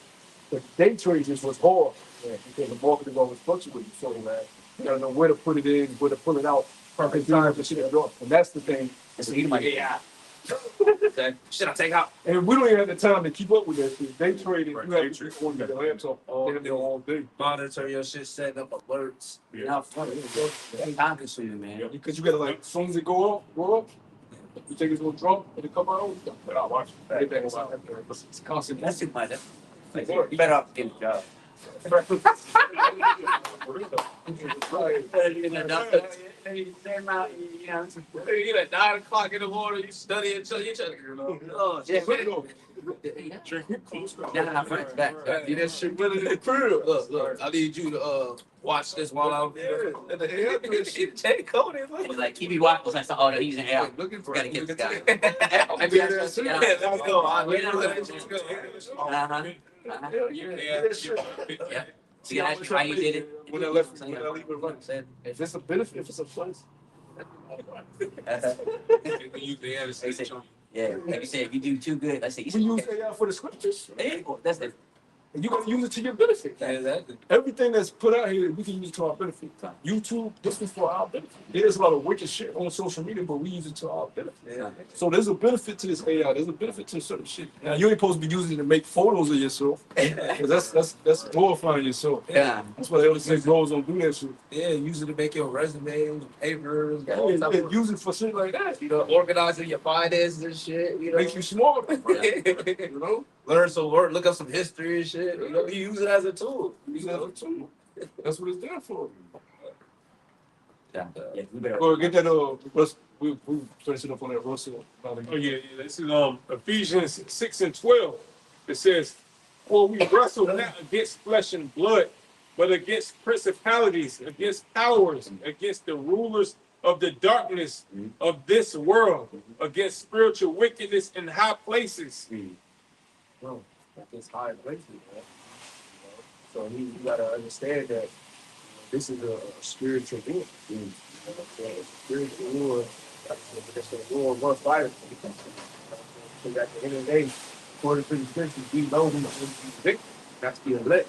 But day trading just was hard because the market is always fluctuating. So you gotta know where to put it in, where to pull it out. Perfect time for shit to drop. And that's the thing. and so you might Should I take out? And we don't even have the time to keep up with that shit. Day trading, you have to be on your laptop damn near all day. Monitor your shit, setting up alerts. not funny. It's time consuming, man. Because you gotta like, as soon as it go up, you think it's gonna drop, and it come out, but I watch it. It's constant. That's too much. You better off getting a job. You You at 9 o'clock in the morning, you study until you try to Oh, yeah. Nah, front to back. You that shit really in the crib. Look, I need you to watch this while I'm there. And the shit take code in. It was like TV Watch was like, oh, they're using AI. Looking for Gotta get this guy. Maybe that's just let's go. Yeah. See, that's how you did it. When I leave it running. If it's a benefit, if it's a plus. Yeah, like you said, if you do too good, let's say We use AI for the scriptures. that's the And you gotta use it to your benefit. Exactly. Everything that's put out here, we can use to our benefit. YouTube, this is for our benefit. There's a lot of wicked shit on social media, but we use it to our benefit. Yeah. So there's a benefit to this AI. There's a benefit to certain shit. Now you ain't supposed to be using it to make photos of yourself. 'Cause that's glorifying yourself. Yeah. That's why they always say bros don't do that shit. Yeah, use it to make your resumes, papers, Yeah, all type of, use it for shit like that. organizing your finances and shit. You know, Makes you smarter. You know? learn some work, look up some history and shit. You know, you use it as a tool. Use it as a tool. That's what it's there for. Yeah. Yeah. We better. Well, get that we finishing up on that Russell. Oh yeah, this is Ephesians 6:12. It says, "For we wrestle not against flesh and blood, but against principalities, against powers, against the rulers of the darkness of this world, against spiritual wickedness in high places." Bro, it's high places, man. So you gotta understand that this is a spiritual war. You know what I'm saying? Spiritual war. It's a war worth fighting. Because at the end of the day, according to the scriptures, we know who's the victim. That's the elect.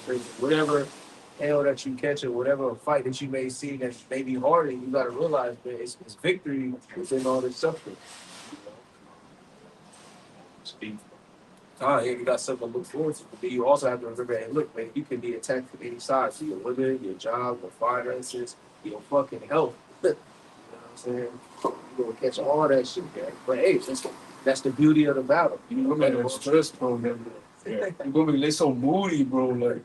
So whatever hell that you catch or whatever fight that you may see that may be hard, you gotta realize that it's victory within all this suffering. Speak. Yeah, you got something to look forward to. But you also have to remember, hey, look, man, you can be attacked from any side. So your women, your job, your finances, your fucking health. You know what I'm saying? You're gonna catch all that shit, man. But hey, that's the beauty of the battle. You know, Women are stressed, bro. Women, they so moody, bro. Like,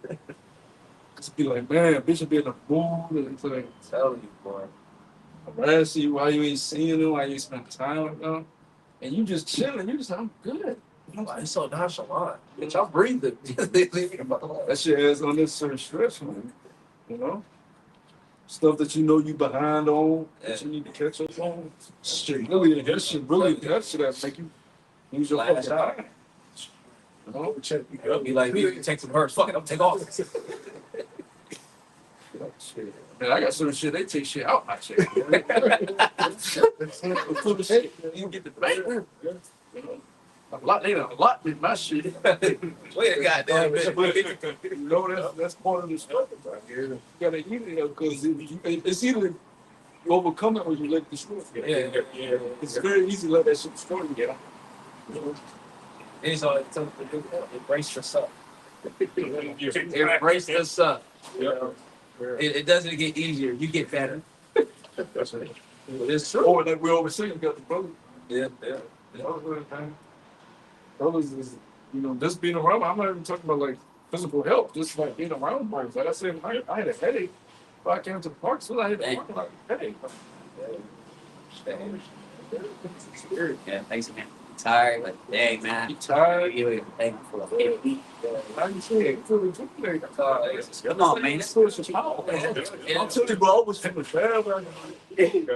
it's be like, man, bitch should be in the mood, and it's like I'm telling you, boy. harass you while you ain't seeing them, while you ain't spending time with them, and you just chilling. You just, I'm good. Why it's so nonchalant? Bitch, I'm breathing. That shit adds unnecessary stress, man. You know, stuff that you know you behind on, that you need to catch up on. Shit, really, that shit that make you use your Flash fucking out. mind. You know, It'll be like, you take some hurts. Fuck it, I'm take off. Shit. Man, I got certain shit, they take shit out my shit. Full of shit. You get the bank. You know, a lot, they done a lot with my shit. Wait a goddamn minute. You know, that's part of the struggle, bro. You gotta eat it, because it's either you overcome it or you let it destroy it. Yeah. It's very easy to let that shit destroy you. You know? It's all something to do. Embrace yourself. Yeah. Embrace yourself. You Yeah. know? It doesn't get easier. You get better. That's it. But it's true. Or like we always say, you got the brother. Yeah. Brothers is, you know, just being around. I'm not even talking about like physical health, just like being around brothers. Like I said, I had a headache. But I came to the park, so I had a headache. Yeah. Thanks, man. Tired, but dang, man. You tired? You thankful for it. Like you said, you feel rejuvenated. Come on, man. That's what it's about. And I'm telling you, bro, I was feeling bad.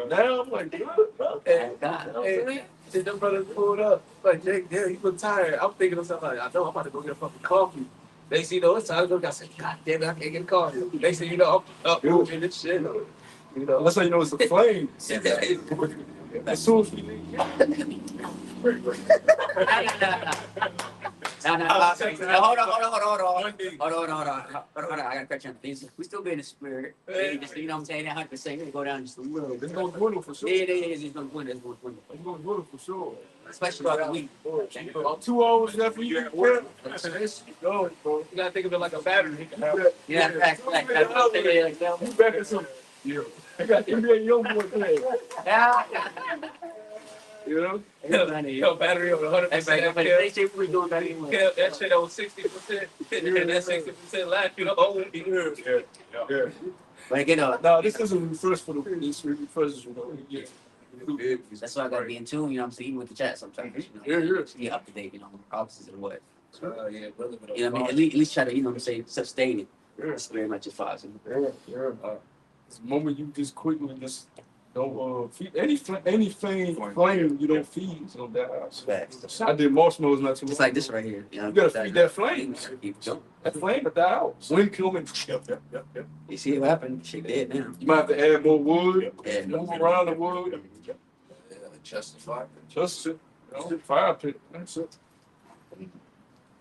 Now I'm like, good, bro. Hey, them brothers pulled up. Like, Jake, yeah, you look tired. I'm thinking of something like, I know I'm about to go get a fucking coffee. They see, it's time to go. I said, God damn it, I can't get a coffee. They say, I'm up moving this shit. You know, That's how you know it's a flame. As soon as we leave. No, hold on. I gotta catch on things. We still be in the spirit. Just, you know what I'm saying? 100%. Gonna go down just a little bit. It's gonna dwindle for sure. Yeah, it's gonna dwindle. It's gonna dwindle for sure. Especially about the week. About 2 hours left for you at work. you gotta think of it like a battery. Yeah, back. You back at some. Yeah. I got NBA young boy playing. You know? Yo, battery on 100%. They say we're doing that anyway. Kept that shit on 60%. And that 60% left, Yeah. But again, No, this isn't refresh for this refreshes, you know. Yeah. that's why I gotta be in tune, you know what I'm saying? Even with the chat sometimes, you know. Yeah. Be up to date, you know, opposites or what. yeah, brother. You know what I mean? At least try to, you know what I'm saying, sustain it. Yeah. It's very much as far as Yeah. It's the moment you just quickly just don't feed any flame you don't feed, so that facts. I did marshmallows not too long. It's like this right here. You know, You gotta feed that flame. Keep going. That flame will die out. Wind coming. You see what happened? Shit dead now. You might have to add more wood, Yeah. move around the wood. Justify. Just fire pit. That's it.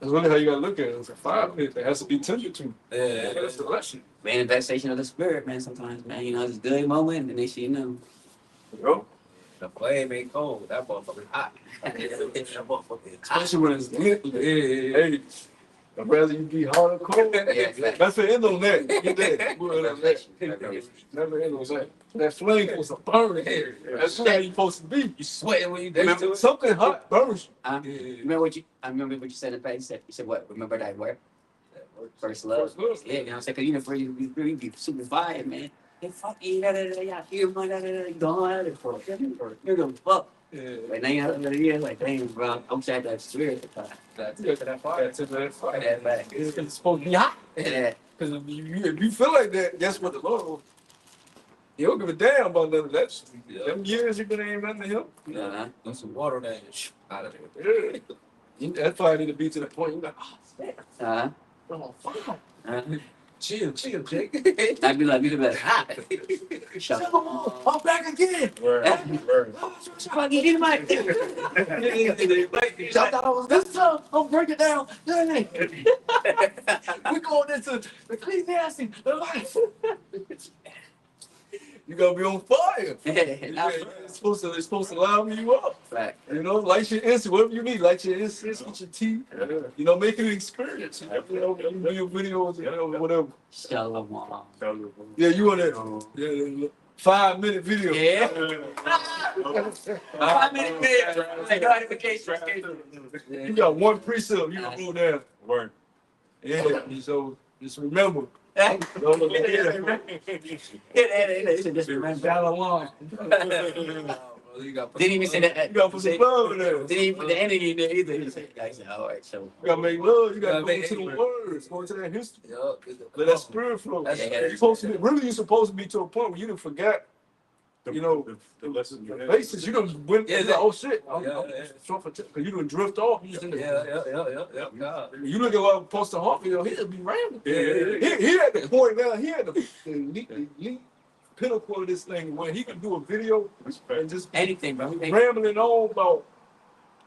That's really how you gotta look at it. It's a 5 minute. It has to be tended to. Yeah, That's the lesson. Manifestation of the spirit, man. Sometimes, man, you know, it's a good moment, and next thing you know, Bro. the flame ain't cold. That motherfucker hot. That motherfucker hot. Especially when it's lit. Hey, I'd rather you be hard or cold. Yeah, That's the end on that. Get that. Word on that. Never end on that. That flame supposed to burn here. That's how you supposed to be. You sweating when you next to Remember, it. something hot burns you. remember what you? I remember what you said in fact. You said what? Remember that word? First love. First love. Yeah, you know what I'm saying? Because you know, for you be super fired, man. Hey, fuck you, yeah, here, man, going at it for you're gonna fuck. Yeah. Like, now you're like, damn, bro, I'm sad that spirit. That's it. That fire. That's it, that fire. Yeah, man. It's supposed to be hot. Yeah. Because if you feel like that, guess what the Lord will. He don't give a damn about none of that. Yeah. Them years you've been ain't nothing to him. Uh-huh. Put some water on that. Out of there. Yeah. That's why I need to be to the point. You're like, oh, snap. Uh-huh. Oh, fuck. Uh-huh. Chill, Jake. I'd be like, hot. Shut up. I'm back again. Fuck you, get my Shout out this time. I'll break it down. We're going into Ecclesiastes. You gotta be on fire. It's supposed to liven you up. Right. You know, light your incense, whatever you need. Light your incense, get your tea. You know, make it an experience. You know, you do your videos, you know, whatever. Shalom. Yeah, you on that? Yeah, 5-minute video. Yeah. 5 minute video. Like notification. You got one precept you can go down. Word. Yeah, so just remember. Didn't Don't look at it. just remember. Shalom. You Didn't even say that. You gotta put some love in there. Didn't even put the ending in there either. He said, all right, so. You gotta make love. You gotta Gotta go make into the it. words, go into that history. Yup. Let that spirit flow. That's- You're supposed to be, really, you're supposed to be to a point where you done forgot, you know, the lesson you the had. basis. You done went, Yeah, yeah, like, oh shit, I'm yeah. short for because you done drift off. You just in the, Yeah. God. You look at what Pastor Hart video, he'll be rambling. Yeah. He had the point now, he had the elite pinnacle of this thing where he can do a video and just Anything, bro. rambling on about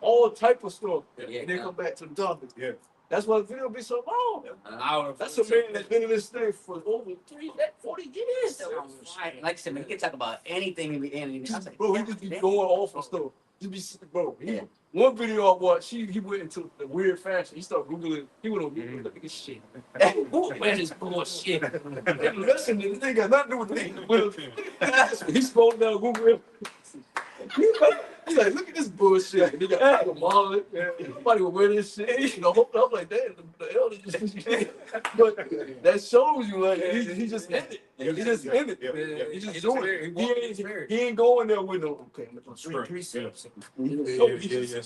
all type of stuff. Yeah. And then come back to the topic. Yeah. That's why the video be so long. An hour. That's a man that's been in this thing for over 40 years. Like I said, man, he can talk about anything in the end. I was like, Bro, he just be going off and stuff. Just be, bro. Yeah. One video I watched, he went into the weird fashion. He started Googling. He went on Google, look at this shit. Who man is bullshit? Listen, this thing got nothing to do with the He scrolled down Google. He's like, look at this bullshit. And he got a wallet. Nobody would wear this shit. You know, I'm like, damn, the hell is this? But that shows you, like, he just in it. He just in it. He just doing it. He ain't going there with no, okay, I'm gonna do 3 precepts.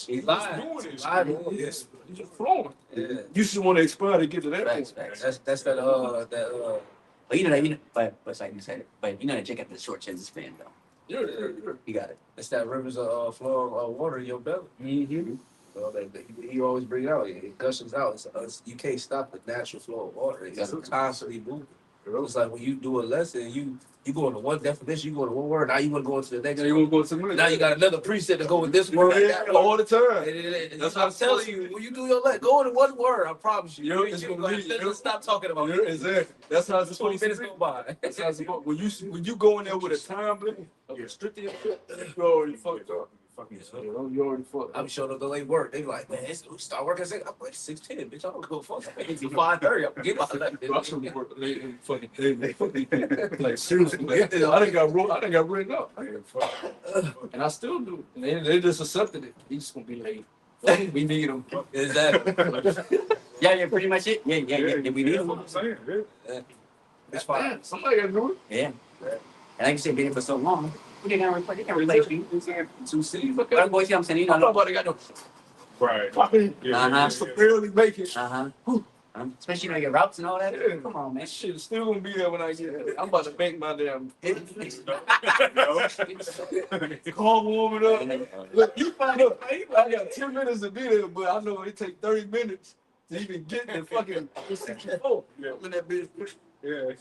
He's lying. Doing Lying. it. He's just flowing. You should want to expire to get to that Facts, point. facts. That's that But you know that, but like you said, but you know that Jake got the short chances fan though. Yeah. You got it. that's that rivers of flow of water in your belly. Mm-hmm. So he always bring it out. It gushes out. You can't stop the natural flow of water. It's constantly moving. It's like when you do a lesson, you go into one definition, you go to one word. Now you want to go into the next. Yeah, you want to go to the Now you got another precept to go with this word. Yeah, that word. all the time. That's what I'm telling you. When you do your lesson, go into one word. I promise you. It's gonna be- Let's stop talking about Yeah, it. exactly. That's how it's 20 supposed to minutes be. go by. That's how it's supposed. When you go in there with a time limit of restricting your foot, you already fucked up. You know, you already fucked I'm up. showing up the late work. They be like, man, we start working at 6. I'm like 6:10, bitch. I don't go fuck. It's 5:30. I'm get my I should work late and fucking like seriously. I done got written up. And I still do. And they just accepted it. He's gonna be late. We need him. Exactly. Yeah, pretty much it. Yeah. We need That's him. what I'm saying. Yeah. It's fine. Man, somebody gotta do it. Yeah. And like you said, been here for so long. Who they gonna replace you? To see, look But at boys, you know what I'm saying? You I'm know. nobody got no. Right. Uh-huh. Just to barely make it. Especially you know your routes and all that. Yeah. Come on, man. That shit is still gonna be there when I get there. I'm about to make my damn car warming up. Look, I got 10 minutes to be there, but I know it take 30 minutes to even get the fucking 64. Yeah. When that bitch push. Yeah.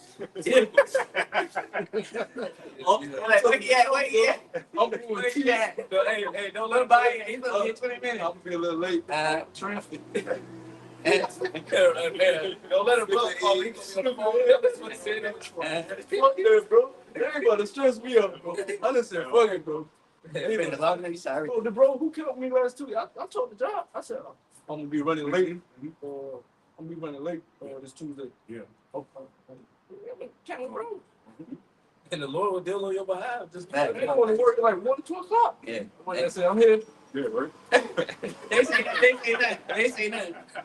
Wait. I'm doing T. Hey, don't let him buy it. He's gonna get 20 minutes. I'm gonna be a little late. Traffic. Don't let him blow. Oh, he gonna be on the phone. That's what he said. Fuck that, bro. Everybody stress me up, bro. I just said, fuck it, bro. Sorry. Oh, the bro who killed me last 2 weeks, I told the job. I said, I'm gonna be running late. I'm gonna be running late this Tuesday. Yeah. Can't bro. And the Lord will deal on your behalf. Just Fact. I don't want to work at like 1 or 2 o'clock. Yeah. When I say I'm here, Yeah, right. They say nothing.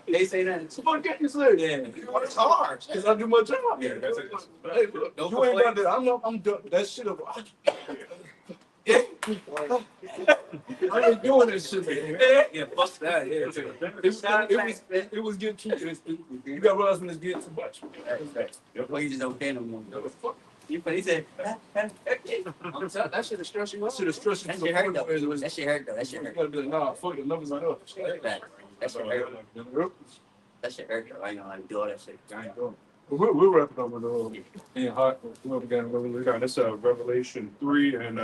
They say nothing. so fuck that you say. Yeah. It's hard because I do my job. Yeah, that's it. Hey, look, Don't you ain't complain. done that. I'm done. That shit up. I ain't doing that shit, man. Yeah, fuck that. Yeah. It was getting too. You got to realize when it's getting too much. Well, you just don't care no more. Fuck. He said, I'm telling that shit is stressing you out. Shit is stressing that you shit hurt though. out. That shit hurt though. That shit You hurt. gotta be like, nah, fuck it, numbers not up. Fact. That shit hurt. That shit hurt though. I ain't gonna like do all that shit. I ain't doing it. We're wrapping up with being hot. Whoever got in Revelation. Okay, that's Revelation 3 and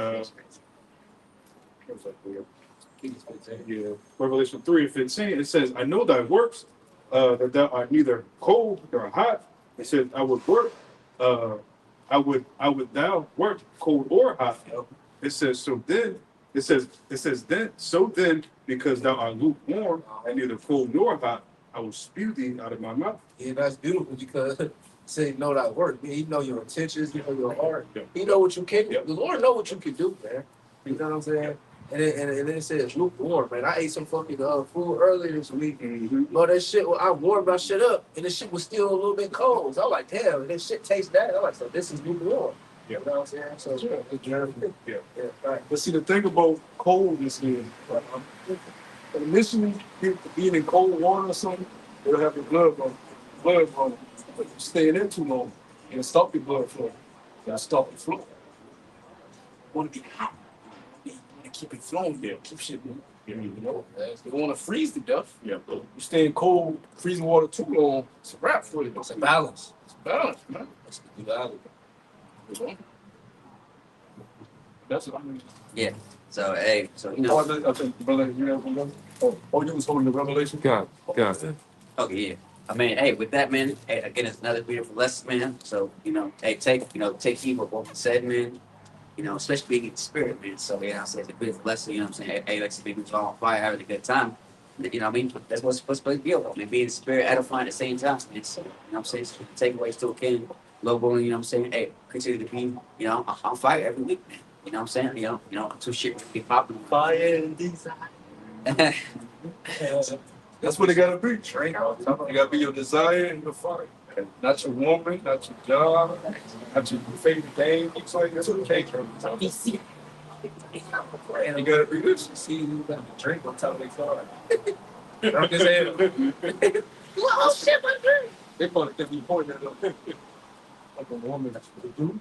yeah, Revelation 3:15. It says, I know thy works, that thou art neither cold nor hot. It says, I would work, I would thou work cold or hot. It says, so then, it says then, so then, because thou art lukewarm and neither cold nor hot, I will spew thee out of my mouth. Yeah, that's beautiful because say know that work. He know your intentions, he know your heart. Yeah. He know what you can. Yeah. The Lord know what you can do, man. You know what I'm saying? And then it says lukewarm, man. I ate some fucking food earlier this week. Lord, that shit, I warmed my shit up, and the shit was still a little bit cold. So I'm like, damn, and this shit tastes bad. I'm like, so this is lukewarm. Yeah. You know what I'm saying? So Yeah. right. But see, the thing about coldness is, initially, people being in cold water or something, it'll have your blood running. But if you stay in there too long, it'll stop your blood flow. It'll stop the flow. You want to be hot. You want to keep it flowing. Yeah. Keep shit moving. Yeah. You know, you don't want to freeze to death. Yeah. You stay in cold, freezing water too long, it's a wrap for you. It's a balance. It's balance, man. It's a balance. You know? That's what I mean. So hey, so you Oh, know. I think, brother, you have one. Oh, you was holding the revelation? God. Okay, yeah. I mean, hey, with that, man. Hey, again, it's another beautiful lesson, man. So you know, hey, take heed what both said, man. You know, especially being in the spirit, man. So yeah, I say it's a beautiful lesson. You know what I'm saying? Hey, like people all on fire, having a good time. You know what I mean? That's what's supposed to be about, man. Being in the spirit, edifying at the same time, man. So, you know what I'm saying? So, takeaways still can, low bullying, you know what I'm saying? Hey, continue to be, you know, on fire every week, man. You know what I'm saying? You know, until shit be popping. Fire and desire. That's what it gotta be. It gotta be your desire and your fire. Not your woman, not your job, not your favorite game. It's like that's what it came from. And you gotta be this. See who got the drink on top of their car. I'm just saying. Oh shit, my drink. They probably could be pointing at them. Like a woman that's what they do.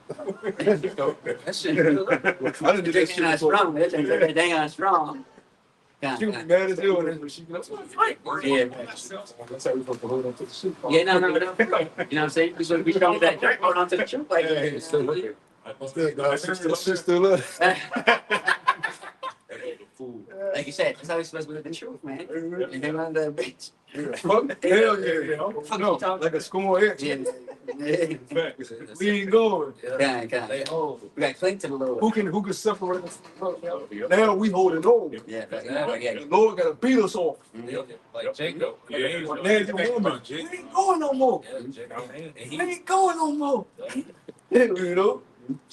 That shit. I didn't do that Dang shit on before. strong, man. That dang on strong. God, She was God. mad as hell when she goes, Yeah. that's how we supposed to hold on to the shit. Yeah, no. You know what I'm saying? We should be strong that drink going on to the truth. Like, Hey, it's still there. That shit's still up. like you said, that's how we're supposed to be with the truth, man. And then on the bitch. Fuck, hell yeah. No, like a score X. Yeah. We ain't going. God. They hold. We got to cling to the Lord. Who can separate us from the Lord? Now we holding on. Yeah. The Lord gotta beat us off. Like Jacob. Now you woman. We ain't going no more. Yeah, Jacob. And We he, ain't going no more. You know?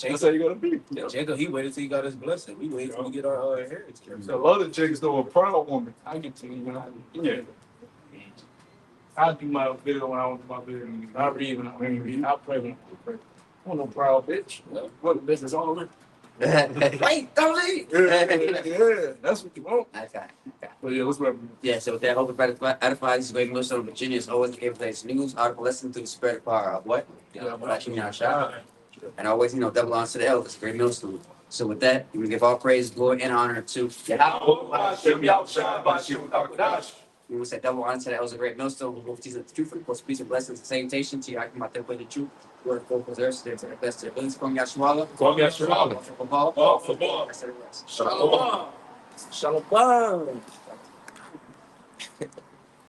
That's how you gotta be. Jacob, he waited till he got his blessing. We waited till we get our inheritance. So a lot of chicks though a proud woman. I get to you when I do my video when I want to do my video. I read when I read. I pray when I pray. I want no proud bitch. What the business all in? Wait, don't leave. Yeah, that's what you want. Okay. But yeah, let's wrap it up. Yeah, so with that, hope it edifies. This is Greg Milson of Virginia. As always, gave place news, article, lesson through the spread of power of what? And always, double honor to the elders, Greg Milson. So with that, we give all praise, glory, and honor to we will say double honor to the elders of Great Millstone, who both teach the truth, and post peace and blessings, and salutation to you. I come out there with the truth. Word of God preserves to the best of their abilities. From Yashwala. From Yashwala. From Paul. All for ball. I said it was. Shalom. Shalom.